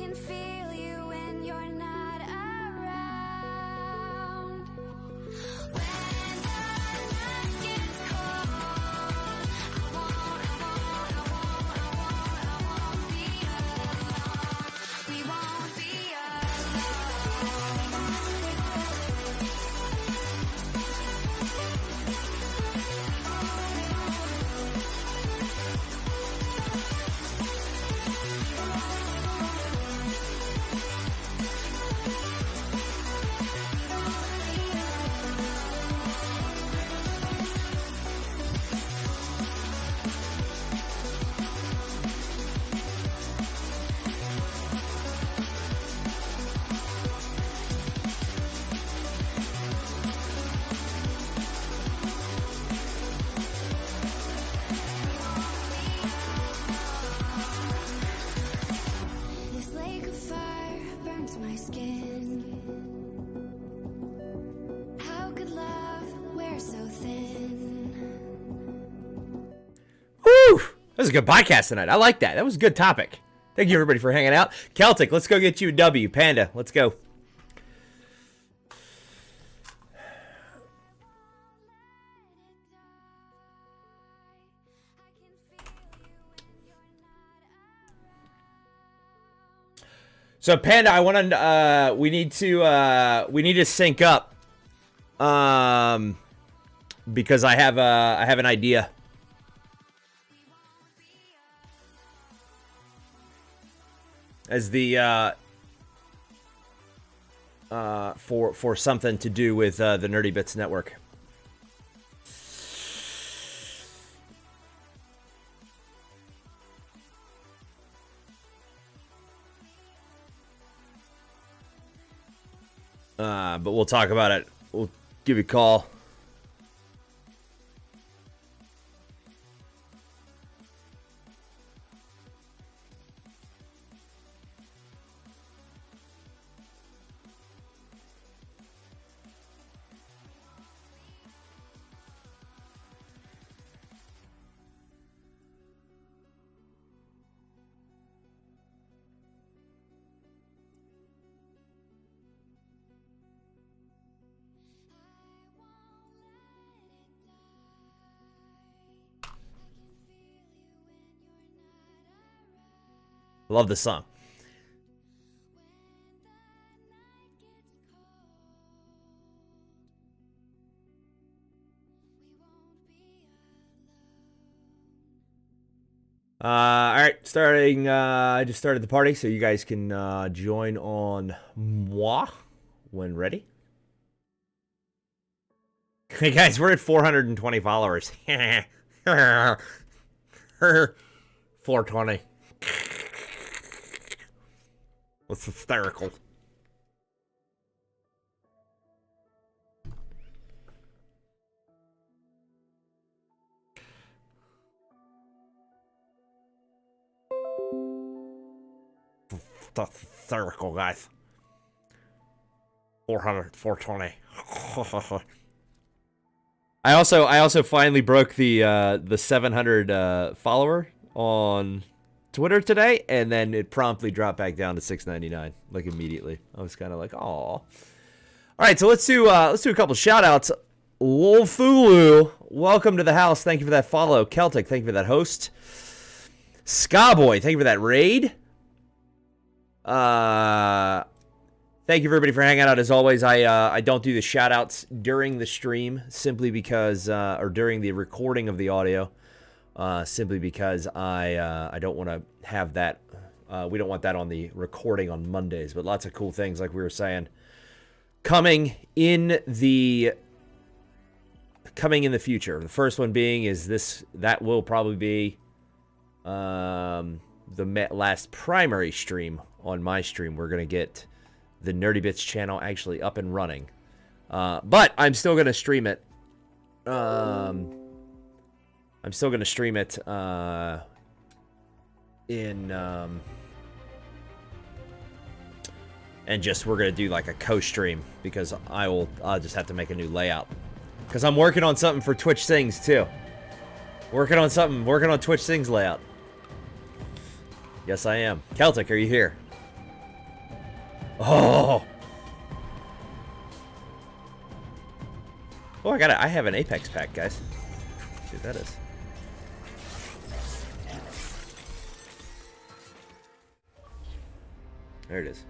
can feel you when you're not around. When the night gets cold, I won't be alone. We won't be This lake of fire burns my skin. How could love wear so thin? Woo! That was a good podcast tonight. I like that. That was a good topic. Thank you, everybody, for hanging out. Celtic, let's go get you a W. Panda, let's go. So Panda, I want to. We need to sync up. Because I have an idea. As the for something to do with the Nerdy Bits Network. But we'll talk about it. We'll give you a call. Love the song. All right, starting. I just started the party, so you guys can join on moi when ready. Hey guys, we're at 420 followers. 420. That's hysterical. That's hysterical, guys. 420. I also finally broke the 700 follower on Twitter today, and then it promptly dropped back down to 699, like immediately. I was kind of like, "Aw." All right, so let's do a couple shout outs. Wolfulu, welcome to the house. Thank you for that follow. Celtic, thank you for that host. Skaboy, thank you for that raid. Thank you everybody for hanging out. As always, I don't do the shout outs during the stream simply because or during the recording of the audio. Simply because I don't want to have that. We don't want that on the recording on Mondays. But lots of cool things, like we were saying, coming in the future. The first one being is this. That will probably be the last primary stream on my stream. We're gonna get the Nerdy Bits channel actually up and running, but I'm still gonna stream it. I'm still going to stream it and just we're going to do like a co-stream because I'll just have to make a new layout because I'm working on something for Twitch Sings too. Working on Twitch Sings layout. Yes, I am. Celtic, are you here? Oh. Oh, I have an Apex pack, guys. Let's see what that is. There it is.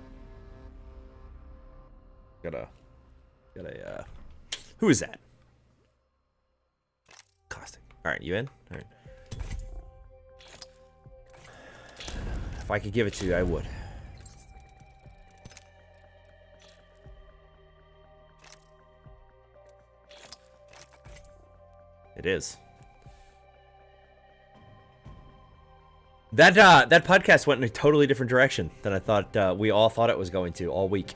Who is that? Caustic. Alright, you in? Alright. If I could give it to you, I would. It is. That podcast went in a totally different direction than I thought we all thought it was going to all week.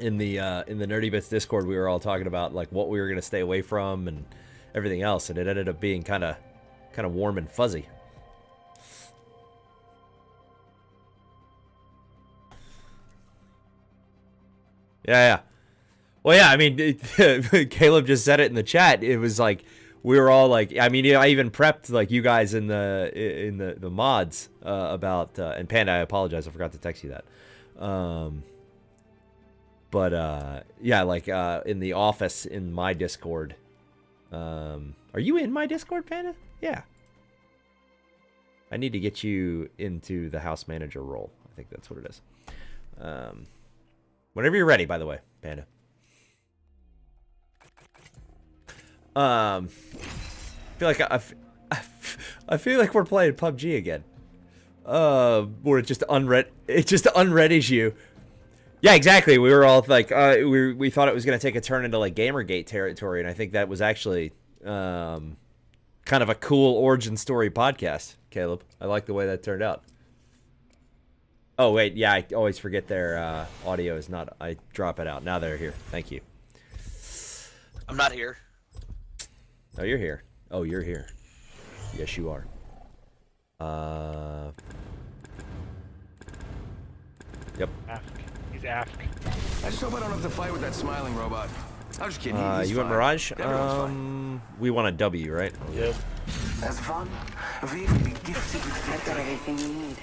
In the Nerdy Bits Discord, we were all talking about like what we were gonna stay away from and everything else, and it ended up being kind of warm and fuzzy. Yeah. Well, yeah. I mean, Caleb just said it in the chat. It was like we were all like, I mean, I even prepped like you guys in the mods about and Panda. I apologize, I forgot to text you that. But yeah, like in the office in my Discord. Are you in my Discord, Panda? Yeah. I need to get you into the house manager role. I think that's what it is. Whenever you're ready, by the way, Panda. I feel like we're playing PUBG again. Where it just unreadies you. Yeah, exactly. We were all like, we thought it was gonna take a turn into like Gamergate territory, and I think that was actually kind of a cool origin story podcast, Caleb. I like the way that turned out. Oh wait, yeah, I always forget their audio is not. I drop it out. Now they're here. Thank you. I'm not here. Oh, you're here. Oh, you're here. Yes, you are. Yep. He's ask. I just hope I don't have to fight with that smiling robot. I'm just kidding. He's You want fine. Mirage? Everyone's We want a W, right? Yep. As fun, we will be gifted with I've got everything you need.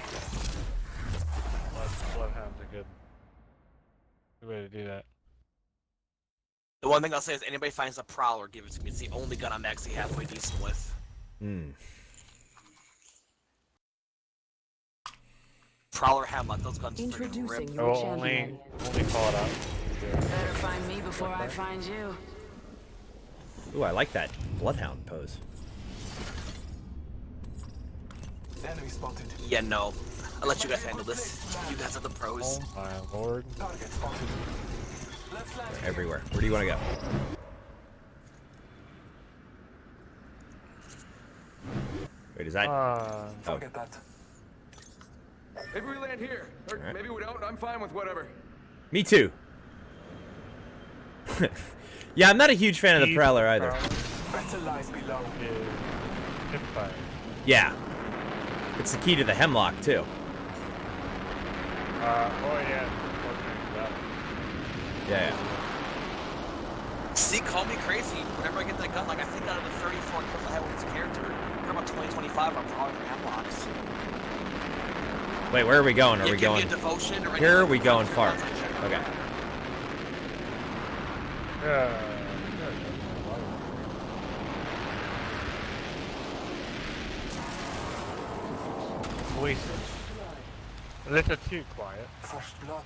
Bloodhound's a good way to do that. The one thing I'll say is anybody finds a Prowler, give it to me. It's the only gun I'm actually halfway decent with. Prowler Hemlock, those guns freaking Introducing rip. I your will champion. only call it out. Better find me before I find you. Ooh, I like that Bloodhound pose. enemy spotted. Yeah, no. I'll let you guys handle this. You guys are the pros. Oh my lord. Target spotted. Let's land They're everywhere. Where do you want to go? Wait, is that? Oh, Forget that. Maybe we land here, or Alright. maybe we don't. I'm fine with whatever. me too. Yeah, I'm not a huge fan of the Prowler either. Better lies below. Hipfire. Yeah, it's the key to the Hemlock too. Oh yeah. Yeah. See, call me crazy. Whenever I get that gun, like I think out of the 34 kills I had with this character, for about 20-25 on Prowler for Hemlocks. Wait, where are we going? Are Yeah, we give me going? a devotion or Here? Are anything we like going that. far? Okay. Voices. A little too quiet. First blood.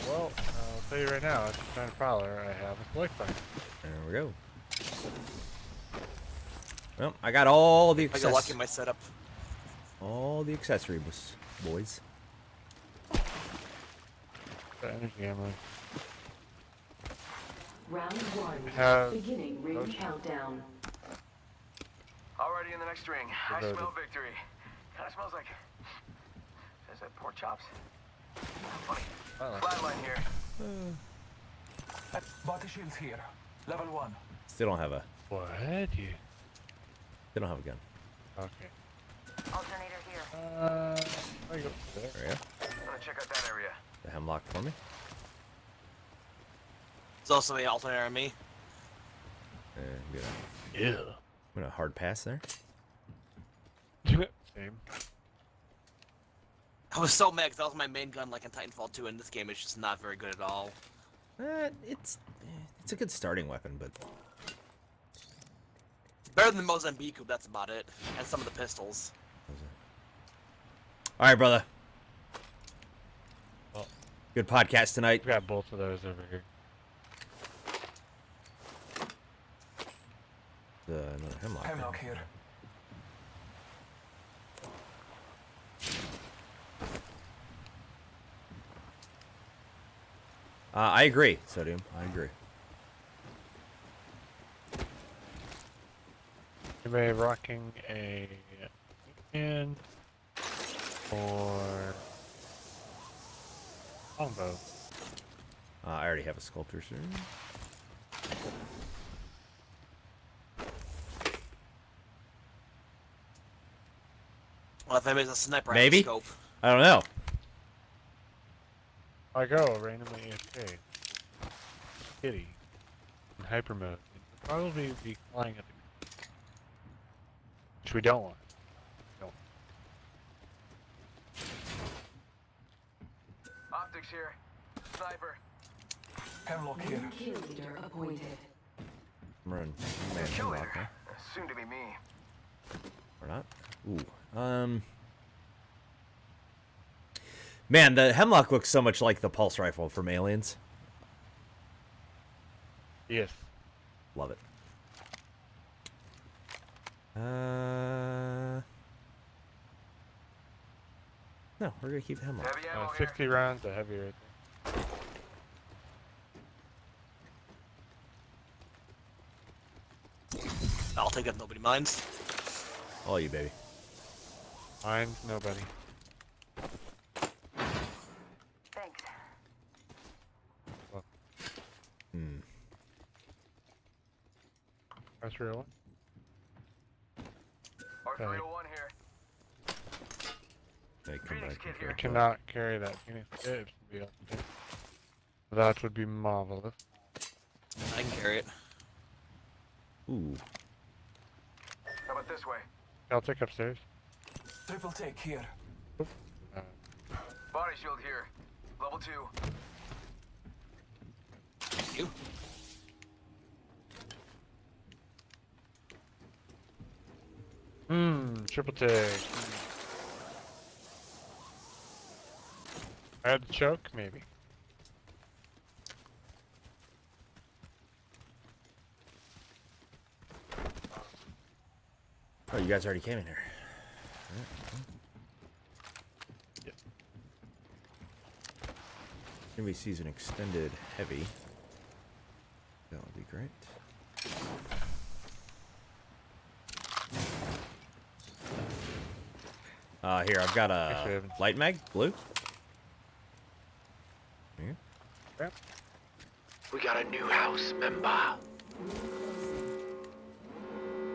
Well, I'll tell you right now, if you find a Prowler, I have a select fire. There we go. Well, I got all the I got lucky in accessories. my setup. All the accessories, boys. The energy ammo. Round one. Have Beginning ring motion. countdown. Already in the next ring. I Reloaded. smell victory. Kinda smells like. Is that pork chops? Funny. Flatline here. Body shields here. Level 1. Still don't have a. What? You? They don't have a gun. Okay. Alternator here. I go there. There we go. I'm gonna check out that area. The Hemlock for me. There's also an alternator on me. I'm Yeah. gonna hard pass there. Same. I was so mad because that was my main gun, like in Titanfall 2, and this game is just not very good at all. It's a good starting weapon, but Better than Mozambique, that's about it, and some of the pistols. all right, brother. Well, Good podcast tonight. we got both of those over here. Another hemlock. Hemlock here. I agree, Sodium. I agree. Anybody rocking a and or longbow? I already have a sculptor, sir. Well, if anybody's a sniper, Maybe? I have a scope. I don't know. I go randomly AFK. Kitty. In hyper mode. It'd probably be flying at the which we don't want. Don't. Optics here. Sniper. Hemlock here. New kill leader appointed. I'm running. New kill Hemlock, leader. huh? Soon to be me. Or not? Ooh. Man, the hemlock looks so much like the pulse rifle from Aliens. Yes. Love it. No, we're gonna keep the hemlock. Heavy ammo here. 60 rounds of heavy right there. I'll take it if nobody minds. All you, baby. Mine's nobody. Thanks. Hmm. That's real one. R301 here. They come Phoenix back kit and here. forth. Cannot carry that Phoenix kit. That would be marvelous. I can carry it. Ooh. How about this way? I'll take upstairs. Triple take here. Uh, Body shield here. Level 2. Thank you. triple take. Add the choke, maybe. Oh, you guys already came in here. Yep. Anybody sees an extended heavy, that would be great. Here, I've got Actually, I a haven't- light mag, blue. Here. We got a new house member.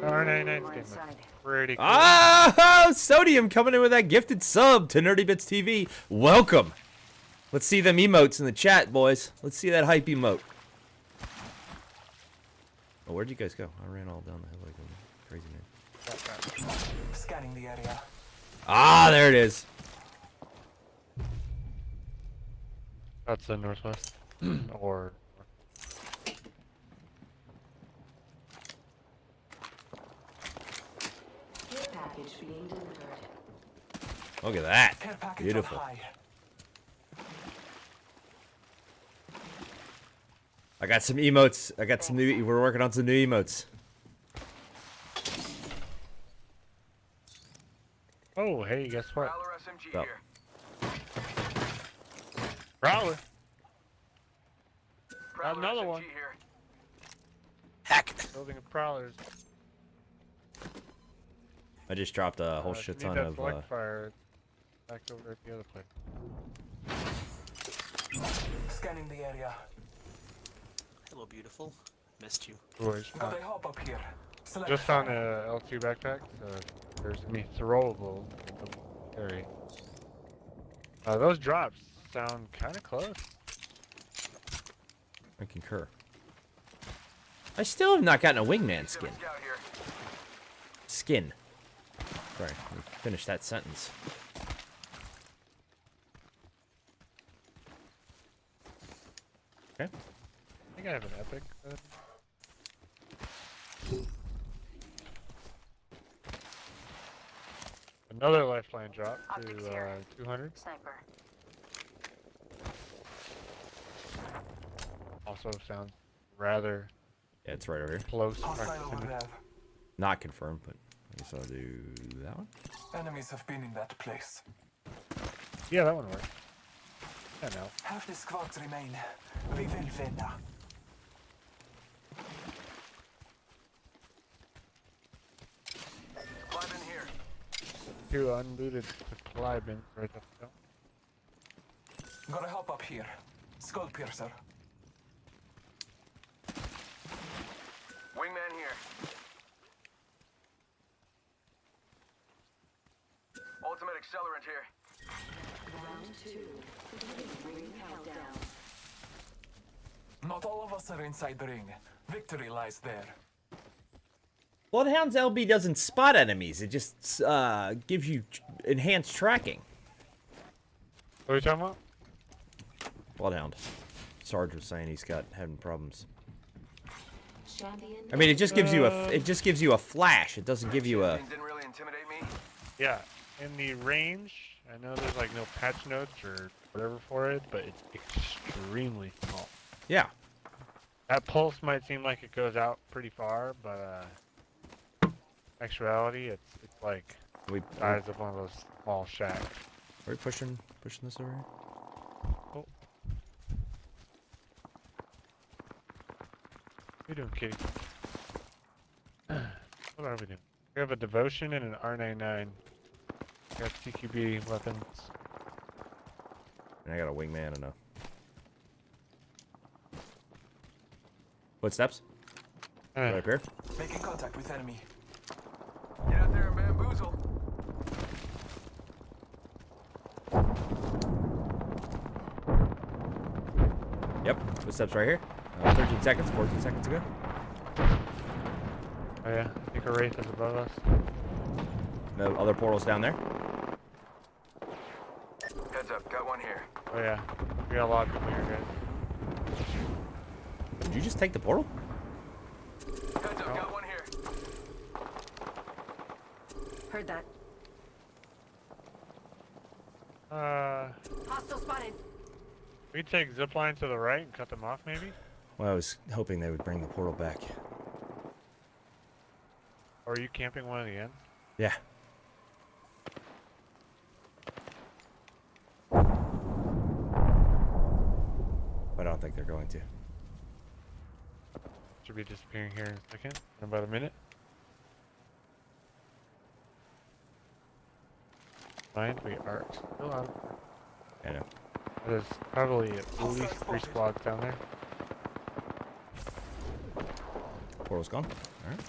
R99's More game inside. looks pretty cool. Ah, Sodium coming in with that gifted sub to nerdybits TV. Welcome. Let's see them emotes in the chat, boys. Let's see that hype emote. Oh, where'd you guys go? I ran all down the hill like a crazy man. Scanning the area. Ah, there it is. That's the northwest. Or Care package being delivered. Look at that. Care package Beautiful. on high. I got some emotes. I got some new. We're working on some new emotes. oh, hey, guess what? Prowler SMG Oh. here. Prowler. Prowler another SMG one. here. Heck. Building of prowlers. I just dropped a whole If you shit need ton that of. select fire. Back over at the other place. Scanning the area. Hello, beautiful. Missed you. Boys, Got a hop up here. Select just on fire. a L2 backpack, so there's me throwable carry. Those drops sound kind of close. I concur. I still have not gotten a wingman skin. Scout here. Skin. Sorry, let me finish that sentence. Okay. I think I have an epic. Another lifeline drop to 200. Sniper. Also sounds rather Yeah, it's right over here. close Hostile proximity. overhead. Not confirmed, but I guess I'll do that one. Enemies have been in that place. Yeah, that one works. Yeah, no. Half the squads remain. We will win. Climb in here. Two unlooted supply bins right up there. Gotta help up here. Skull piercer. Wingman here. Ultimate accelerant here. Round 2. Beginning ring countdown. Not all of us are inside the ring. Victory lies there. Bloodhound's LB doesn't spot enemies. It just gives you enhanced tracking. What are you talking about? Bloodhound. Sarge was saying he's having problems. Champion. I mean, it just gives you a flash. It doesn't give you a. Didn't really intimidate me. Yeah, in the range, I know there's like no patch notes or whatever for it, but it's extremely small. Yeah. That pulse might seem like it goes out pretty far, but actuality, it's like We the size of one of those small shacks. Are we pushing this over here? Oh. What are you doing, kitty? What are we doing? We have a devotion and an R99. We got CQB weapons. And I got a wingman and a. Footsteps? Right up here? Making contact with enemy. Get out there and bamboozle. Yep. Footsteps right here. 13 seconds, 14 seconds ago. Oh yeah, I think a wraith is above us. No other portals down there. Heads up, got one here. Oh yeah, we got a lot of people here, guys. Did you just take the portal? Heads up, got one here. Heard that. Hostile spotted. We take zipline to the right and cut them off, maybe? Well, I was hoping they would bring the portal back. Or are you camping one of the ends? Yeah. But I don't think they're going to. Should be disappearing here in a second, in about a minute. Mind we are still out. I know. There's probably at least 3 squads down there. Portal's gone. Alright.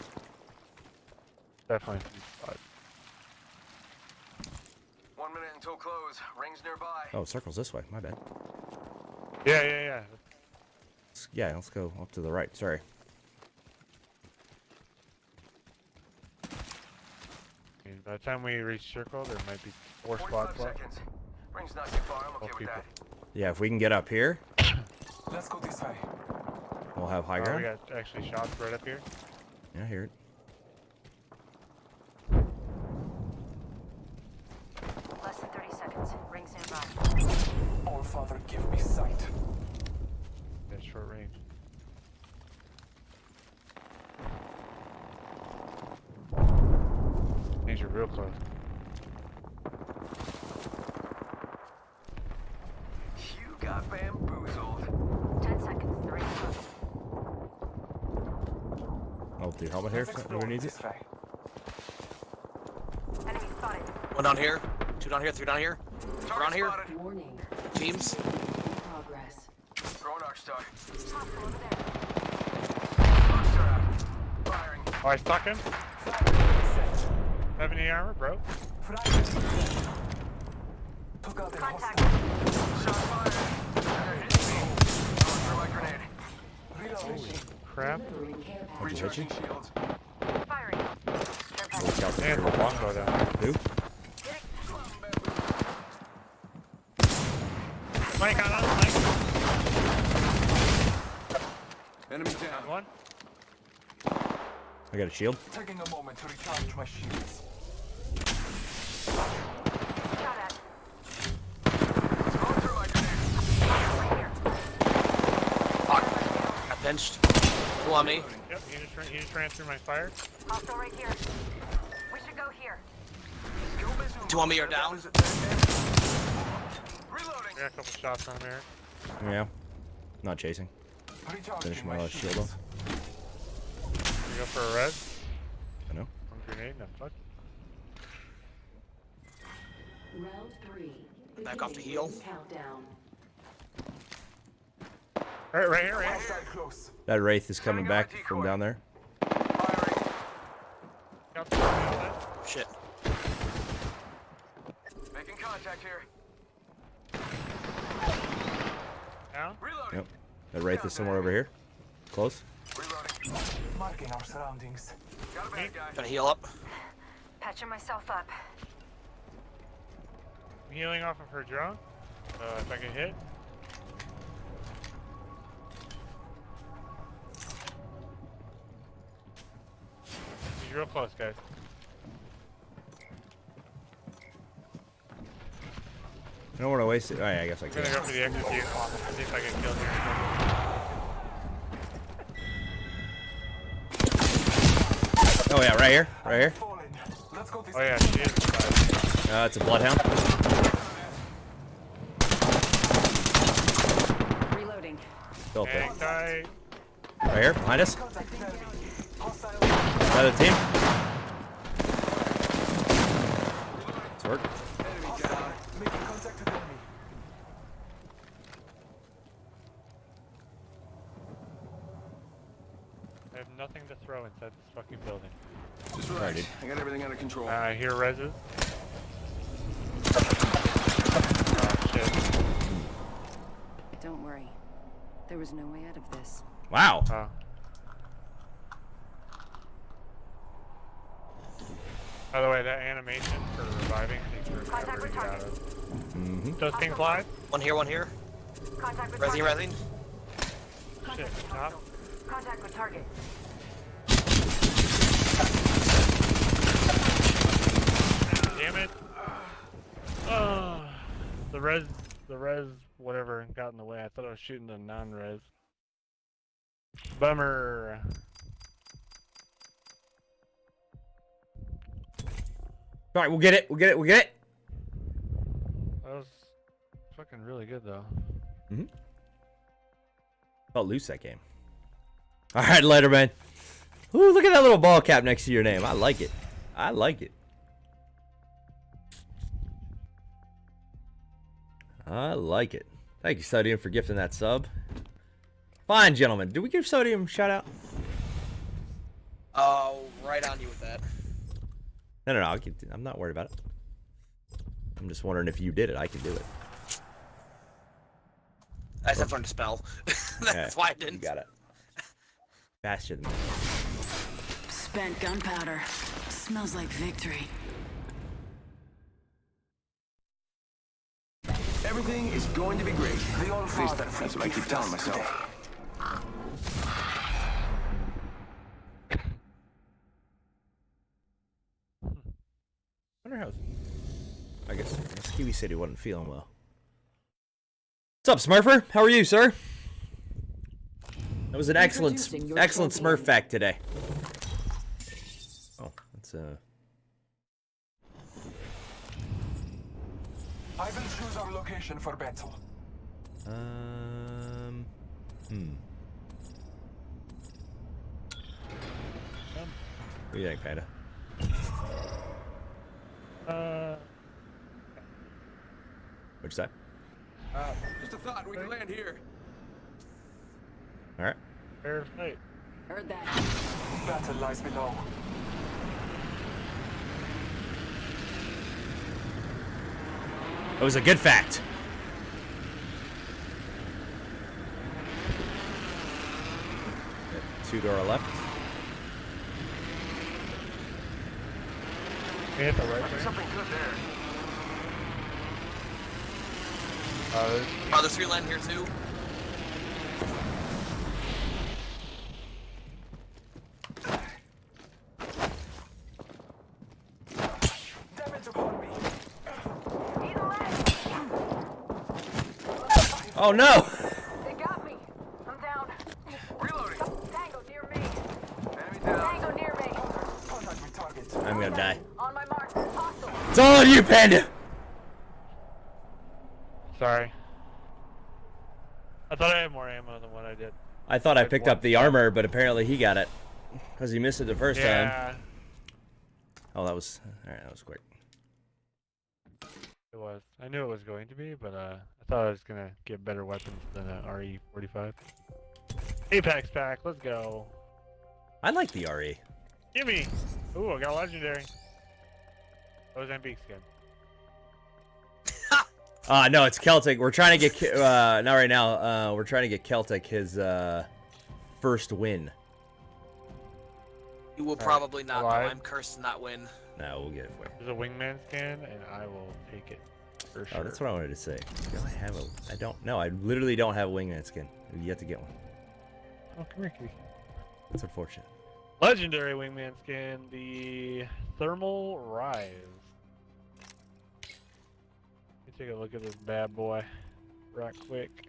Definitely 3 squads. 1 minute until close. Rings nearby. Oh, circle's this way. My bad. Yeah. Yeah, let's go up to the right. Sorry. And by the time we reach circle, there might be 4 45 squads left. seconds. Rings not too far. I'm okay with that. Yeah, if we can get up here, Let's go this way. we'll have high Oh, we ground. got actually shots right up here. Yeah, I hear it. Less than 30 seconds. Ring standby. All Father, give me sight. At short range. These are real close. You got bamboozled. 10 seconds. The ring's close. Oh, the helmet here. Let's If explore anyone needs it. this way. Enemy spotted. One down here, 2 down here, 3 down here. Target Around here. spotted. Warning. Teams. Progress. Throwing Arcstar. Hostile over there. Arcstar out. Firing. Oh, I stuck him. Fragment set. 70 armor, bro. Fragment set. Took out the Contact. hostile. Shot fired. They're hitting me. Throw my grenade. Reloading. Crap. Delivering care package. What'd you hit you? Recharging shields. Firing. Care Little package. Delta They had the 3. longbow down. Who? Mike on us, Mike. Enemy Got down. one. I got a shield. Taking a moment to recharge my shields. Shot at. Going through my grenade. Right here. Fuck. Got pinched. Who on me? Yep, he just ran through my fire. Hostile right here. We should go here. Two on me are down. Reloading. I got a couple shots on there. Yeah. Not chasing. Recharging Finish my last shield off. You go for a red? I know. One grenade? No, fuck. Round 3. Back off the heel. Countdown. Right here, right here. Hostile close. That Wraith is coming back from down there. Firing. Got the red. Shit. Making contact here. Down. Reloading. Yep. That Wraith is somewhere over here. Close. Reloading. Marking our surroundings. Got a bad guy. Gotta heal up. Patching myself up. I'm healing off of her drone. If I get hit. He's real close, guys. I don't want to waste it. Oh, yeah, I guess I I'm gonna can. go for the execute. See if I get killed here. Oh, yeah, right here. Right here. Fallen. Let's go this Oh yeah, she is. It's a Bloodhound. Reloading. Built there. Hang tight. Right here, behind us. contact enemy. Hostile. Another team. Sword. Enemy down. Making contact with enemy. I have nothing to throw inside this fucking building. Just Alright, dude. I got everything under control. I hear reses. Oh shit. Don't worry. There was no way out of this. Wow. Oh. By the way, that animation for reviving takes forever to get out of. Mm-hmm. Those things live? One here, one here. Contact with Resing, target. resing. Shit, stop. Contact with target. Damn it. Oh, the res, whatever got in the way. I thought I was shooting the non-res. Bummer. All right, we'll get it. We'll get it. We'll get it. That was fucking really good though. Felt loose that game. All right, later, man. Ooh, look at that little ball cap next to your name. I like it. I like it. I like it. Thank you, Sodium, for gifting that sub. Fine, gentlemen. Did we give Sodium a shout out? Oh, right on you with that. No. I'm not worried about it. I'm just wondering if you did it. I can do it. I just have to learn to spell. That's why I didn't. You got it. Faster than me. Spent gunpowder. Smells like victory. Everything is going to be great. The old At least that's what I keep telling myself. Wonder how. I guess Kiwi said he wasn't feeling well. What's up, Smurfer? How are you, sir? That was an excellent Smurf fact today. Oh, that's I will choose our location for battle. What do you think, Panda? What'd you say? Just a thought, we can land here. All right. Fair fight. Heard that. Battle lies below. That was a good fact. Two to our left. hit the right There's thing. something good there. Oh, there's 3 land here too. Damage upon me. Oh no! They got me. I'm down. Reloading. Tango near me. Enemy down. Tango near me. Contact with target. I'm gonna die. On my mark. Hostile. It's all on you, Panda! Sorry. I thought I had more ammo than what I did. I thought I Like picked one up the shot. armor, but apparently he got it. Because he missed it the first time. Yeah, Oh, that was... Alright, that was quick. it was. I knew it was going to be, but I thought I was gonna get better weapons than an RE45. Apex pack, let's go. I like the RE. Gimme! Ooh, I got a legendary. Mozambique skin. No, it's Celtic. We're trying to get... not right now. We're trying to get Celtic his first win. You will probably not, though. Alive. I'm cursed to not win. No, we'll get it for you. There's a wingman skin, and I will take it. For sure. Oh, that's what I wanted to say. Do I have a... I don't... No, I literally don't have a wingman skin. You have to get one. Oh, come here, kitty. That's unfortunate. Legendary wingman skin, the Thermal Rise. Let me take a look at this bad boy right quick.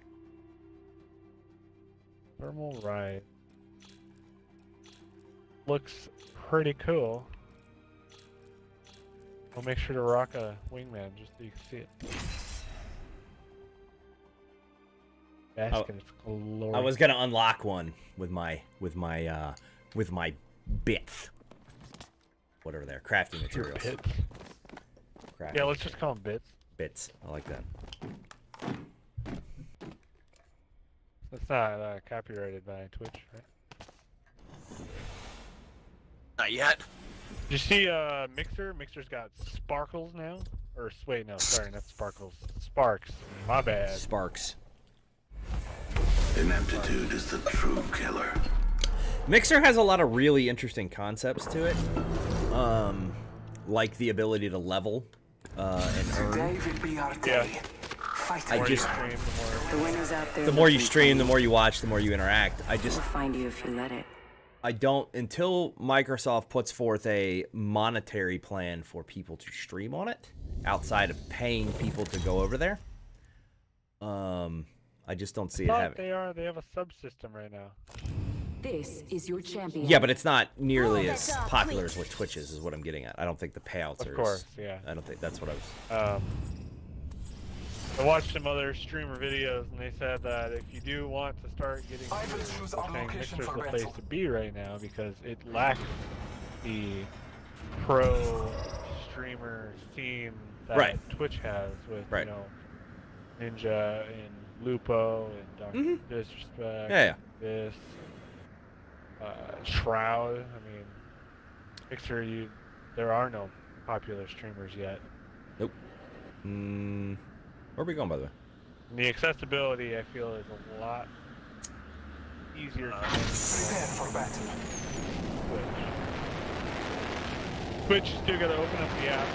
Thermal Rise. Looks pretty cool. I'll make sure to rock a wingman just so you can see it. Bask in its glory. I was gonna unlock one with my bits. Whatever they're crafting materials. Bits. Crafting Yeah, let's just call them bits. bits. I like that. That's not copyrighted by Twitch, right? Not yet. Did you see Mixer? Mixer's got sparkles now? Or wait, no, sorry, not sparkles. Sparks. My bad. Sparks. Ineptitude is the true killer. Mixer has a lot of really interesting concepts to it. Like the ability to level and earn. Today will be our day. Fight I hard. just The winner's out there. the more you looking stream, for the you. more you watch, the more you interact. I We'll just find you if you let it. I don't until Microsoft puts forth a monetary plan for people to stream on it outside of paying people to go over there. I just don't see it having. They have a subsystem right now. This is your champion. Yeah, but it's not nearly as popular as what Twitch is what I'm getting at. I don't think the payouts are. Of course, yeah. I don't think that's what I was. I watched some other streamer videos, and they said that if you do want to start getting I will choose our saying location Mixer's for the place rental. to be right now because it lacks the pro streamer scene that Right. Twitch has with Right. you know Ninja and Lupo and Dr. Disrespect. Yeah, yeah. This Shroud. I mean, Mixer. There are no popular streamers yet. Nope. Where are we going, by the way? And the accessibility, I feel, is a lot easier to Prepare for battle. Twitch, you still gotta open up the app.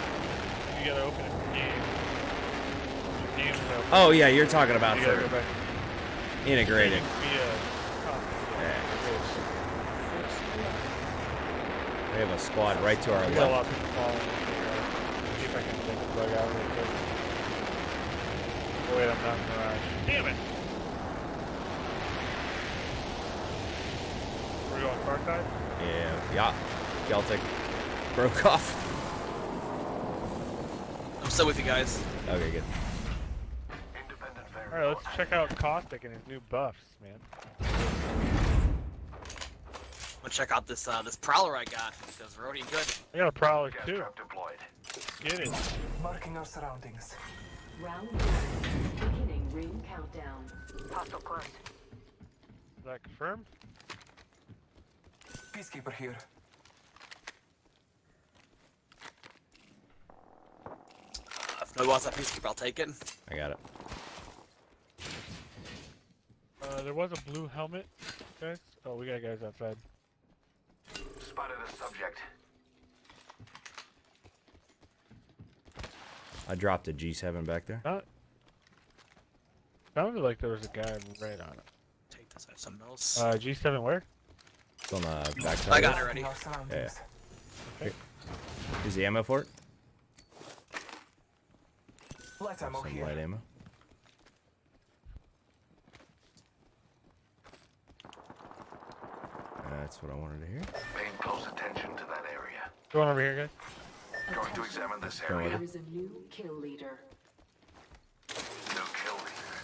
You gotta open up the game. Your game's open. Oh yeah, you're talking about You gotta for go back. integrating. We have a squad right to our We got a lot left. of people following us here. See if I can take the bug out real quick. Oh, wait, I'm not in the garage. Damn it! We're going far side? Yeah. Celtic broke off. I'm still with you guys. Okay, good. Independent Alright, let's check out Caustic and his new buffs, man. I'm gonna check out this this prowler I got because we're already good. I got a Prowler gas too. trap deployed. Get it. Marking our surroundings. Round one. Beginning ring countdown. Hostile close. Is that confirmed? Peacekeeper here. If nobody wants that peacekeeper, I'll take it. I got it. There was a blue helmet, guys. Oh, we got guys outside. Spotted a subject. I dropped a G7 back there. Sounded like there was a guy right on it. Take this. I have something else. G7 where? It's on the back side. I got it ready. Yeah. Okay. Is the ammo for it? Light ammo Some here. light ammo. That's what I wanted to hear. Paying close attention to that area. Going over here, guys. Going to examine this Going area. with There is a new kill leader. No kill leader.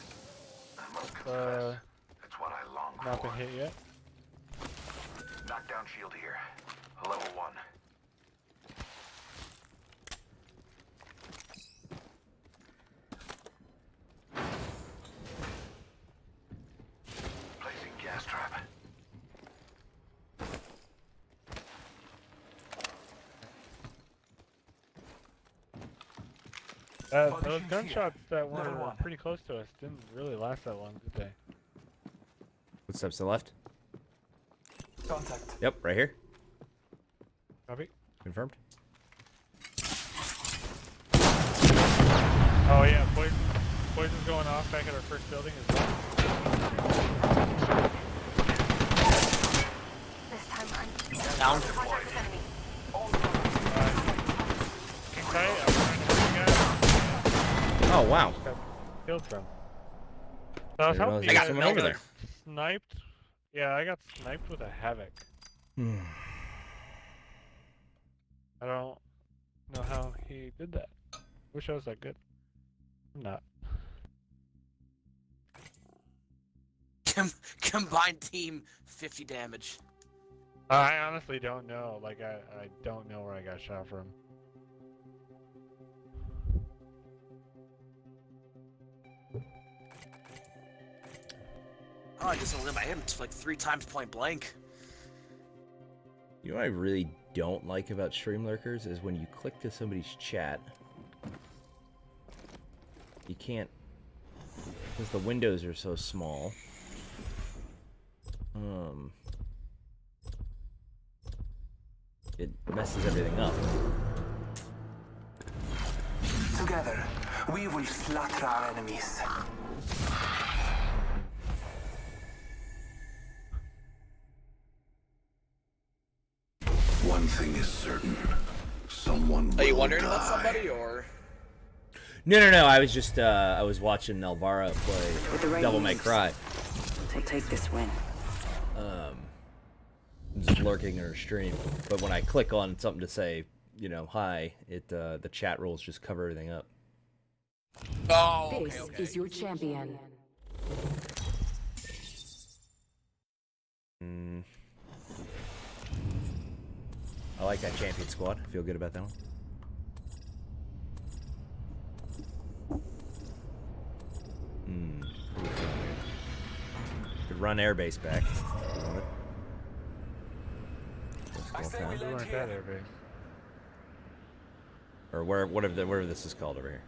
I must confess, it's what I long Not for. been hit yet. Knockdown shield here. Level 1. Placing gas trap. Those gunshots that were pretty close to us didn't really last that long, did they? Footsteps to the left. Contact. Yep, right here. Copy. Confirmed. Oh yeah, poison's going off back at our first building as well. This time I'm Down. contact with enemy. King tight, I'm trying to hit you guys. Oh wow. Got killed from. So I was Didn't helping realize you there was got someone it, over no, there. sniped. Yeah, I got sniped with a Havoc. I don't know how he did that. Wish I was that good. I'm not. Combined team 50 damage. I honestly don't know. Like, I don't know where I got shot from. Oh, I just eliminated him like 3 times point blank. You know what I really don't like about stream lurkers is when you click to somebody's chat, you can't, because the windows are so small. It messes everything up. Together, we will slaughter our enemies. One thing is certain. Someone Are you will wondering die. about somebody or? No. I was just I was watching Elvira With the play right Devil May moves. Cry. Take this win. Just lurking in her stream, but when I click on something to say, you know, hi, it the chat rules just cover everything up. Oh, okay, This okay. is your champion. I like that champion squad. I feel good about that one. Could run airbase back. I say we We land weren't here. that airbase. Or whatever this is called over here.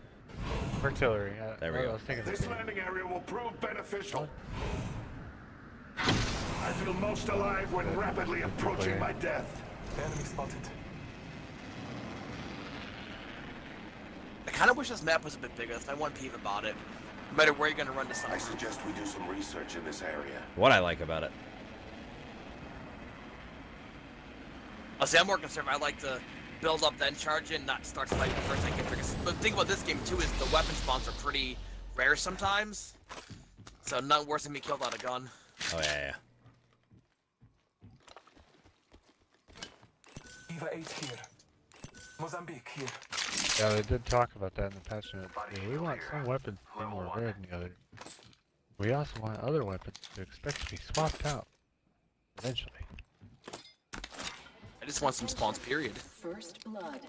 Artillery. There we I go. was thinking This landing area will prove beneficial. I feel most alive when rapidly approaching my death. Enemy spotted. I kind of wish this map was a bit bigger. That's my one peeve about it. No matter where you're gonna run this I on. suggest we do some research in this area. What I like about it. I'll say I'm more concerned. I like to build up, then charge in, not start sniping first. I can because the thing about this game too is the weapon spawns are pretty rare sometimes. So nothing worse than me killed out a gun. Oh yeah. Eva 8 here. Mozambique here. Yeah, they did talk about that in the patch notes. Yeah, we want some weapons to be more rare than the others. We also want other weapons to expect to be swapped out eventually. I just want some spawns, period. First blood.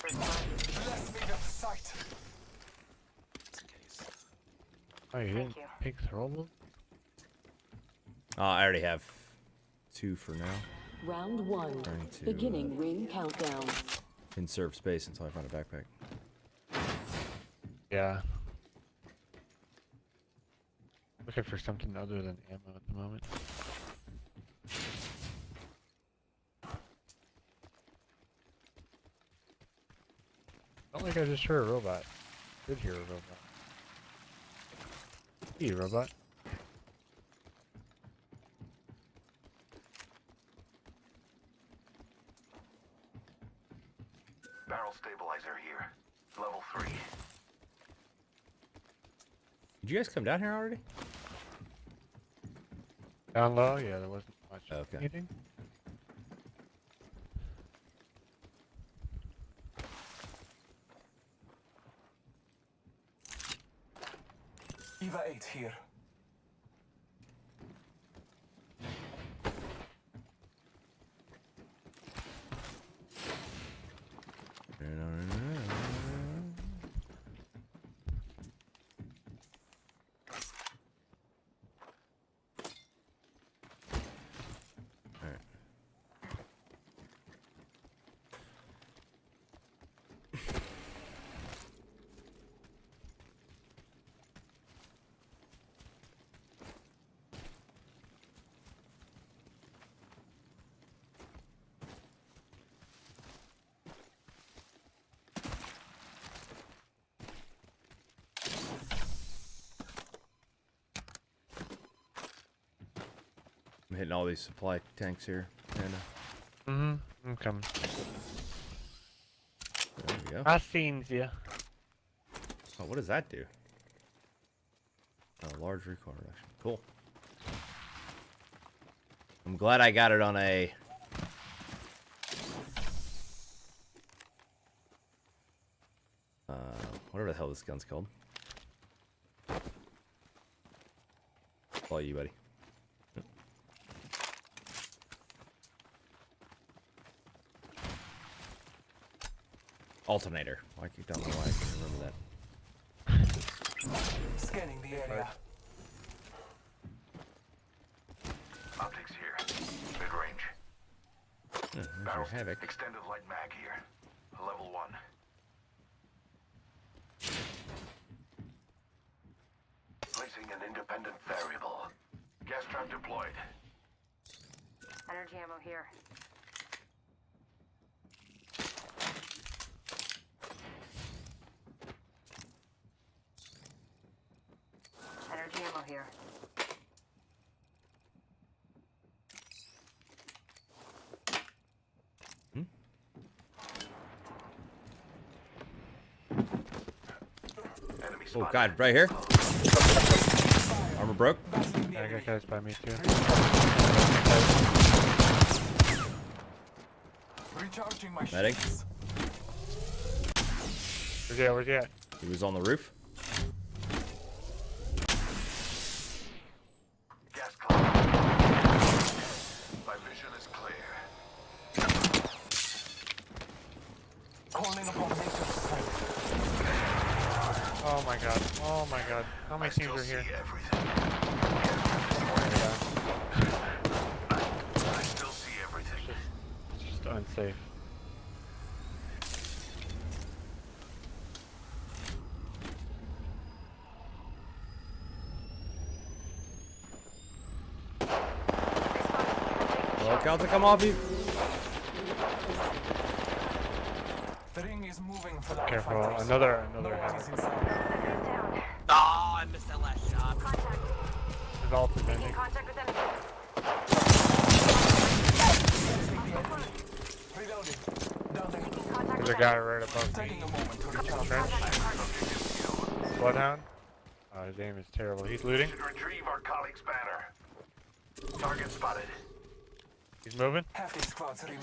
Bless me with sight. Just in case. Oh, you didn't pick throwable? I already have 2 for now. Round 1. Trying to, Beginning ring countdown. Conserve space until I find a backpack. Yeah. Looking for something other than ammo at the moment. Not like I just heard a robot. Did hear a robot. Hey, robot. Barrel stabilizer here. Level 3. Did you guys come down here already? Down low? Yeah, there wasn't much Okay. eating. Eva 8 here. I'm hitting all these supply tanks here, kinda. I'm coming. There we go. I seen ya. Oh, what does that do? A large recoil reduction. Cool. I'm glad I got it on a... whatever the hell this gun's called. Follow you, buddy. Alternator. I don't know why I can't remember that. Scanning the area. Optics here. Mid-range. There's your Barrel Havoc. extended light mag here. Level 1. Placing an independent variable. Gas trap deployed. Energy ammo here. Energy ammo here. Enemy Oh spotted. god, right here. Armor broke. I got guys by me too. Recharging my Medic. shields. Where's he at? Where's he at? He was on the roof. Gas cloud. My vision is clear. Calling upon nature's strength. Oh my god. Oh my god. How many teams Still are here? see everything. I still see everything. It's just unsafe. Well, count to come off you. The ring is moving for the Careful. fighters. Another No one Havoc. is inside. Oh, I missed that last shot. His ult is ending. Contact with enemy. Reloading. Down there. There's a guy right above me. Taking a moment to recharge. Trench. Bloodhound. Oh, his aim is terrible. He's looting. Should retrieve our colleague's banner. Target spotted. He's moving. Half these squads remain.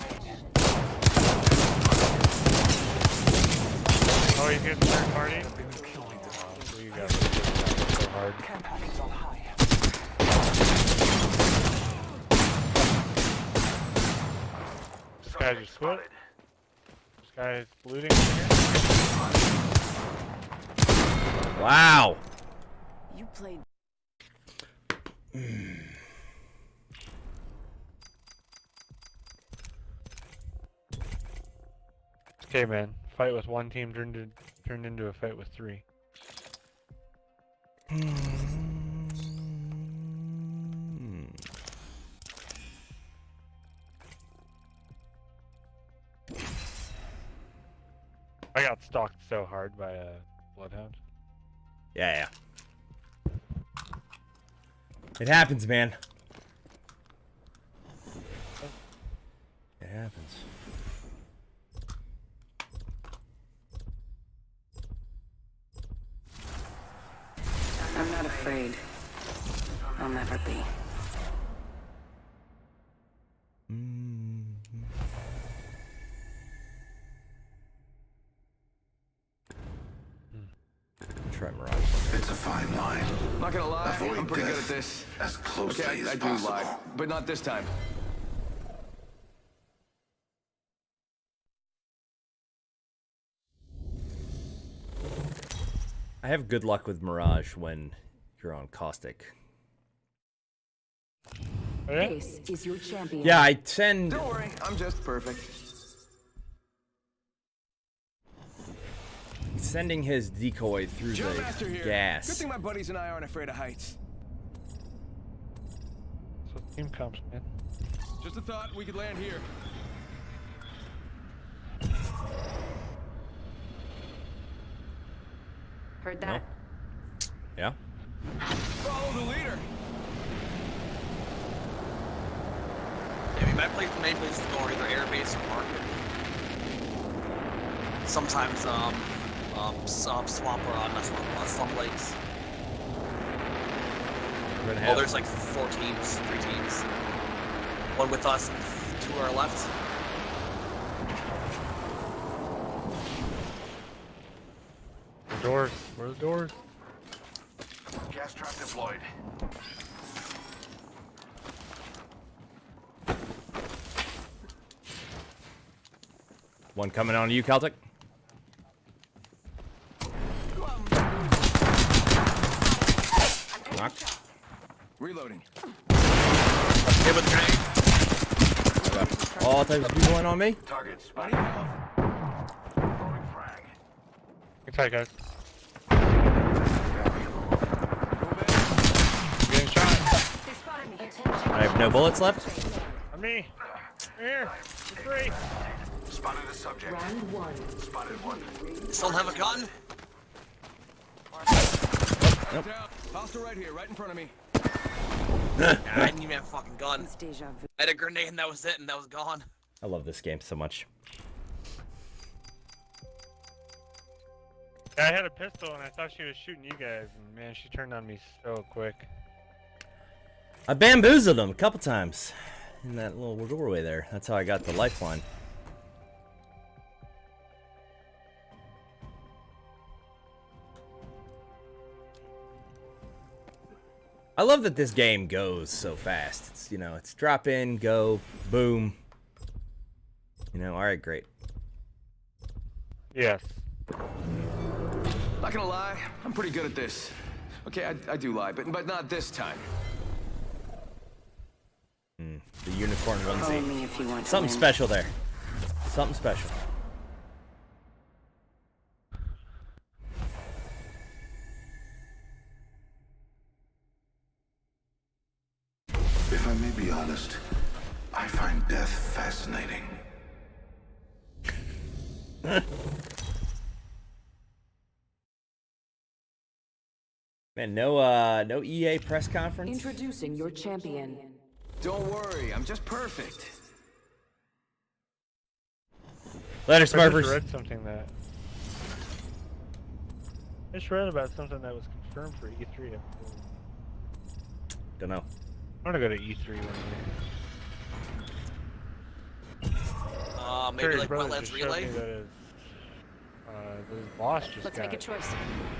Oh, he's getting third party. They will kill me. Oh, you guys are getting so hard. Camp packets on high. This guy just split. This guy is looting over here. Wow. You played. Okay, man. Fight with one team turned into a fight with three. I got stalked so hard by a bloodhound. Yeah. It happens, man. It happens. I'm not afraid. I'll never be. Try Mirage. It's a fine line. Not gonna lie, Avoid I'm pretty good death at this. as closely Okay, as I do possible. lie, but not this time. I have good luck with Mirage when you're on Caustic. This is your champion. Yeah, I tend... Don't worry, I'm just perfect. Sending his decoy through Jump the master here. Good gas. thing my buddies and I aren't afraid of heights. So team comps, man. Just a thought, we could land here. Heard that? Yeah? Follow the leader. Yeah, we might play the main places to go either airbase or market. Sometimes swamp or not swamp, slump lakes. Oh, there's like 4 teams, 3 teams. One with us and 2 are left. The doors. Where are the doors? Gas trap deployed. One coming on you, Celtic. Knocked. Reloading. Hit with grenade. All types of people in on me. Target spotted. Throwing frag. Good fight, guys. Getting shot. They spotted me. I have no bullets left. On me. Here. You're free. Spotted a subject. Round 1. Spotted one. Still have a gun? Nope. Hostile right here, right in front of me. I didn't even have a fucking gun. It's deja vu. I had a grenade and that was it, and that was gone. I love this game so much. Yeah, I had a pistol and I thought she was shooting you guys, and man, she turned on me so quick. I bamboozled him a couple times in that little doorway there. That's how I got the lifeline. I love that this game goes so fast. It's, you know, it's drop in, go, boom. You know, all right, great. Yes. Not gonna lie, I'm pretty good at this. Okay, I do lie, but not this time. The unicorn Follow me onesie. if you want to Something win. special there. Something special. If I may be honest, I find death fascinating. Man, no EA press conference. Introducing your champion. Don't worry, I'm just perfect. Later, I just Smurfers. read something that... I just read about something that was confirmed for E3. Don't know. I want to go to E3 one day. Maybe Terry's like brother Wetlands just showed Relay? me that his boss just Let's got make a choice.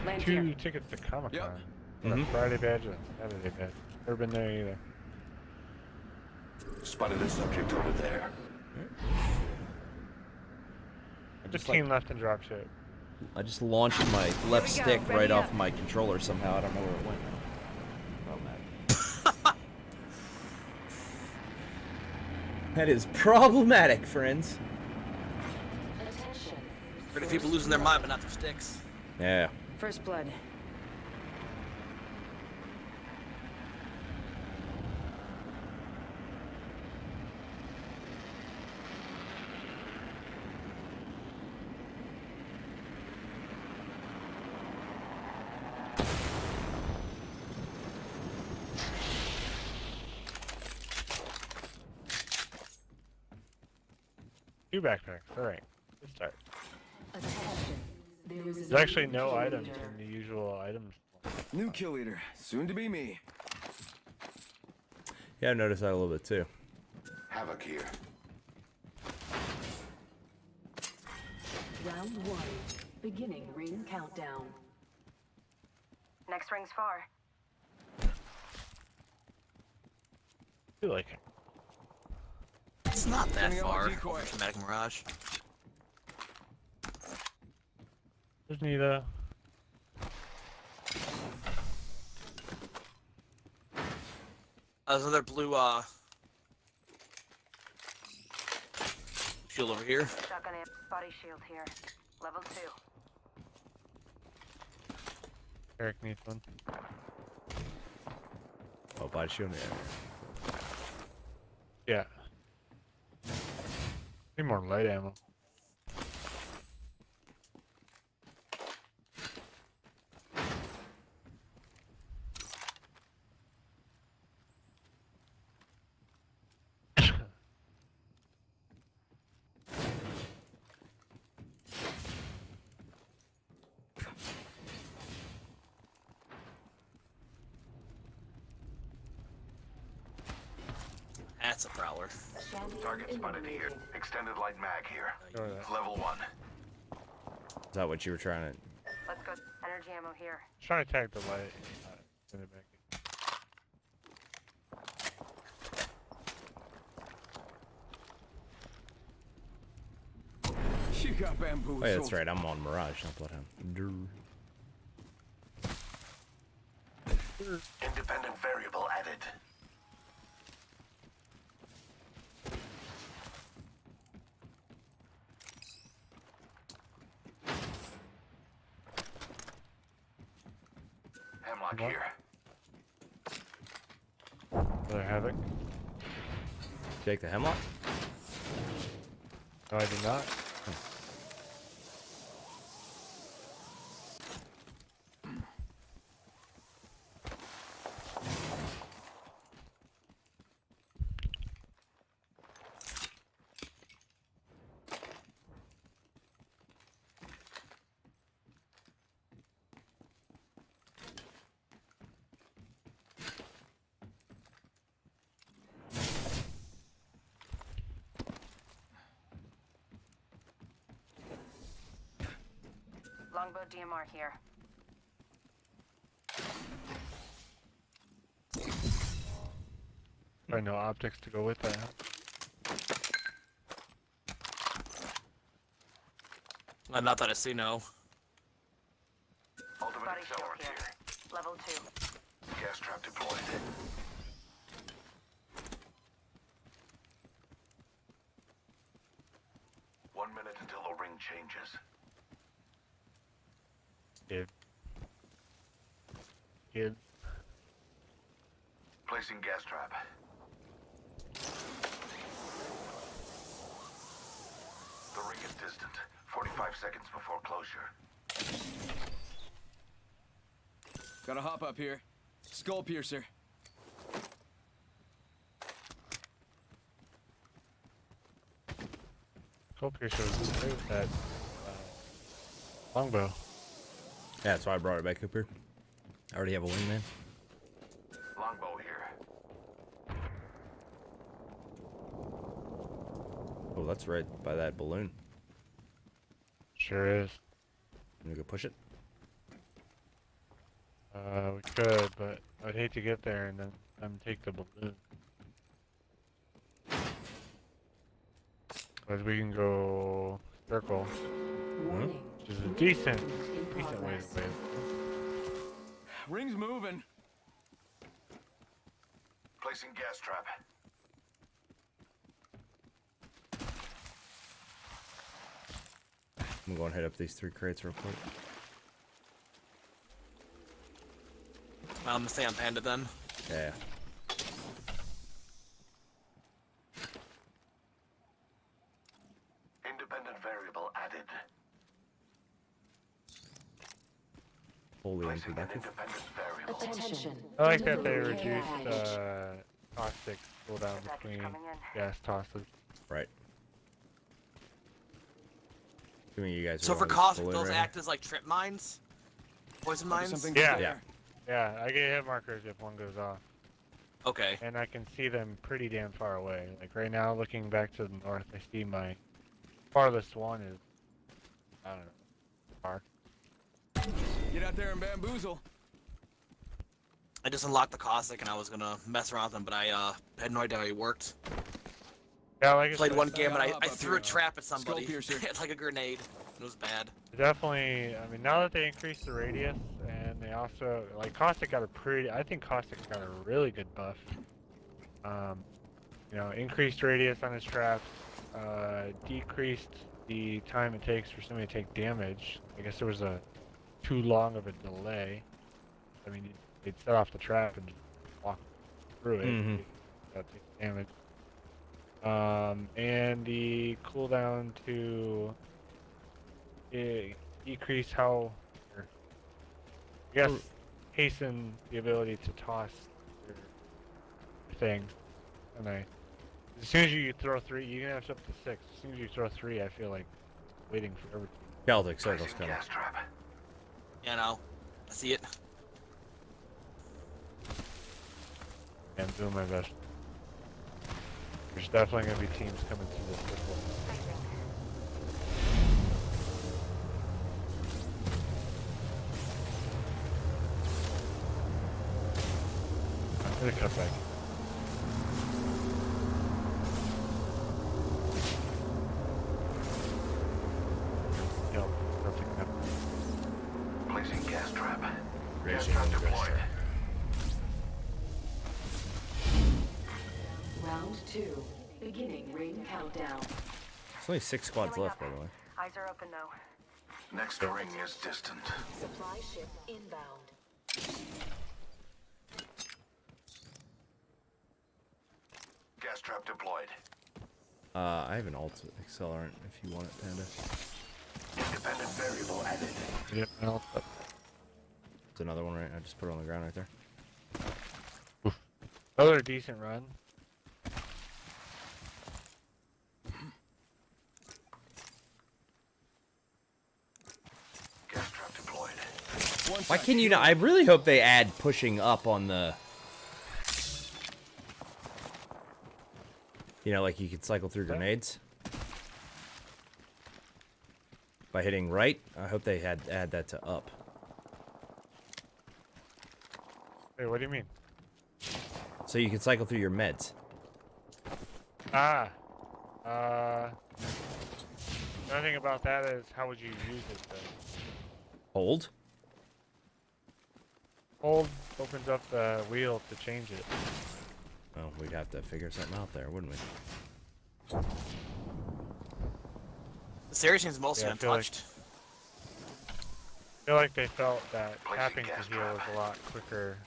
Land 2 here. tickets to Comic-Con. Yep. A Friday badge and a Saturday badge. Never been there either. Spotted a subject over there. Just team left and drop ship. I just launched my left we go, stick ready right up. off my controller somehow. I don't know where it went. Problematic. That is problematic, friends. Attention. Pretty people losing their mind, but not their sticks. Yeah. First blood. 2 backpacks. Alright. Good start. Attention. There is There's actually no items in the usual items. New kill leader, soon to be me. Yeah, I noticed that a little bit too. Havoc here. Round 1. Beginning ring countdown. Next ring's far. I feel like it. It's not that Sending out my far. decoy. Dramatic Mirage. There's Nita. There's another blue shield over here. Shotgun amp, body shield here. Level 2. Eric needs one. Oh, body shield. Yeah. Need more light ammo. That's a prowler. Target spotted here. Extended light mag here. Ignore that. Level 1. Is that what you were trying to? Let's go. Energy ammo here. Trying to tag the light. Send it back. You got bamboozled. Oh, yeah, that's right. I'm on Mirage, not Bloodhound. Independent variable added. Hemlock What? here. Another Havoc. Take the hemlock. No, I did not. Longbow DMR here. Probably no optics to go with that. Not that I see, no. Ultimate Body shield accelerant here. here. Level 2. Gas trap deployed. One minute until the ring changes. Kid. Placing gas trap. The ring is distant. 45 seconds before closure. Gotta hop up here. Skull piercer. Skull piercer was great with that longbow. Yeah, that's why I brought it back up here. I already have a wingman. Longbow here. Oh, that's right by that balloon. Sure is. Can we go push it? We could, but I'd hate to get there and then take the balloon. Because we can go circle, Warning. which is a decent In way progress. to play it. Ring's moving. Placing gas trap. I'm going to head up these 3 crates real quick. I'm gonna stay on Panda then. Yeah. Independent variable added. Wholly Placing an unproductive. independent variable. Attention. I like that they Delivery reduced package. caustic cooldown Package between coming in. gas tosses. Right. Assuming you guys. So are for always caustic, pulling those right act as like trip mines, poison mines. Something Yeah. there. Yeah, I get hit markers if one goes off. Okay. And I can see them pretty damn far away. Like right now, looking back to the north, I see my farthest one is, I don't know, far. Get out there and bamboozle. I just unlocked the caustic and I was gonna mess around with them, but I had no idea how it worked. Yeah, like I Played said, one game and I'll I hop up threw here, a trap at somebody. skull piercer. Like a grenade. It was bad. definitely, I mean, now that they increased the radius, and they also, like, Caustic got a pretty, I think Caustic's got a really good buff. You know, increased radius on his traps, decreased the time it takes for somebody to take damage. I guess there was too long of a delay. I mean, they'd set off the trap and just walk through it. Mhm. That takes damage. And the cooldown to decrease how, or I guess, hasten the ability to toss your things. And as soon as you throw 3, you can have up to 6. As soon as you throw 3, I feel like waiting forever. Celtic circles coming. Gas trap. You know, I see it. I'm doing my best. There's definitely going to be teams coming through this circle. I'm going to cut back. No, nothing happened. Placing gas trap. Gas Raising trap the gas deployed. trap. Round 2. Beginning ring countdown. There's only 6 squads left, by the way. Eyes are open though. Next ring is distant. Supply ship inbound. Gas trap deployed. I have an alt accelerant if you want it, Panda. Independent variable added. Yep, no, but It's another one, right? I just put it on the ground right there. another decent run. Gas trap deployed. Why can you not? I really hope they add pushing up on the... You know, like you could cycle through grenades. By hitting right, I hope they add that to up. Wait, what do you mean? So you can cycle through your meds. Ah. The only thing about that is how would you use it though? Hold? Hold opens up the wheel to change it. Oh, we'd have to figure something out there, wouldn't we? The series seems mostly Yeah, I feel like- untouched. I feel like they felt that Placing tapping gas to heal was trap. a lot quicker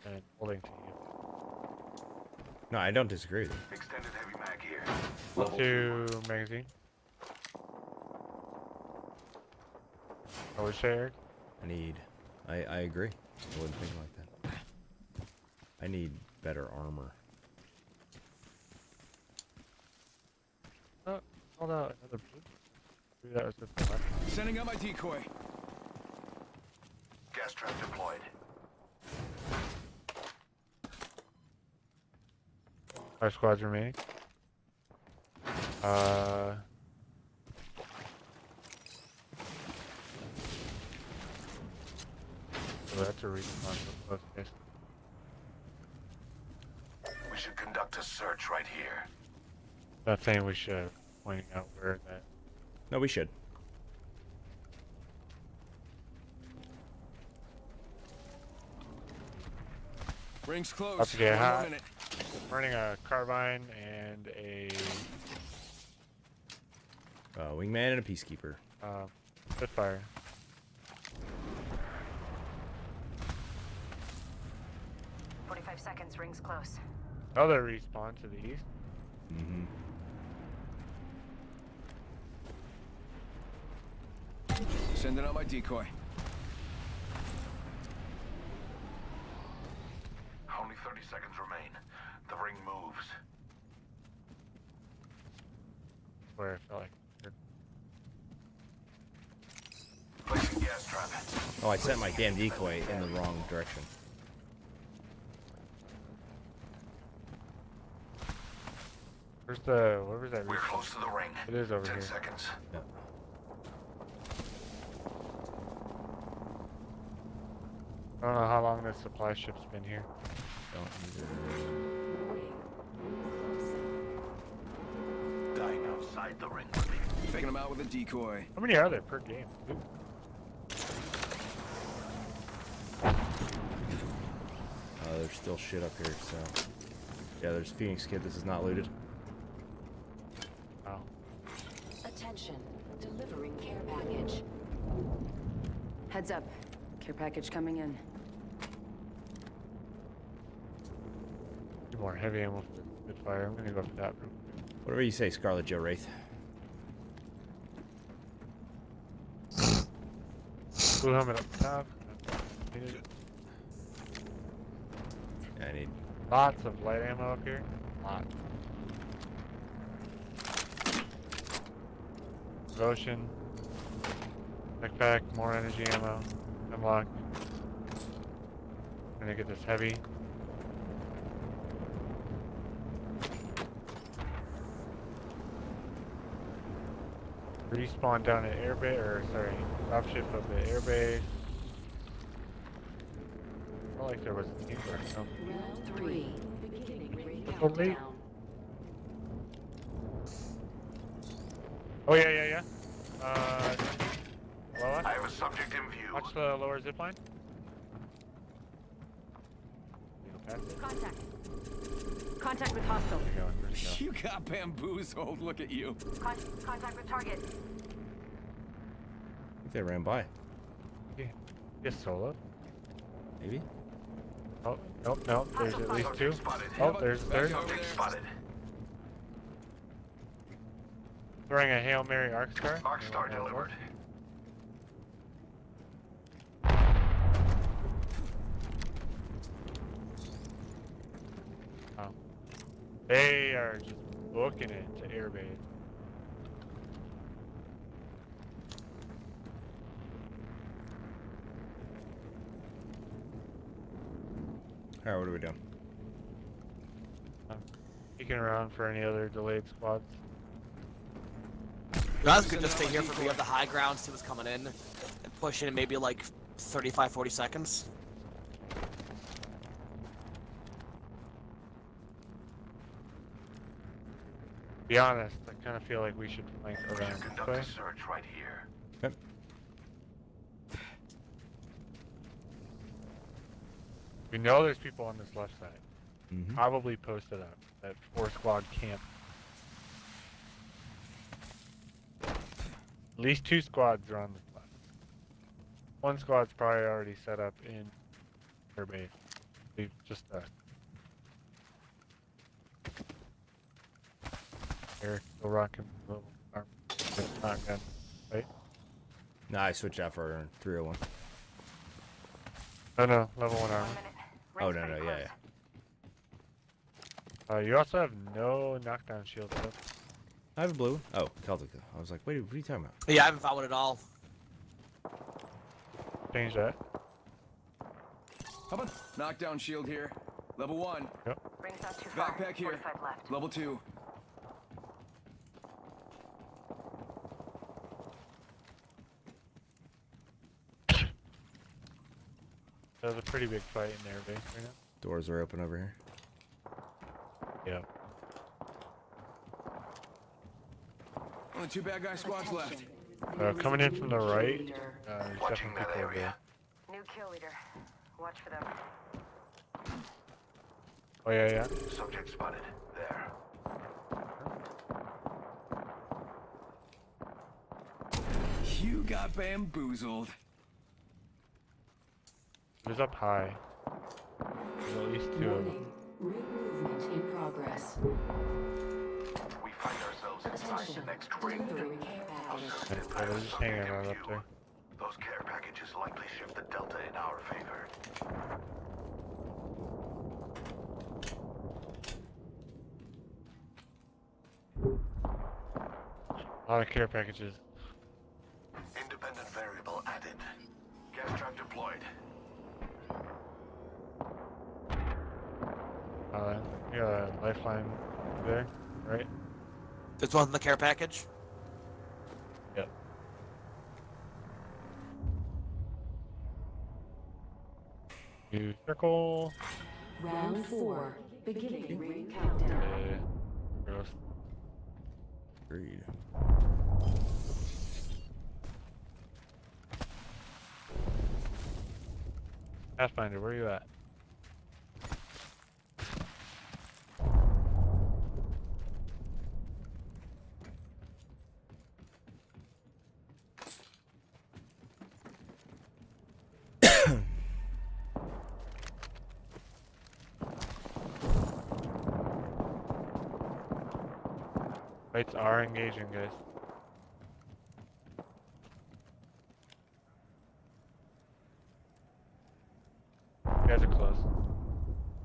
than holding to heal. No, I don't disagree with you. Extended heavy mag here. Up to magazine. I would say, Eric. I agree. I wouldn't think like that. I need better armor. Oh, hold out another blue. Maybe that was the left. Sending out my decoy. Gas trap deployed. 5 squads remaining. So that's a respawn so close, guys. We should conduct a search right here. Not saying we should, pointing out where that. No, we should. Ring's close. About to get One more hot. minute. Running a carbine and a Wingman and a peacekeeper. Spitfire. Seconds, rings close. Another respawn to the east. Mm-hmm. Sending out my decoy. Only 30 seconds remain. The ring moves. Where I felt like. gas trap. Oh, I sent my damn decoy in the wrong direction. Where's the... Where was that? We're close to the ring. It is over 10 here. seconds. Yeah. I don't know how long this supply ship's been here. Don't Dying outside the ring with me. Faking him out with a decoy. How many are there per game? Ooh. there's still shit up here, so... Yeah, there's Phoenix Kid. This is not looted. Oh. Attention, delivering care package. Heads up. Care package coming in. Need more heavy ammo for good fire. I'm gonna go for that. Whatever you say, Scarlet Joe Wraith. Blue helmet up top. Yeah, I need... Lots of light ammo up here. Lots. Devotion. Backpack, more energy ammo. Unlock. Gonna get this heavy. Respawn down at airbase, or sorry, dropship up at airbase. Felt like there was a team or something. Round 3, beginning ring Oh, wait. countdown. Oh yeah. Lower. I have a subject in view. Watch the lower zip line. Contact. Contact with hostile. Where's he going? Where's he going? You got bamboozled. Look at you. Contact with target. I think they ran by. Just solo. Maybe? Oh, nope. There's at least two. Spotted. Oh, there's a third. Subject spotted. Throwing a Hail Mary Arc Star. Arc star delivered. Oh. They are just booking it to airbase. Alright, what are we doing? Peeking around for any other delayed squads. You guys could just stay here for we have the high ground, see what's coming in, and push in maybe like 35, 40 seconds. To be honest, I kind of feel like we should flank around this Conduct way. a search right here. Yep. We know there's people on this left side. Mm-hmm. Probably posted up. That 4-squad camp. At least 2 squads are on this left. 1 squad's probably already set up in their base. Leave just us. Here, go rockin' little arm. Not gun. Right? Nah, I switched out for 301. No, level 1 armor. Oh, no, yeah. You also have no knockdown shield stuff. I have a blue. Oh, Celtic. I was like, wait, what are you talking about? Yeah, I haven't found one at all. Change that. How about knockdown shield here? Level 1. Yep. Rings not too far. Backpack here. 45 left. Level 2. There's a pretty big fight in their base right now. Doors are open over here. Yeah. Only 2 bad guy squads left. Coming in from the right. There's Watching definitely that people over area. New kill leader. Watch for them. Oh yeah. Subject spotted. There. You got bamboozled. It was up high. There's at least 2 of them. Ring movement in progress. We find ourselves inside the next ring. Delivering care package. Yeah, they're just hanging out up there. Those care packages likely shift the delta in our favor. A lot of care packages. Independent variable added. lifeline there, right? There's one in the care package. Yep. You circle. Round 4. Beginning ring countdown. Gross. Agreed. Pathfinder, where you at? Fights are engaging, guys. You guys are close.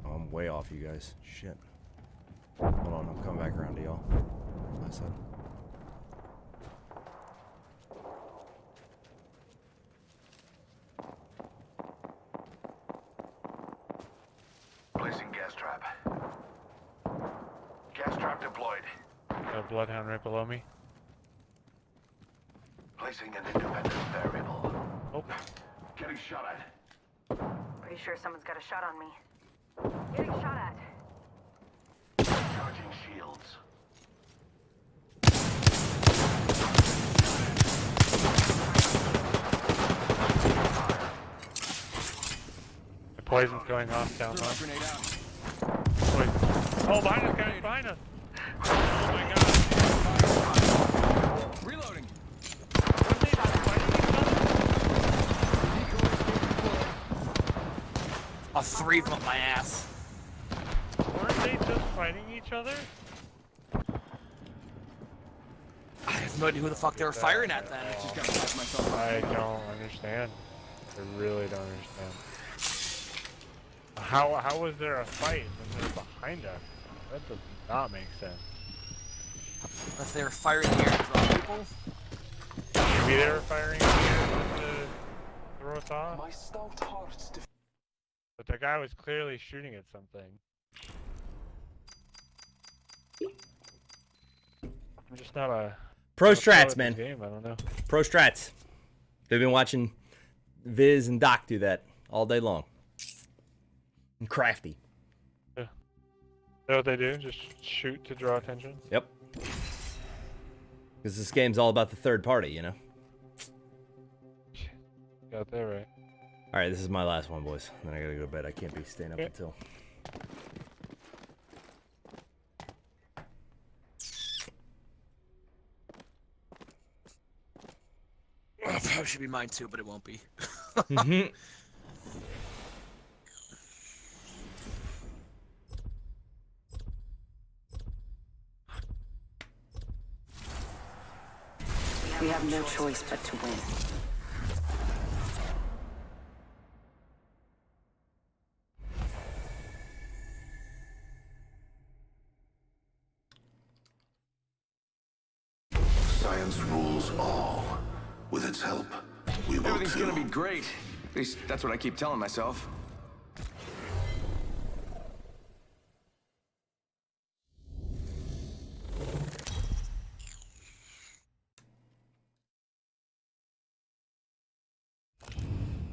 Oh, I'm way off, you guys. Shit. Hold on, I'm coming back around to y'all. My side. Placing gas trap. Gas trap deployed. Got a bloodhound right below me. Placing an independent variable. Oh. Getting shot at. Pretty sure someone's got a shot on me. Getting shot at. Charging shields. The poison's going off down low. Poison. Oh, behind us, guys, behind us! Oh my god. Reloading. Weren't they just fighting each other? A 3 from my ass. Weren't they just fighting each other? I have no idea who the fuck they were firing at then. I don't understand. I really don't understand. How was there a fight when they're behind us? That does not make sense. Unless they were firing here to draw people. Maybe they were firing here to throw us off. My stout heart's But the guy was clearly shooting at something. I'm just not a Pro not a strats, pro at man. this game, I don't know. Pro strats. They've been watching Viz and Doc do that all day long. And crafty. Yeah. Is that what they do? Just shoot to draw attention? Yep. Because this game's all about the third party, you know? Got that right. Alright, this is my last one, boys. Then I gotta go to bed. I can't be staying up until... Well, probably should be mine too, but it won't be. Mm-hmm. We have no choice but to win. Science rules all. With its help, we will Everything's too. gonna be great. At least that's what I keep telling myself.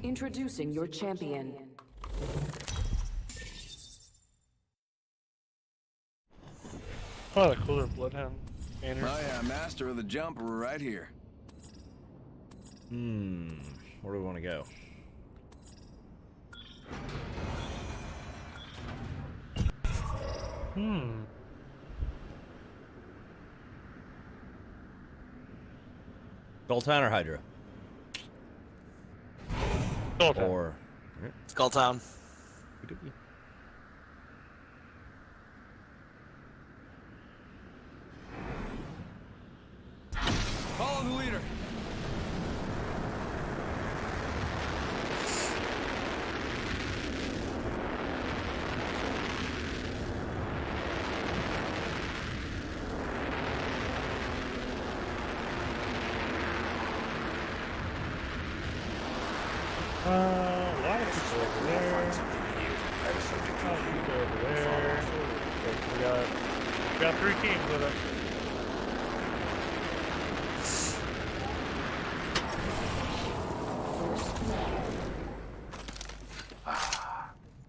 Introducing your champion. Oh, the cooler bloodhound banners. Oh yeah, master of the jump right here. Where do we want to go? Skulltown or Hydra? Skulltown. Or... Skulltown. Follow the leader. A lot of people over there. A lot of people over there. We got 3 teams with us.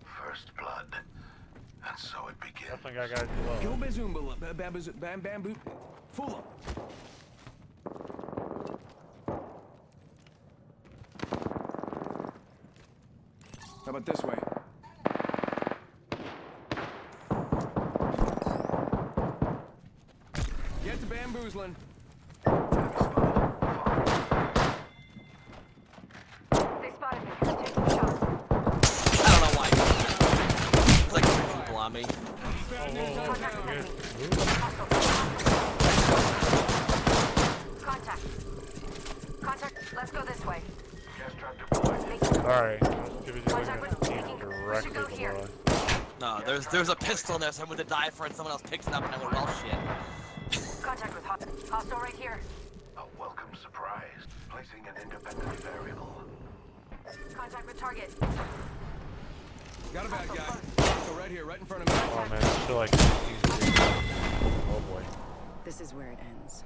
First blood. And so it begins. Definitely got guys below. Kill Bazumba, bamboo. Fool him. How about this way? Get to bamboozling. They spotted me. I'm taking shots. I don't know why. It's like 3 people on me. Contact. Contact. Let's go this way. Alright, directly below us. No, there's a pistol in there, so I went to die for it, someone else picked it up, and I went, well, shit. Contact with hostile right here. A welcome surprise. Placing an independent variable. Contact with target. Got a bad guy. So right here, right in front of me. Oh man, I feel like oh boy. This is where it ends.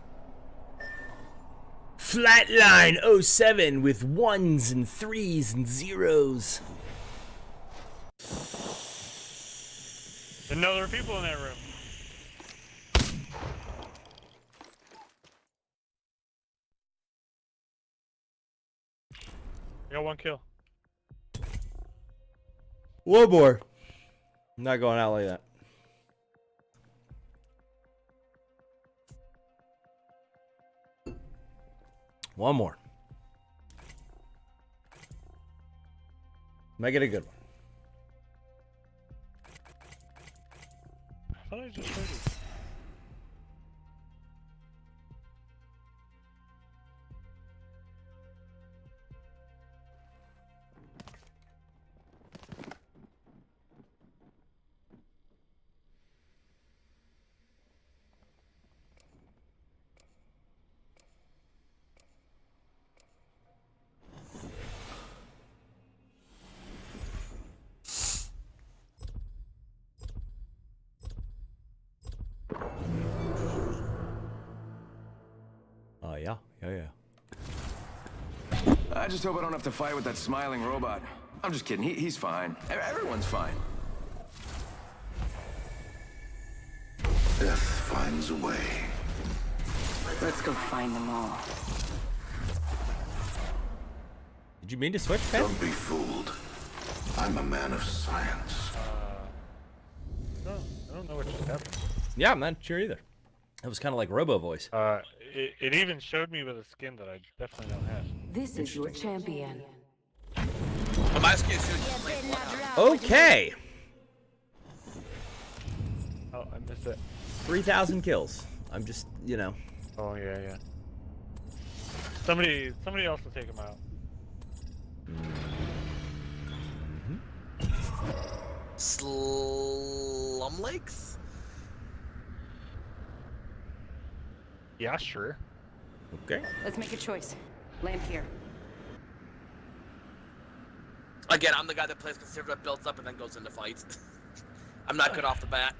Flatline 07 with 1s and 3s and 0s. Didn't know there were people in that room. I got 1 kill. One more. I'm not going out like that. One more. Make it a good one. I thought I just heard it. Yeah. I just hope I don't have to fight with that smiling robot. I'm just kidding. He's fine. Everyone's fine. Death finds a way. Let's go find them all. Did you mean to switch, Pen? Don't be fooled. I'm a man of science. I don't know what just happened. Yeah, I'm not sure either. It was kind of like Robo voice. It even showed me with a skin that I definitely don't have. This is your champion. But my skin should Okay. Oh, I missed it. 3,000 kills. I'm just, you know. Oh yeah. Somebody else will take him out. Slum Lakes? Yeah, sure. Okay. Let's make a choice. Land here. Again, I'm the guy that plays conservative, builds up, and then goes into fights. I'm not good off the bat.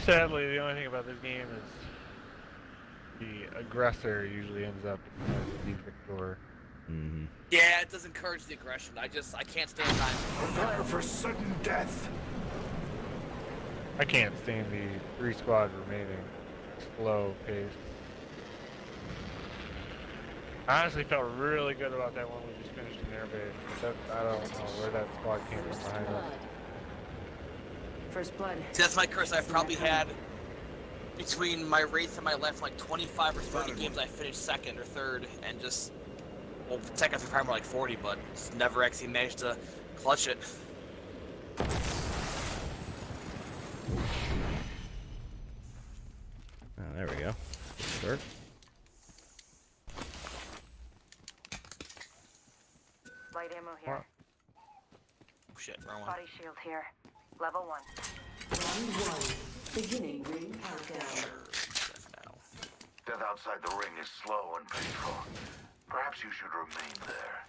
Sadly, the only thing about this game is the aggressor usually ends up as the victor. Yeah, it does encourage the aggression. I can't stand time. Prepare for sudden death. I can't stand the 3 squad remaining slow pace. I honestly felt really good about that one we just finished in airbase. I don't know where that squad came from behind us. First blood. See, that's my curse. I've probably had between my Wraith and my left like 25 or 30 games I finished second or third, and just well, second is probably more like 40, but just never actually managed to clutch it. Oh, there we go. Sure. Light ammo here. Oh shit, wrong one. Body shield here. Level 1. Round 1. Beginning ring countdown. Death outside the ring is slow and painful. Perhaps you should remain there.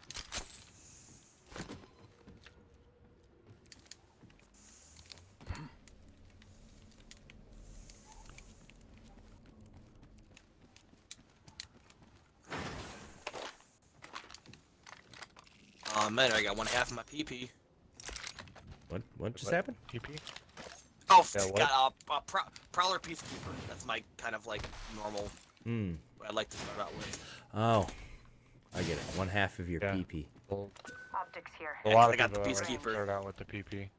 Oh man, I got 1/2 of my PP. What just happened? PP? Oh, Yeah, what? got Prowler Peacekeeper. That's my kind of like normal. What I like to start out with. Oh, I get it. 1/2 of your PP. Well, Optics here. a lot I of got the people Peacekeeper. start out with the PP.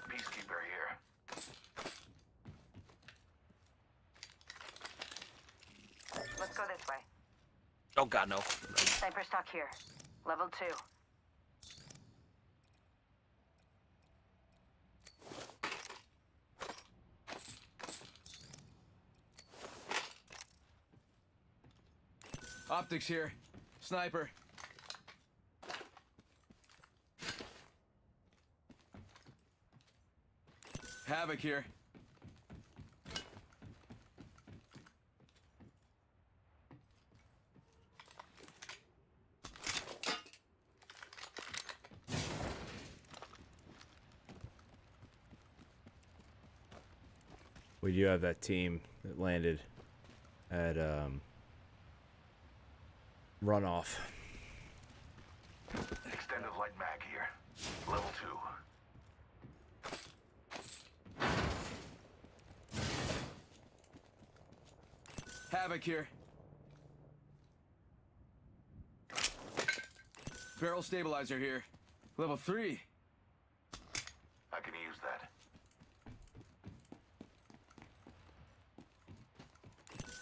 Peacekeeper here. Let's go this way. Oh god, no. Sniper stock here. Level 2. Optics here. Sniper. Havoc here. We do have that team that landed at runoff. Extended light mag here. Level 2. Havoc here. Barrel stabilizer here. Level 3. I can use that.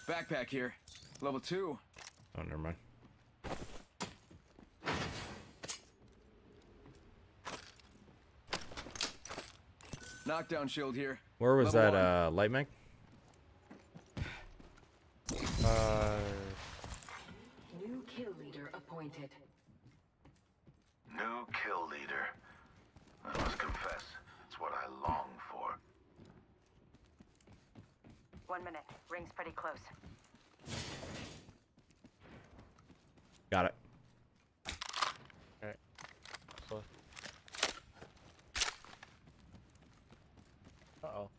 Backpack here. Level 2. Oh, never mind. Knockdown shield here. Where was Level that 1. light mag? New kill leader appointed. New kill leader. I must confess, it's what I long for. 1 minute. Ring's pretty close. Got it. Okay. Close. Uh-oh.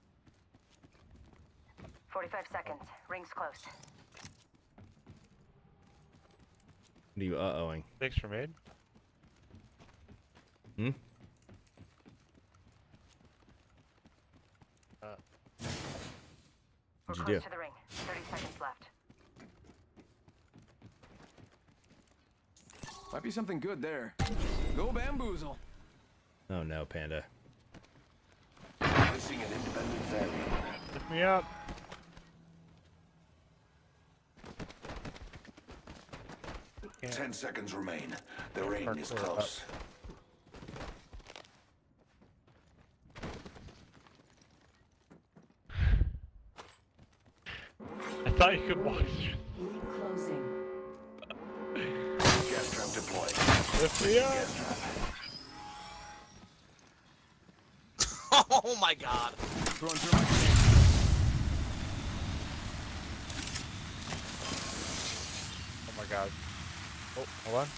45 seconds. Ring's close. What are you uh-ohing? Thanks for mid. Hmm? We're What'd you close do? to the ring. 30 seconds left. Might be something good there. Go bamboozle. Oh no, Panda. Missing an independent variable. Lift me up. Yeah. 10 seconds remain. The ring is Parkour up. close. I thought you could walk through. Ring closing. Gas trap deployed. Lift me up. Gas trap. Oh my god. Throwing through my Oh my god. Oh, hold on.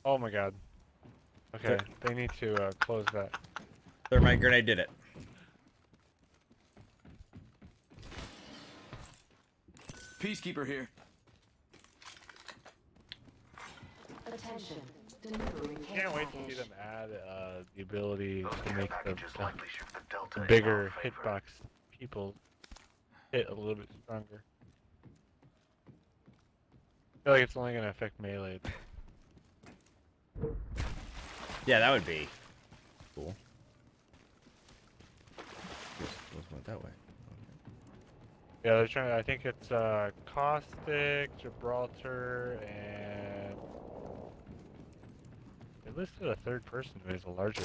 Oh my god. Okay, they need to close that. Thermite grenade did it. Peacekeeper here. Attention. Delivering care Can't wait to package. see them add the ability Those to care make packages likely shift the delta the in bigger our favor. hitbox people hit a little bit stronger. I feel like it's only going to affect melee. Yeah, that would be cool. Let's went that way. Yeah, they're trying. I think it's Caustic, Gibraltar, and they listed a third person who is a larger.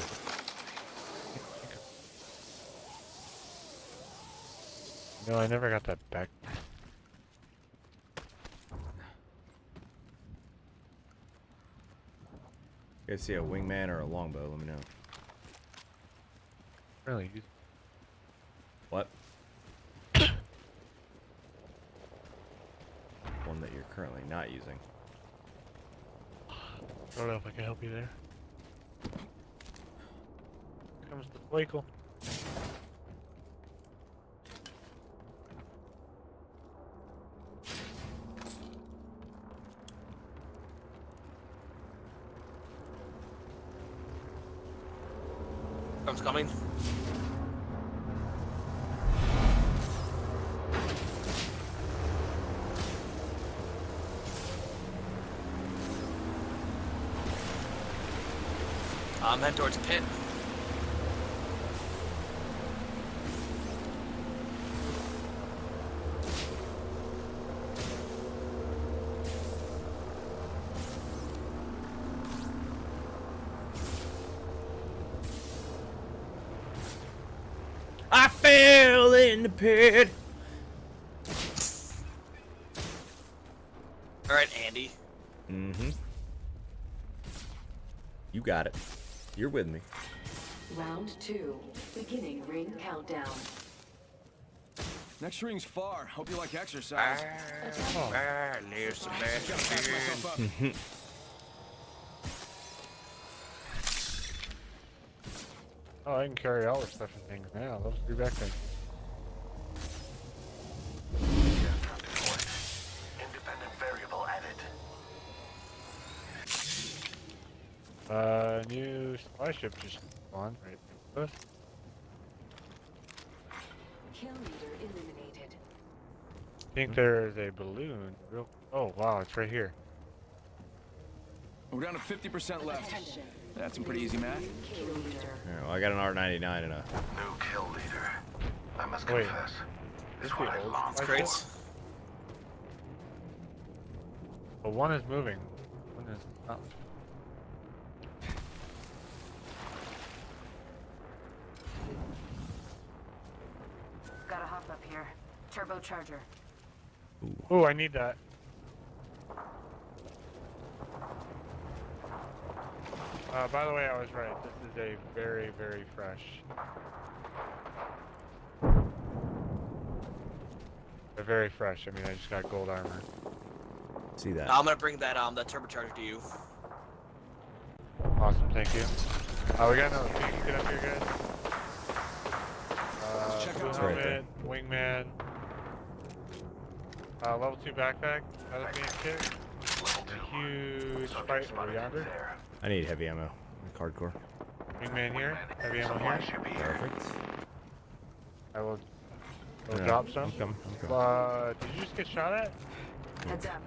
No, I never got that back. You guys see a wingman or a longbow? Let me know. Really? What? One that you're currently not using. I don't know if I can help you there. Here comes the vehicle. Comes coming. I'm heading towards pit. I fell in the pit. All right, Andy. Mm-hmm. You got it. You're with me. Round 2. Beginning ring countdown. Next ring's far. Hope you like exercise. There's Oh, I can carry all the stuff and things now. Let's be back there. Independent variable added. New supply ship just spawned right there. Kill leader eliminated. I think there's a balloon. Oh wow, it's right here. We're down to 50% left. That's some pretty easy math. Kill leader. Yeah, well, I got an R99 and a. New kill leader. I must Wait. confess. This It's what I the old long supply for. crates. But one is moving. One is not. Gotta hop up here. Turbocharger. Oh, I need that. By the way, I was right. This is a very, very fresh. They're very fresh. I mean, I just got gold armor. See that? I'm gonna bring that that turbocharger to you. Awesome, thank you. We got another thing. Get up here, guys. Check Blue out right helmet, wingman. Level 2 backpack. Another main kit. Level A 2. huge Subject fight over spotted yonder. there. I need heavy ammo. Like hardcore. Wingman here. Heavy ammo Supply here. should be here. Perfect. I will Yeah, drop some. I'm coming. I'm coming. Did you just get shot at? Heads up.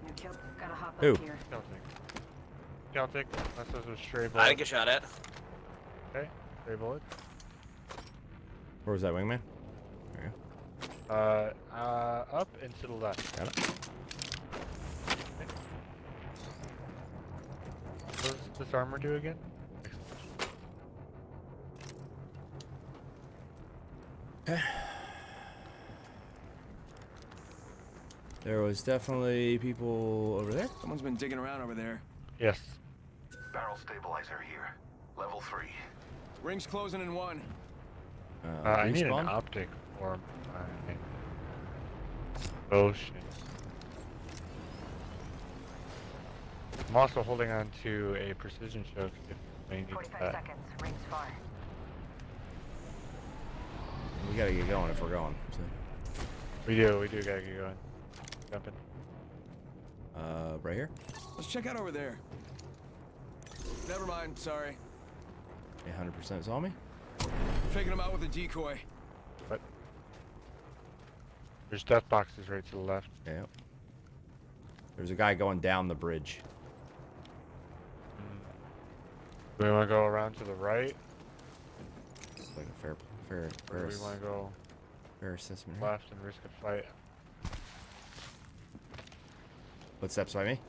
New kill. Gotta hop Who? up here. Celtic. Unless those are stray I bullets. didn't get shot at. Okay, stray bullets. Where was that wingman? There you Up and to the left. go. Got it. What does this armor do again? There was definitely people over there. Someone's been digging around over there. Yes. Barrel stabilizer here. Level 3. Ring's closing in 1. I need an respawn? optic for my... Oh shit. I'm also holding on to a precision choke if they need 45 that. seconds. Rings far. We gotta get going if we're going. So. We do gotta get going. Jumping. Right here. Let's check out over there. Never mind, sorry. 100% saw me. Faking him out with a decoy. What? There's death boxes right to the left. Yeah. There's a guy going down the bridge. Do we want to go around to the right? It's like a fair Or do we want to go fair assessment. Here. left and risk a fight? Footsteps by me.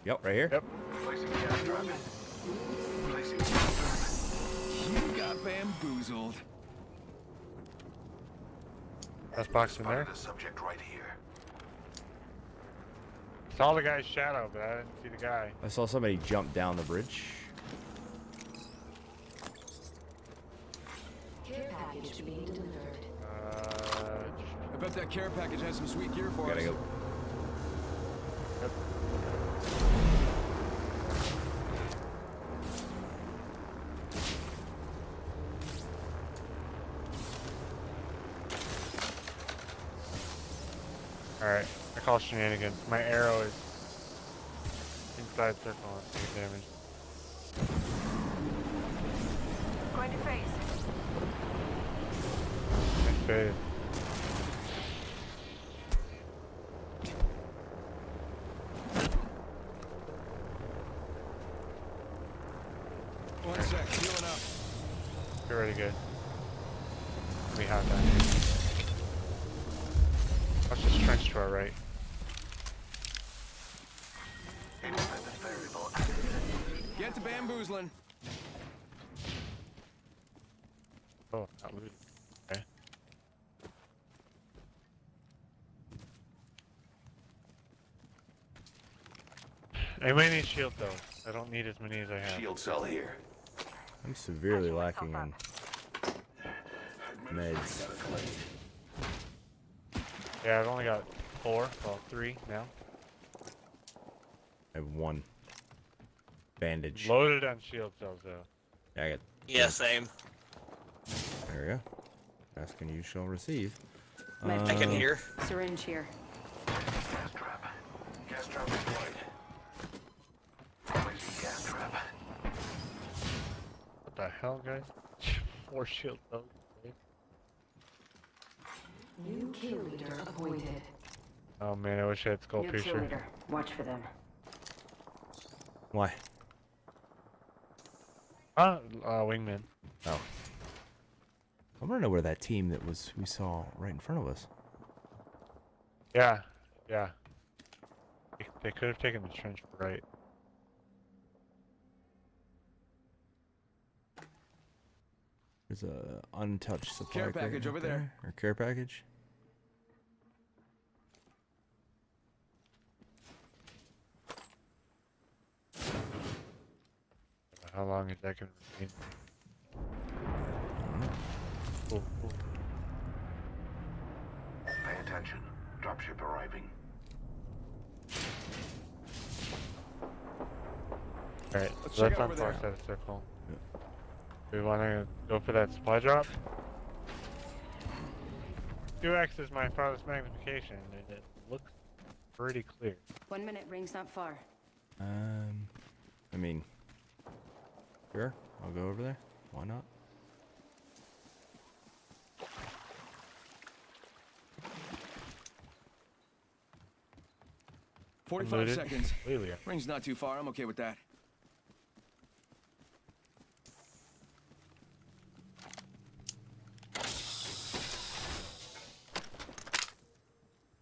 Yep, right here. Yep. Placing gas trap. Placing gas trap. You got bamboozled. Death box in there. Spotted a subject right here. Saw the guy's shadow, but I didn't see the guy. I saw somebody jump down the bridge. package being delivered. I bet that care package has some sweet gear for us. Gotta go. Yep. Alright, I call shenanigans. My arrow is inside circle and taking damage. Going to face. Nice save. One sec, healing up. You're already good. We have that here. Let's just trench to our right. Independent variable. Get to bamboozling. Oh, not looted. Okay. I might need shield though. I don't need as many as I have. Shield cell here. I'm severely lacking in meds. Yeah, I've only got 4, well 3 now. I have 1 bandage. Loaded on shield cells though. Yeah, I got. Yeah, same. There we go. Asking you shall receive. I can hear. Syringe here. Gas trap. Gas trap deployed. Placing gas trap. What the hell, guys? 4 shield cells. New kill leader appointed. Oh man, I wish I had skull New kill piercer. leader. Watch for them. Why? Wingman. Oh. I want to know where that team that we saw right in front of us. Yeah, yeah. They could have taken the trench right. There's a untouched supply Care crate package right over there. Or care package. How long is that going to remain? Cool, cool. Pay attention. Dropship arriving. Alright, Let's so check that's out on over far there. side of circle. Do we want to go for that supply drop? 2x is my farthest magnification, and it looks pretty clear. 1 minute, ring's not far. I mean, sure, I'll go over there. Why not? $45 seconds. Completely. Range not too far. I'm okay with that.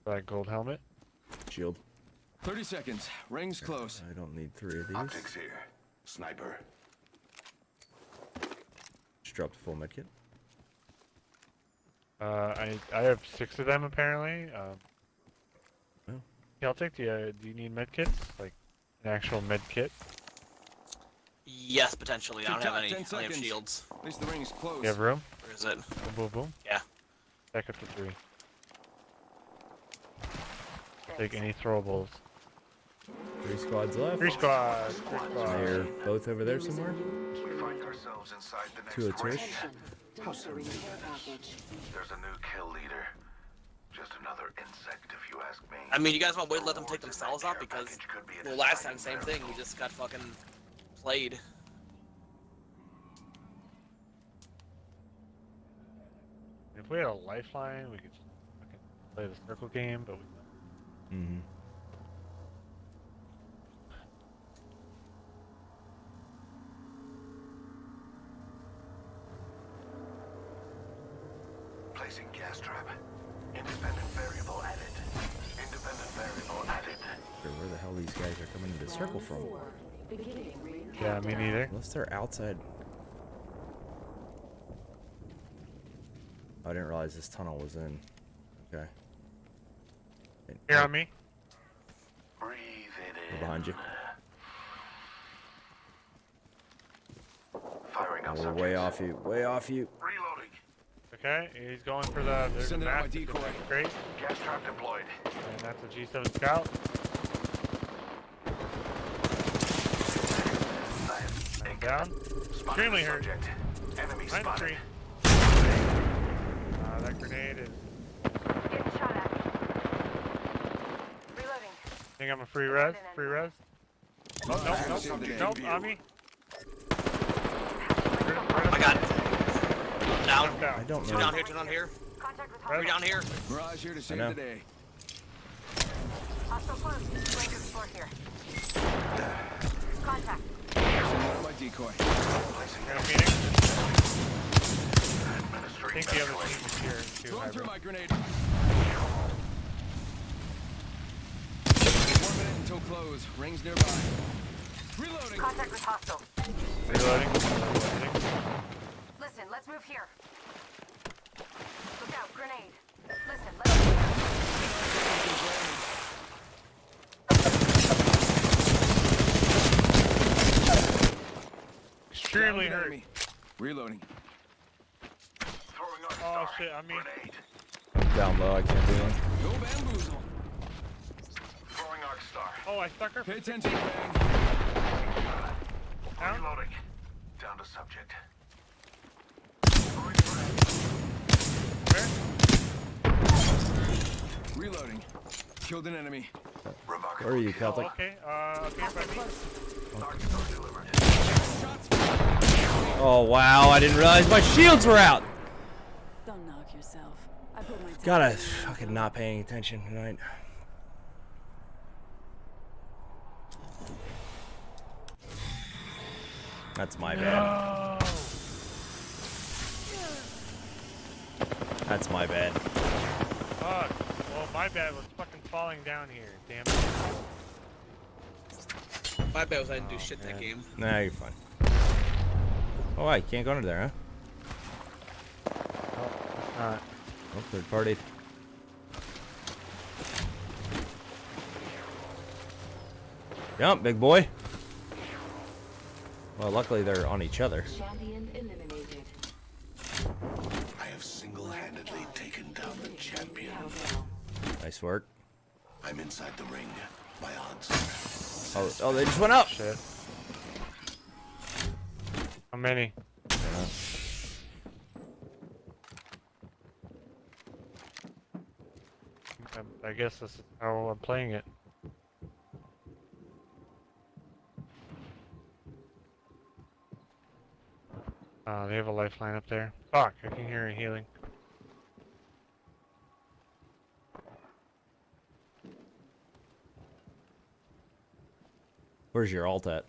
That gold helmet. Shield. 30 seconds. Ring's close. I don't need 3 of these. Optics here. Sniper. Just dropped a full medkit. I have 6 of them apparently. Oh. Celtic, do you need med kits? Like an actual med kit? Yes, potentially. I don't have any. 10 I only have seconds. shields. At least the ring's close. You have room? Where is it? Boom, boom, boom. Yeah. Back up to 3. Take any throwables. 3 squads left. 3 squads. 3 squads. They're both over there somewhere. We find ourselves inside the next 2 a ring. tush. Tossing care package. There's a new kill leader. Just another insect, if you ask me. I mean, you guys want to wait, let them take themselves out because, well, last time same thing. We just got fucking played. If we had a lifeline, we could just fucking play the circle game, but we don't. Mm-hmm. Placing gas trap. Independent variable added. Independent variable added. Sure, where the hell these guys are coming into the circle from? Beginning ring Yeah, me neither. Unless they're outside. I didn't realize this tunnel was in. Okay. Here on me. Breathe it We're in. behind you. Firing on We're subject. way off you. Way off you. Reloading. Okay, he's going for the. There's a Send out my massive decoy. crate, Gas trap deployed. and that's a G7 Scout. I'm down. Extremely hurt. Enemy Behind the spotted. tree. That grenade is. Getting shot at. Reloading. Think I'm a free res? Free res? Oh, nope, on me. I got it. Down. I'm down. I don't Two know. down here, two down here. Contact with Three hostile. down here. Mirage here to save know. the day. Hostile close. Going to the floor here. Contact. Send out my decoy. Got a Phoenix. I think the other team is here too. Throwing through Hybrid. my grenade. 1 minute until close. Rings nearby. Reloading. Contact with hostile. Reloading. Listen, let's move here. Look out, grenade. Listen, let's move Extremely hurt. Enemy. Reloading. Throwing arc Oh star. shit, I mean. Grenade. Down low, I can't do anything. Go bamboozle. Throwing arc star. Oh, I stuck her. Pay attention, bang. Down. Reloading. Down to subject. Where? Reloading. Killed an enemy. Where are you, Celtic? Okay, up here by me. Arc star delivered. Oh wow, I didn't realize my shields were out. Don't knock yourself. I put my Gotta fucking not paying attention tonight. That's my bad. That's my bad. Fuck. Well, my bad was fucking falling down here. Damn it. My bad was I didn't do shit that game. Nah, you're fine. Oh, I can't go under there, huh? Alright. Oh, third party. Jump, big boy. Well, luckily they're on each other. Champion eliminated. I have single-handedly taken down the champion. Nice work. I'm inside the ring. My odds. Oh, they just went up. Shit. How many? I guess this is how I'm playing it. They have a lifeline up there. Fuck, I can hear it healing. Where's your alt at?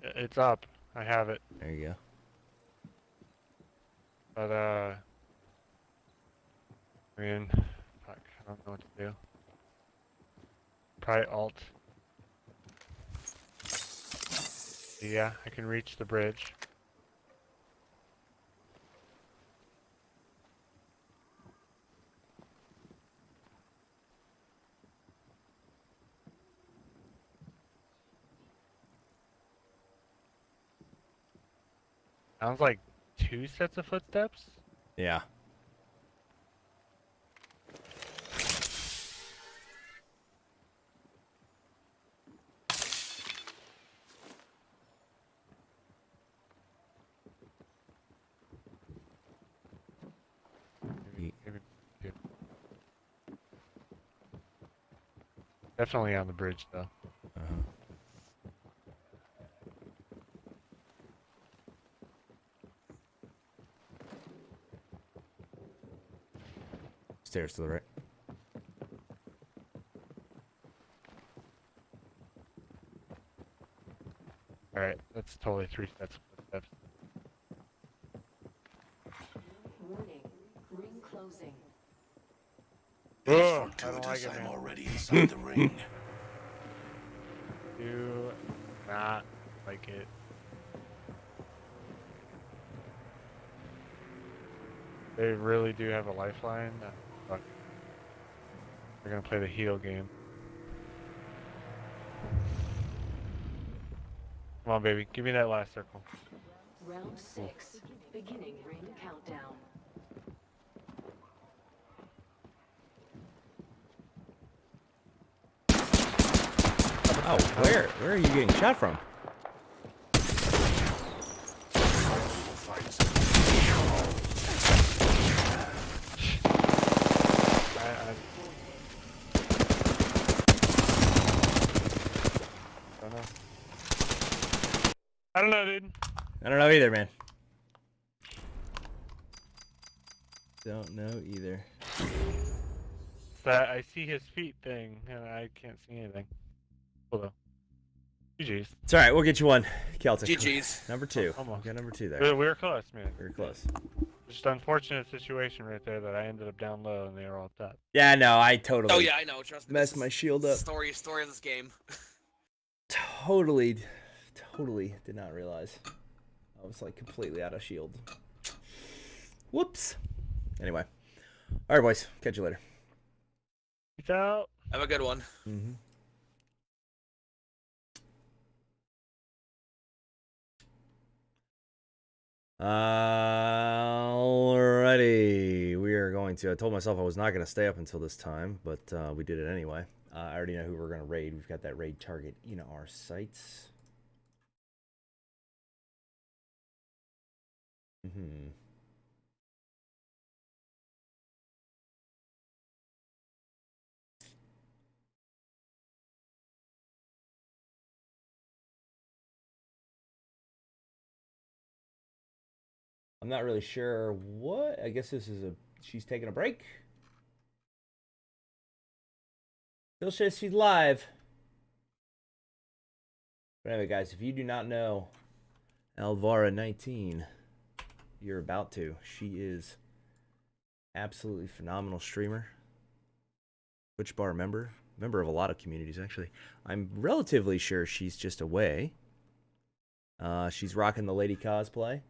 It's up. I have it. There you go. But, I mean, fuck, I don't know what to do. Probably alt. Yeah, I can reach the bridge. Sounds like 2 sets of footsteps? Yeah. Maybe 2. Definitely on the bridge, though. Uh-huh. Stairs to the right. Alright, that's totally 3 sets of footsteps. Warning. Ring closing. Oh, I don't like it, I'm man. already inside the ring. Do not like it. They really do have a lifeline. Fuck. They're gonna play the heal game. Come on, baby. Give me that last circle. Round 6. Beginning ring countdown. Oh, where? Where are you getting shot from? I don't know, dude. I don't know either, man. Don't know either. That I see his feet thing, and I can't see anything. Hold on. GG's. It's all right. We'll get you one, Celtic. GG's. Number 2. Almost. We got number 2 there. We were close, man. We were close. Just an unfortunate situation right there that I ended up down low and they were all top. Yeah, no, I totally. Oh yeah, I know. Trust me. Messed my shield up. Story of this game. Totally did not realize. I was like completely out of shield. Whoops. Anyway. All right, boys. Catch you later. Peace out. Have a good one. Mm-hmm. Alrighty. We are going to. I told myself I was not going to stay up until this time, but we did it anyway. I already know who we're going to raid. We've got that raid target in our sights. Mm-hmm. I'm not really sure what. I guess this is she's taking a break. Still says she's live. But anyway, guys, if you do not know Alvara19, you're about to. She is absolutely phenomenal streamer. Twitch bar member of a lot of communities, actually. I'm relatively sure she's just away. She's rocking the lady cosplay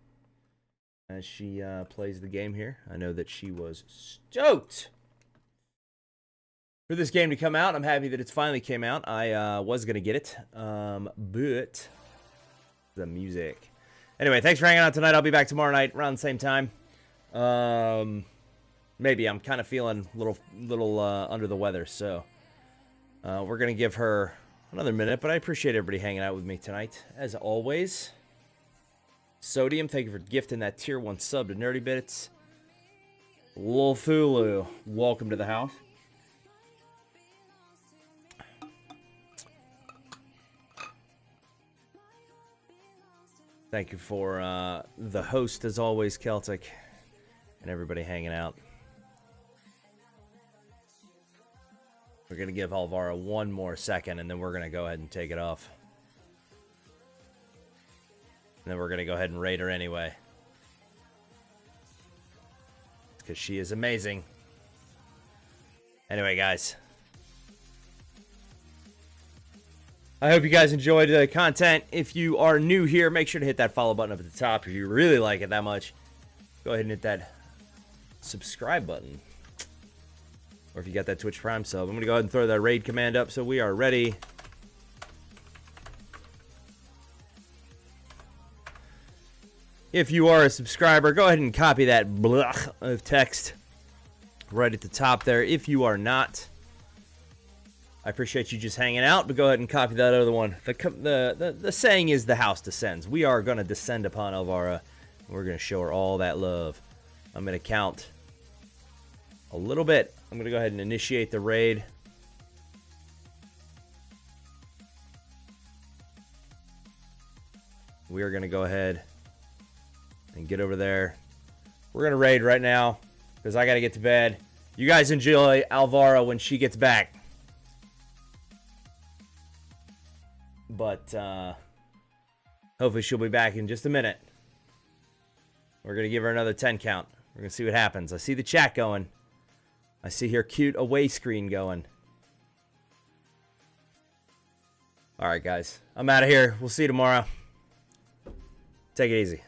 as she plays the game here. I know that she was stoked for this game to come out. I'm happy that it's finally came out. I was going to get it, but the music. Anyway, thanks for hanging out tonight. I'll be back tomorrow night around the same time. Maybe. I'm kind of feeling a little under the weather, so we're going to give her another minute, but I appreciate everybody hanging out with me tonight, as always. Sodium, thank you for gifting that tier 1 sub to nerdybits. Wolfulu, welcome to the house. Thank you for the host, as always, Celtic, and everybody hanging out. We're going to give Alvaro one more second, and then we're going to go ahead and take it off. And then we're going to go ahead and raid her anyway. Because she is amazing. Anyway, guys. I hope you guys enjoyed the content. If you are new here, make sure to hit that follow button up at the top. If you really like it that much, go ahead and hit that subscribe button. Or if you got that Twitch Prime sub, I'm going to go ahead and throw that raid command up so we are ready. If you are a subscriber, go ahead and copy that blech of text right at the top there. If you are not, I appreciate you just hanging out, but go ahead and copy that other one. The saying is the house descends. We are going to descend upon Elvira. We're going to show her all that love. I'm going to count a little bit. I'm going to go ahead and initiate the raid. We are going to go ahead and get over there. We're going to raid right now because I got to get to bed. You guys enjoy Alvaro when she gets back. But hopefully she'll be back in just a minute. We're going to give her another 10 count. We're going to see what happens. I see the chat going. I see her cute away screen going. All right, guys. I'm out of here. We'll see you tomorrow. Take it easy.